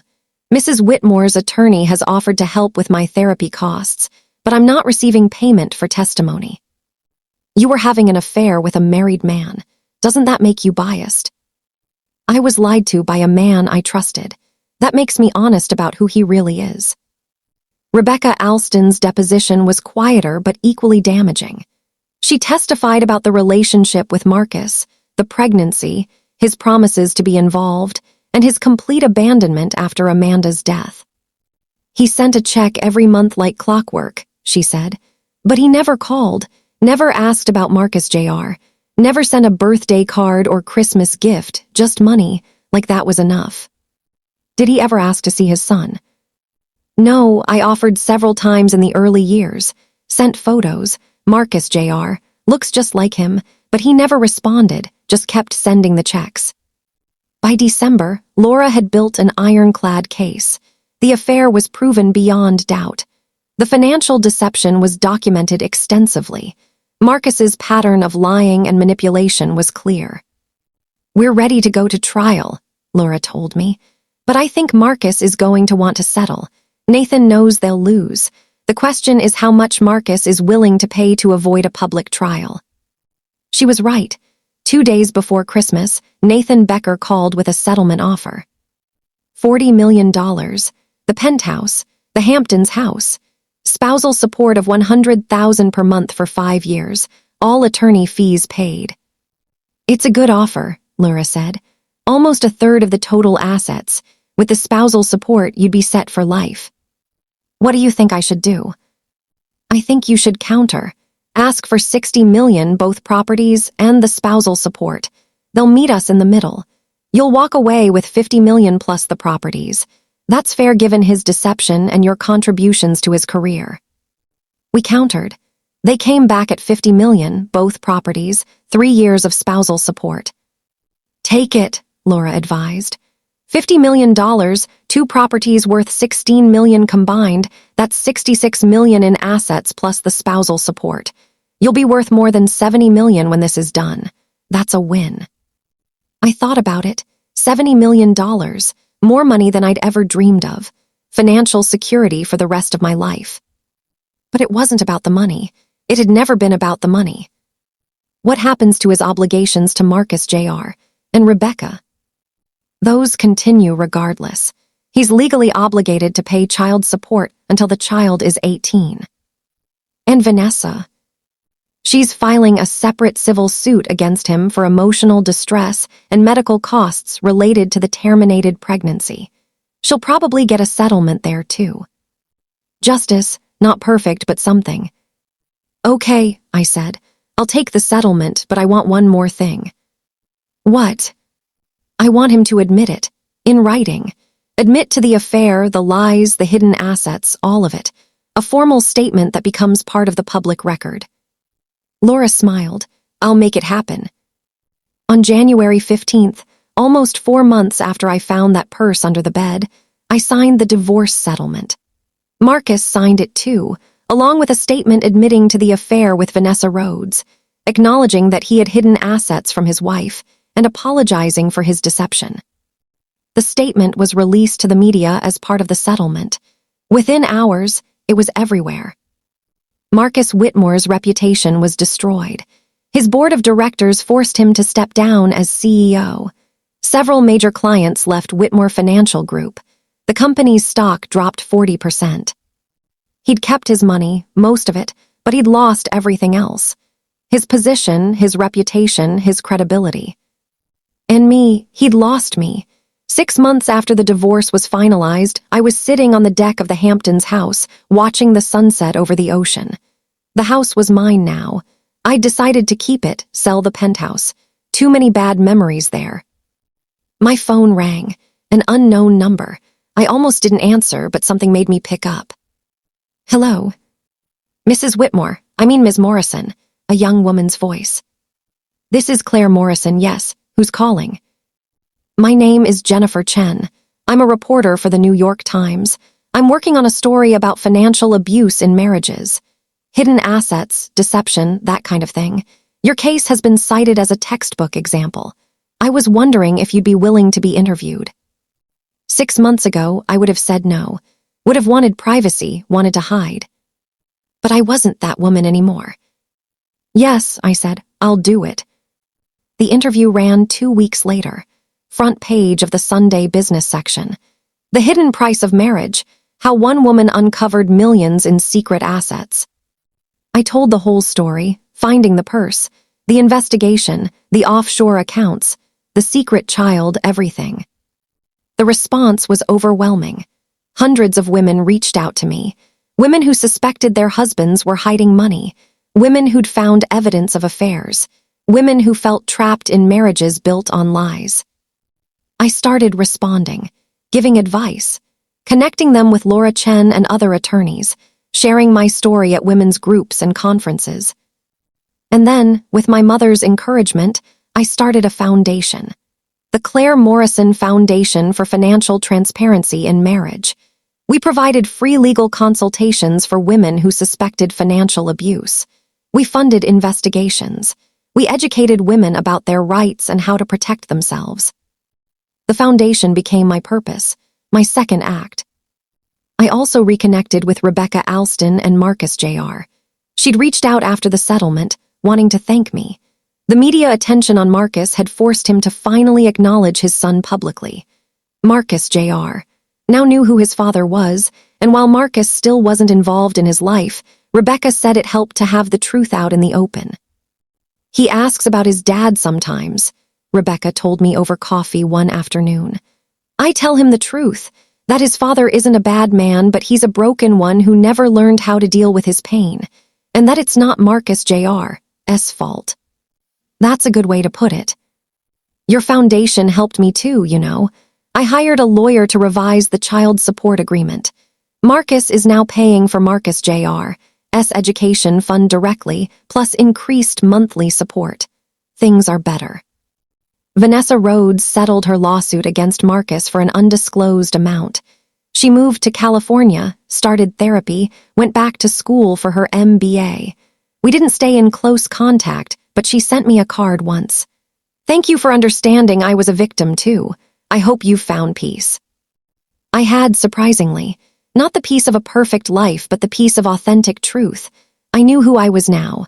Mrs. Whitmore's attorney has offered to help with my therapy costs, but I'm not receiving payment for testimony. You were having an affair with a married man. Doesn't that make you biased? I was lied to by a man I trusted. That makes me honest about who he really is. Rebecca Alston's deposition was quieter but equally damaging. She testified about the relationship with Marcus, the pregnancy, his promises to be involved, and his complete abandonment after Amanda's death. He sent a check every month like clockwork, she said, but he never called, never asked about Marcus Jr., never sent a birthday card or Christmas gift, just money, like that was enough. Did he ever ask to see his son? No, I offered several times in the early years, sent photos. Marcus Jr. looks just like him, but he never responded, just kept sending the checks. By December, Laura had built an ironclad case. The affair was proven beyond doubt. The financial deception was documented extensively. Marcus's pattern of lying and manipulation was clear. We're ready to go to trial, Laura told me, but I think Marcus is going to want to settle. Nathan knows they'll lose. The question is how much Marcus is willing to pay to avoid a public trial. She was right. 2 days before Christmas, Nathan Becker called with a settlement offer. $40 million, the penthouse, the Hamptons house, spousal support of $100,000 per month for 5 years, all attorney fees paid. It's a good offer, Laura said. Almost a third of the total assets. With the spousal support, you'd be set for life. What do you think I should do? I think you should counter. Ask for $60 million, both properties and the spousal support. They'll meet us in the middle. You'll walk away with $50 million plus the properties. That's fair given his deception and your contributions to his career. We countered. They came back at $50 million, both properties, 3 years of spousal support. Take it, Laura advised. $50 million, two properties worth $16 million combined, that's $66 million in assets plus the spousal support. You'll be worth more than $70 million when this is done. That's a win. I thought about it. $70 million, more money than I'd ever dreamed of. Financial security for the rest of my life. But it wasn't about the money. It had never been about the money. What happens to his obligations to Marcus Jr. and Rebecca? Those continue regardless. He's legally obligated to pay child support until the child is 18. And Vanessa? She's filing a separate civil suit against him for emotional distress and medical costs related to the terminated pregnancy. She'll probably get a settlement there, too. Justice, not perfect, but something. Okay, I said. I'll take the settlement, but I want one more thing. What? I want him to admit it, in writing. Admit to the affair, the lies, the hidden assets, all of it. A formal statement that becomes part of the public record. Laura smiled. I'll make it happen. On January 15th, almost 4 months after I found that purse under the bed, I signed the divorce settlement. Marcus signed it too, along with a statement admitting to the affair with Vanessa Rhodes, acknowledging that he had hidden assets from his wife and apologizing for his deception. The statement was released to the media as part of the settlement. Within hours, it was everywhere. Marcus Whitmore's reputation was destroyed. His board of directors forced him to step down as CEO. Several major clients left Whitmore Financial Group. The company's stock dropped 40%. He'd kept his money, most of it, but he'd lost everything else. His position, his reputation, his credibility. And me, he'd lost me. 6 months after the divorce was finalized, I was sitting on the deck of the Hamptons house, watching the sunset over the ocean. The house was mine now. I'd decided to keep it, sell the penthouse. Too many bad memories there. My phone rang. An unknown number. I almost didn't answer, but something made me pick up. Hello? Mrs. Whitmore, Ms. Morrison, a young woman's voice. This is Claire Morrison, yes. Who's calling? My name is Jennifer Chen. I'm a reporter for the New York Times. I'm working on a story about financial abuse in marriages. Hidden assets, deception, that kind of thing. Your case has been cited as a textbook example. I was wondering if you'd be willing to be interviewed. 6 months ago, I would have said no. Would have wanted privacy, wanted to hide. But I wasn't that woman anymore. Yes, I said, I'll do it. The interview ran 2 weeks later. Front page of the Sunday business section. The hidden price of marriage, how one woman uncovered millions in secret assets. I told the whole story, finding the purse, the investigation, the offshore accounts, the secret child, everything. The response was overwhelming. Hundreds of women reached out to me. Women who suspected their husbands were hiding money. Women who'd found evidence of affairs. Women who felt trapped in marriages built on lies. I started responding, giving advice, connecting them with Laura Chen and other attorneys, sharing my story at women's groups and conferences. And then, with my mother's encouragement, I started a foundation. The Claire Morrison Foundation for Financial Transparency in Marriage. We provided free legal consultations for women who suspected financial abuse. We funded investigations. We educated women about their rights and how to protect themselves. The foundation became my purpose, my second act. I also reconnected with Rebecca Alston and Marcus Jr. She'd reached out after the settlement, wanting to thank me. The media attention on Marcus had forced him to finally acknowledge his son publicly. Marcus Jr. now knew who his father was, and while Marcus still wasn't involved in his life, Rebecca said it helped to have the truth out in the open. He asks about his dad sometimes, Rebecca told me over coffee one afternoon. I tell him the truth, that his father isn't a bad man, but he's a broken one who never learned how to deal with his pain, and that it's not Marcus Jr.'s fault. That's a good way to put it. Your foundation helped me too, you know. I hired a lawyer to revise the child support agreement. Marcus is now paying for Marcus Jr.'s education fund directly, plus increased monthly support. Things are better. Vanessa Rhodes settled her lawsuit against Marcus for an undisclosed amount. She moved to California, started therapy, went back to school for her MBA. We didn't stay in close contact, but she sent me a card once. Thank you for understanding I was a victim too. I hope you found peace. I had, surprisingly. Not the peace of a perfect life, but the peace of authentic truth. I knew who I was now.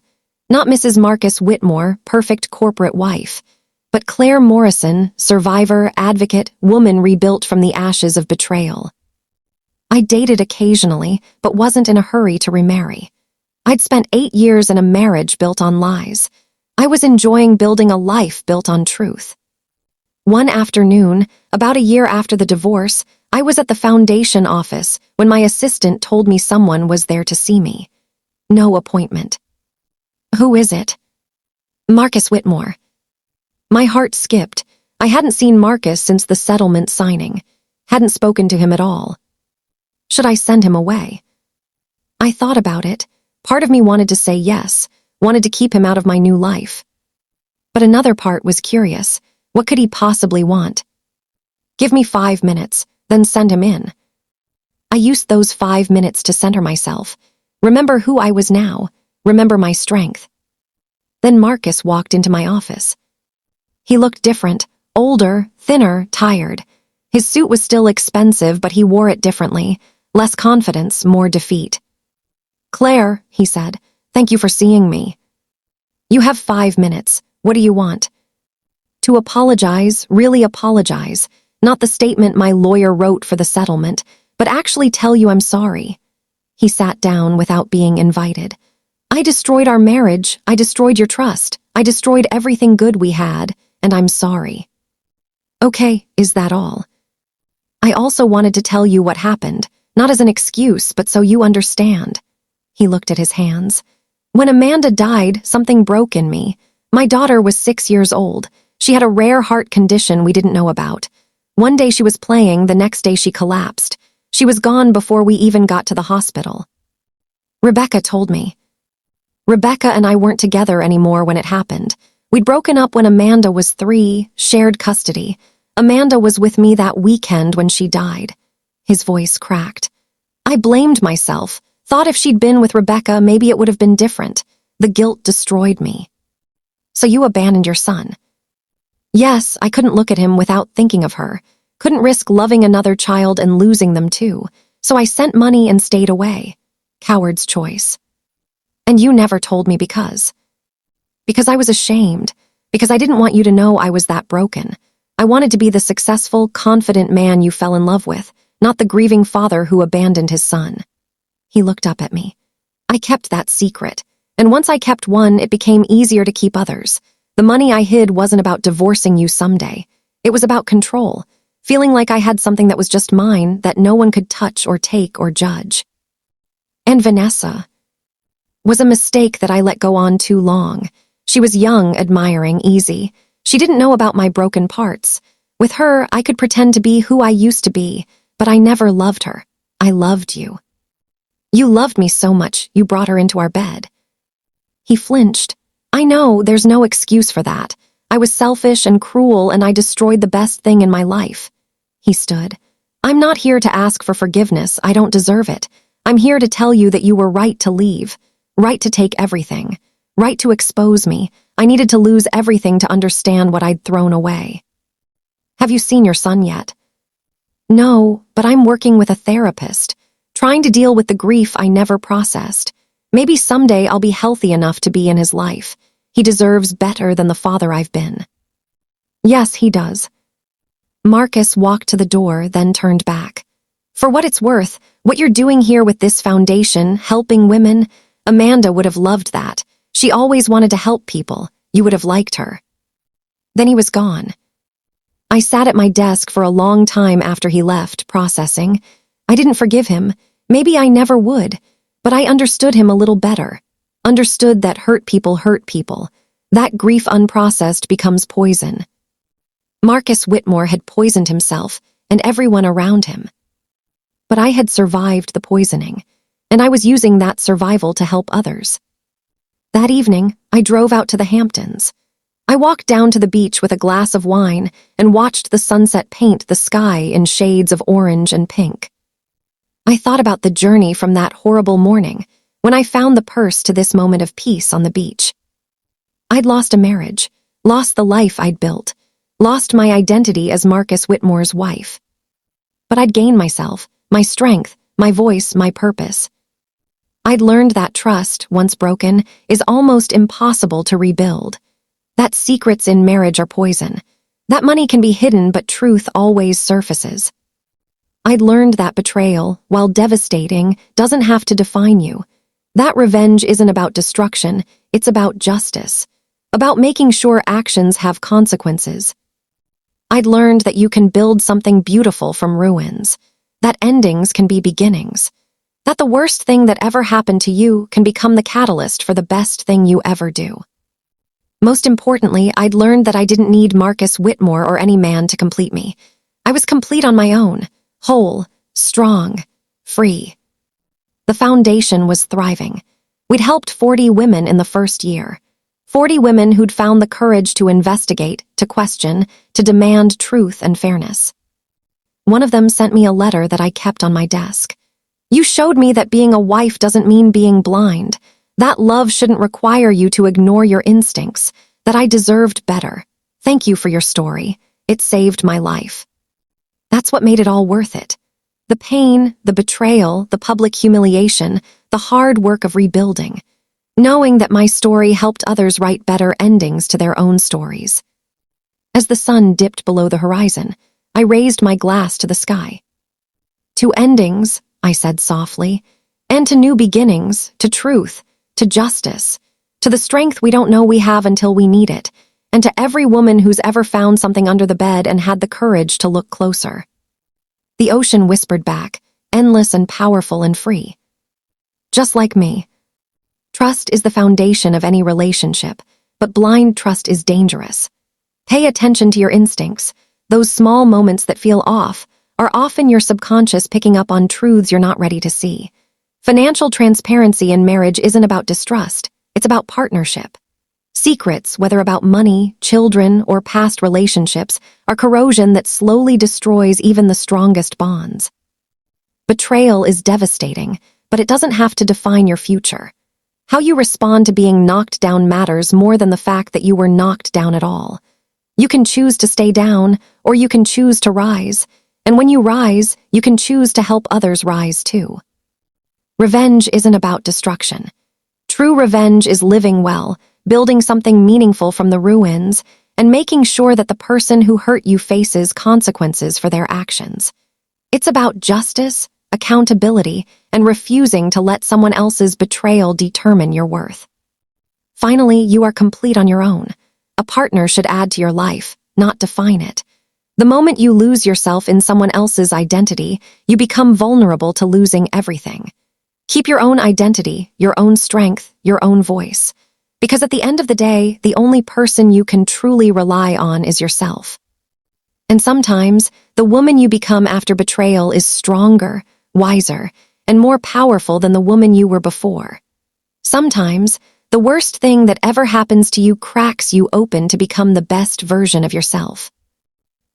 Not Mrs. Marcus Whitmore, perfect corporate wife, but Claire Morrison, survivor, advocate, woman rebuilt from the ashes of betrayal. I dated occasionally, but wasn't in a hurry to remarry. I'd spent 8 years in a marriage built on lies. I was enjoying building a life built on truth. One afternoon, about a year after the divorce, I was at the foundation office when my assistant told me someone was there to see me. No appointment. Who is it? Marcus Whitmore. My heart skipped. I hadn't seen Marcus since the settlement signing. Hadn't spoken to him at all. Should I send him away? I thought about it. Part of me wanted to say yes, wanted to keep him out of my new life. But another part was curious. What could he possibly want? Give me 5 minutes, then send him in. I used those 5 minutes to center myself. Remember who I was now. Remember my strength. Then Marcus walked into my office. He looked different, older, thinner, tired. His suit was still expensive, but he wore it differently. Less confidence, more defeat. Claire, he said, thank you for seeing me. You have 5 minutes. What do you want? To apologize, really apologize. Not the statement my lawyer wrote for the settlement, but actually tell you I'm sorry. He sat down without being invited. I destroyed our marriage. I destroyed your trust. I destroyed everything good we had, and I'm sorry. Okay, is that all? I also wanted to tell you what happened, not as an excuse, but so you understand. He looked at his hands. When Amanda died, something broke in me. My daughter was 6 years old. She had a rare heart condition we didn't know about. One day she was playing, the next day she collapsed. She was gone before we even got to the hospital. Rebecca told me. Rebecca and I weren't together anymore when it happened. We'd broken up when Amanda was 3, shared custody. Amanda was with me that weekend when she died. His voice cracked. I blamed myself, thought if she'd been with Rebecca, maybe it would have been different. The guilt destroyed me. So you abandoned your son. Yes, I couldn't look at him without thinking of her. Couldn't risk loving another child and losing them too. So I sent money and stayed away. Coward's choice. And you never told me because. Because I was ashamed. Because I didn't want you to know I was that broken. I wanted to be the successful, confident man you fell in love with, not the grieving father who abandoned his son. He looked up at me. I kept that secret. And once I kept one, it became easier to keep others. The money I hid wasn't about divorcing you someday. It was about control, feeling like I had something that was just mine, that no one could touch or take or judge. And Vanessa was a mistake that I let go on too long. She was young, admiring, easy. She didn't know about my broken parts. With her, I could pretend to be who I used to be, but I never loved her. I loved you. You loved me so much, you brought her into our bed. He flinched. I know, there's no excuse for that. I was selfish and cruel, and I destroyed the best thing in my life. He stood. I'm not here to ask for forgiveness. I don't deserve it. I'm here to tell you that you were right to leave, right to take everything, right to expose me. I needed to lose everything to understand what I'd thrown away. Have you seen your son yet? No, but I'm working with a therapist, trying to deal with the grief I never processed. Maybe someday I'll be healthy enough to be in his life. He deserves better than the father I've been. Yes, he does. Marcus walked to the door, then turned back. For what it's worth, what you're doing here with this foundation, helping women, Amanda would have loved that. She always wanted to help people. You would have liked her. Then he was gone. I sat at my desk for a long time after he left, processing. I didn't forgive him. Maybe I never would. But I understood him a little better. Understood that hurt people hurt people. That grief unprocessed becomes poison. Marcus Whitmore had poisoned himself and everyone around him. But I had survived the poisoning, and I was using that survival to help others. That evening, I drove out to the Hamptons. I walked down to the beach with a glass of wine and watched the sunset paint the sky in shades of orange and pink. I thought about the journey from that horrible morning when I found the purse to this moment of peace on the beach. I'd lost a marriage, lost the life I'd built, lost my identity as Marcus Whitmore's wife. But I'd gained myself, my strength, my voice, my purpose. I'd learned that trust, once broken, is almost impossible to rebuild. That secrets in marriage are poison. That money can be hidden, but truth always surfaces. I'd learned that betrayal, while devastating, doesn't have to define you. That revenge isn't about destruction, it's about justice, about making sure actions have consequences. I'd learned that you can build something beautiful from ruins, that endings can be beginnings, that the worst thing that ever happened to you can become the catalyst for the best thing you ever do. Most importantly, I'd learned that I didn't need Marcus Whitmore or any man to complete me. I was complete on my own, whole, strong, free. The foundation was thriving. We'd helped 40 women in the first year. 40 women who'd found the courage to investigate, to question, to demand truth and fairness. One of them sent me a letter that I kept on my desk. You showed me that being a wife doesn't mean being blind, that love shouldn't require you to ignore your instincts, that I deserved better. Thank you for your story. It saved my life. That's what made it all worth it. The pain, the betrayal, the public humiliation, the hard work of rebuilding. Knowing that my story helped others write better endings to their own stories. As the sun dipped below the horizon, I raised my glass to the sky. To endings, I said softly, and to new beginnings, to truth, to justice, to the strength we don't know we have until we need it, and to every woman who's ever found something under the bed and had the courage to look closer. The ocean whispered back, endless and powerful and free. Just like me. Trust is the foundation of any relationship, but blind trust is dangerous. Pay attention to your instincts. Those small moments that feel off are often your subconscious picking up on truths you're not ready to see. Financial transparency in marriage isn't about distrust, it's about partnership. Secrets, whether about money, children, or past relationships, are corrosion that slowly destroys even the strongest bonds. Betrayal is devastating, but it doesn't have to define your future. How you respond to being knocked down matters more than the fact that you were knocked down at all. You can choose to stay down, or you can choose to rise. And when you rise, you can choose to help others rise too. Revenge isn't about destruction. True revenge is living well, building something meaningful from the ruins, and making sure that the person who hurt you faces consequences for their actions. It's about justice, accountability, and refusing to let someone else's betrayal determine your worth. Finally, you are complete on your own. A partner should add to your life, not define it. The moment you lose yourself in someone else's identity, you become vulnerable to losing everything. Keep your own identity, your own strength, your own voice. Because at the end of the day, the only person you can truly rely on is yourself. And sometimes, the woman you become after betrayal is stronger, wiser, and more powerful than the woman you were before. Sometimes, the worst thing that ever happens to you cracks you open to become the best version of yourself.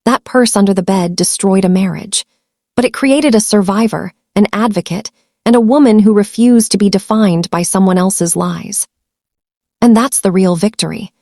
That purse under the bed destroyed a marriage, but it created a survivor, an advocate, and a woman who refused to be defined by someone else's lies. And that's the real victory.